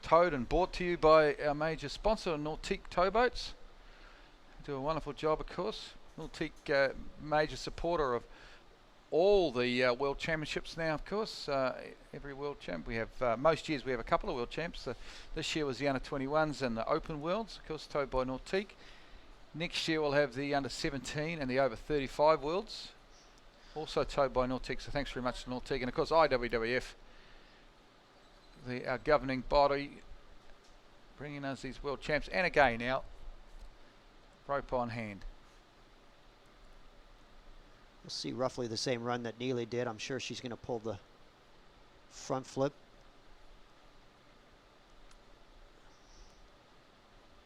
towed and brought to you by our major sponsor, Nautique Towboats. Do a wonderful job, of course. Nautique, major supporter of all the World Championships now, of course. Every World Champ. We have, most years we have a couple of World Champs. This year was the Under-21s and the Open Worlds, of course, towed by Nautique. Next year we'll have the Under-17 and the Over-35 Worlds, also towed by Nautique, so thanks very much to Nautique. And of course IWWF, our governing body, bringing us these World Champs. And again now, rope on hand. We'll see roughly the same run that Neely did. I'm sure she's going to pull the front flip.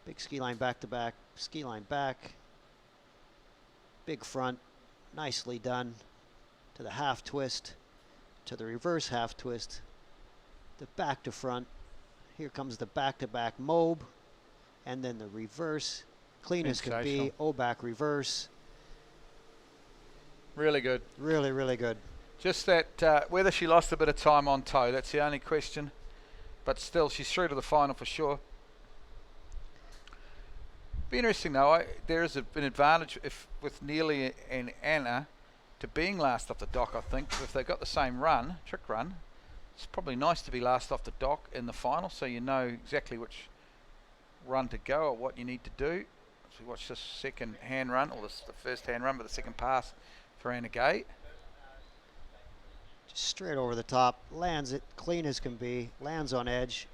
Big ski line back to back, ski line back. Big front, nicely done. To the half twist, to the reverse half twist, the back to front. Here comes the back to back mob, and then the reverse. Clean as can be, O-back reverse. Really good. Really, really good. Just that, whether she lost a bit of time on toe, that's the only question. But still, she's through to the final for sure. Be interesting though, there is an advantage with Neely and Anna to being last off the dock, I think. If they've got the same run, trick run, it's probably nice to be last off the dock in the final, so you know exactly which run to go or what you need to do. So we watch this second hand run, or the first hand run, but the second pass for Anna Gay. Just straight over the top, lands it clean as can be, lands on edge.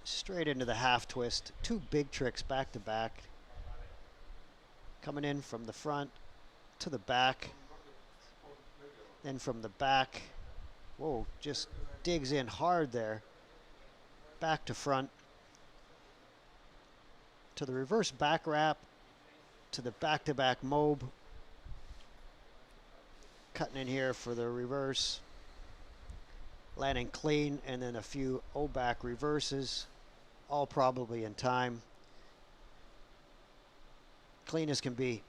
Straight into the half twist. Two big tricks back to back. Coming in from the front to the back. Then from the back, whoa, just digs in hard there. Back to front. To the reverse back wrap. To the back to back mob. Cutting in here for the reverse. Landing clean, and then a few O-back reverses. All probably in time. Clean as can be.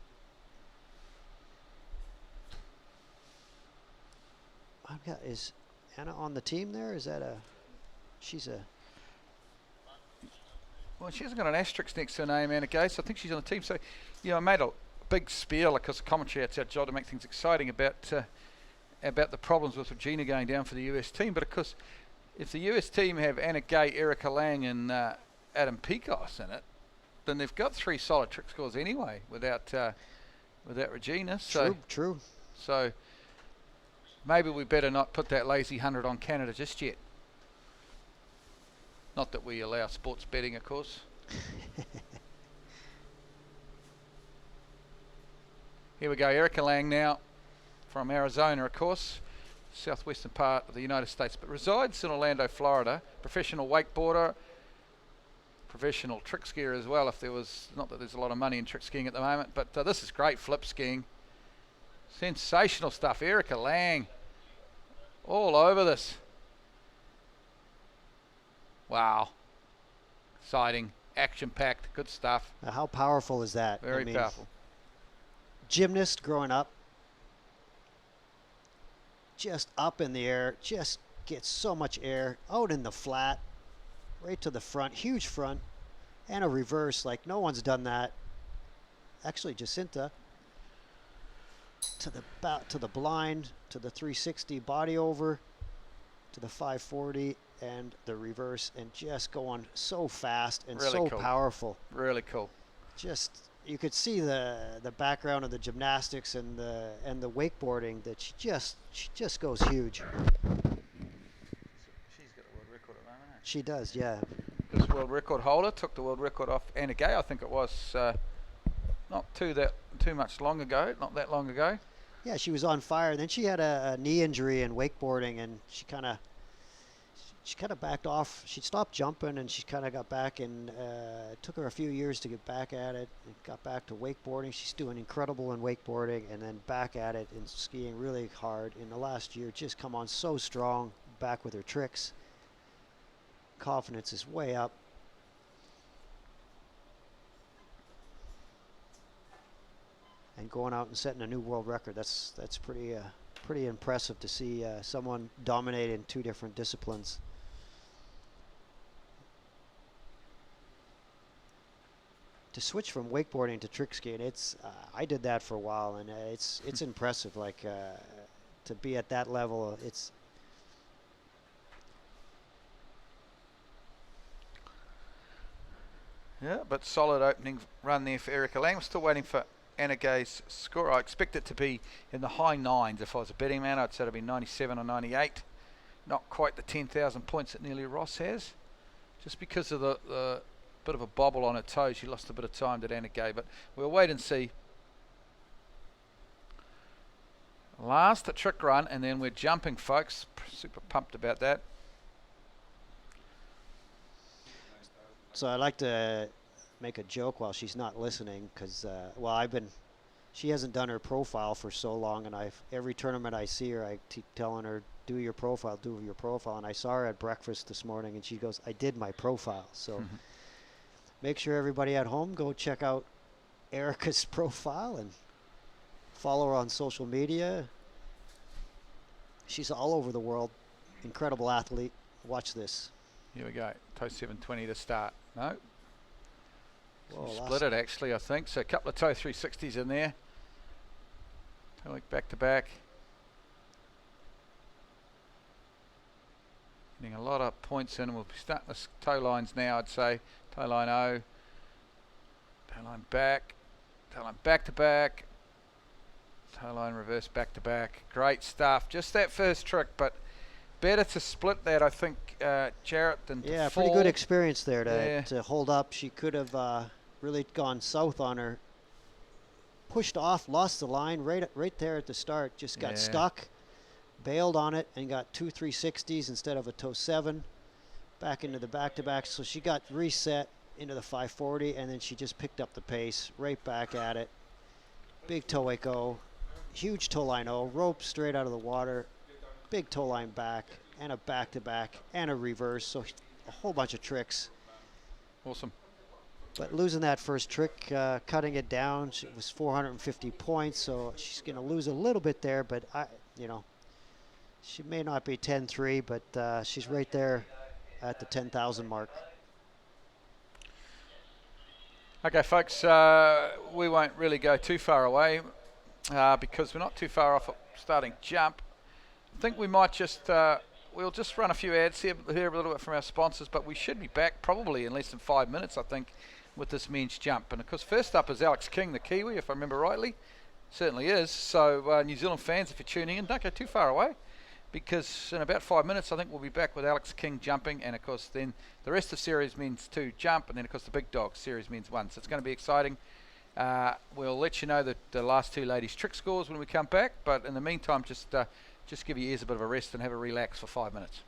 I've got, is Anna on the team there? Is that Well, she hasn't got an asterisk next to her name, Anna Gay, so I think she's on the team. So, you know, I made a big spiel, because the commentary, it's our job to make things exciting about the problems with Regina going down for the US team. But of course, if the US team have Anna Gay, Erika Lang and Adam Pecos in it, then they've got three solid trick scores anyway without Regina. So true. So maybe we better not put that lazy 100 on Canada just yet. Not that we allow sports betting, of course. Here we go, Erika Lang now from Arizona, of course, southwestern part of the United States, but resides in Orlando, Florida. Professional wakeboarder, professional trick skier as well, if there was, not that there's a lot of money in trick skiing at the moment, but this is great flip skiing. Sensational stuff. Erika Lang all over this. Wow. Exciting, action-packed, good stuff. Now how powerful is that? Very powerful. Gymnast growing up, just up in the air, just gets so much air out in the flat, right to the front, huge front, and a reverse like no one's done that. Actually, Jacinta to the blind, to the 360 body over, to the 540 and the reverse, and just going so fast and really so cool. Powerful. Really cool. Just you could see the background of the gymnastics and the wakeboarding that she just goes huge. She's got a world record at the moment, eh? She does, yeah. This world record holder took the world record off Anna Gay, I think it was not too that long ago. Yeah, she was on fire. Then she had a knee injury in wakeboarding, and she kind of backed off. She stopped jumping, and she kind of got back, and it took her a few years to get back at it, and got back to wakeboarding. She's doing incredible in wakeboarding, and then back at it in skiing really hard. In the last year, just come on so strong, back with her tricks. Confidence is way up. and going out and setting a new world record. That's pretty impressive to see someone dominate in 2 different disciplines. To switch from wakeboarding to trick skiing, it's I did that for a while, and it's impressive. Like to be at that level, it's. Yeah, but solid opening run there for Erika Lang. I'm still waiting for Anna Gay's score. I expect it to be in the high 9s. If I was a betting man, I'd say it'd be 97 or 98. Not quite the 10,000 points that Neely Ross has. Just because of the bit of a bobble on her toe, she lost a bit of time that Anna Gay. But we'll wait and see. Last trick run, and then we're jumping, folks. Super pumped about that. So I like to make a joke while she's not listening, because she hasn't done her profile for so long, and every tournament I see her, I keep telling her, do your profile, and I saw her at breakfast this morning, and she goes, I did my profile. So make sure everybody at home go check out Erika's profile and follow her on social media. She's all over the world. Incredible athlete. Watch this. Here we go. Toe 720 to start. No. Whoa, Split it actually, I think. So a couple of toe 360s in there. Toe back to back. Getting a lot of points in. We'll be starting the toe lines now, I'd say. Toe line O. Toe line back. Toe line back to back. Toe line reverse back to back. Great stuff. Just that first trick, but better to split that, I think, Jarrett, than to fall. Pretty good experience there to hold up. She could have really gone south on her. Pushed off, lost the line right there at the start. Just got stuck, bailed on it, and got 2 360s instead of a toe 7. Back into the back-to-back. So she got reset into the 540, and then she just picked up the pace, right back at it. Big toe O, huge toe line O, rope straight out of the water. Big toe line back, and a back-to-back, and a reverse, so a whole bunch of tricks. Awesome. But losing that first trick, cutting it down, it was 450 points, so she's going to lose a little bit there, but, she may not be 10-3, but she's right there at the 10,000 mark. Okay, folks, we won't really go too far away because we're not too far off starting jump. I think we might we'll just run a few ads here, hear a little bit from our sponsors, but we should be back probably in less than 5 minutes, I think, with this men's jump. And of course, first up is Alex King, the Kiwi, if I remember rightly. Certainly is. So New Zealand fans, if you're tuning in, don't go too far away, because in about 5 minutes, I think we'll be back with Alex King jumping, and of course then the rest of Series Men's 2 jump, and then of course the big dog, Series Men's 1. So it's going to be exciting. We'll let you know the last 2 ladies' trick scores when we come back, but in the meantime, just give your ears a bit of a rest and have a relax for 5 minutes.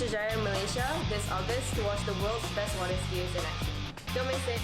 Putrajaya, Malaysia this August to watch the world's best water skiers in action. Don't miss it!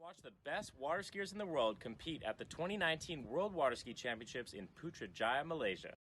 Watch the best water skiers in the world compete at the 2019 World Water Ski Championships in Putrajaya, Malaysia.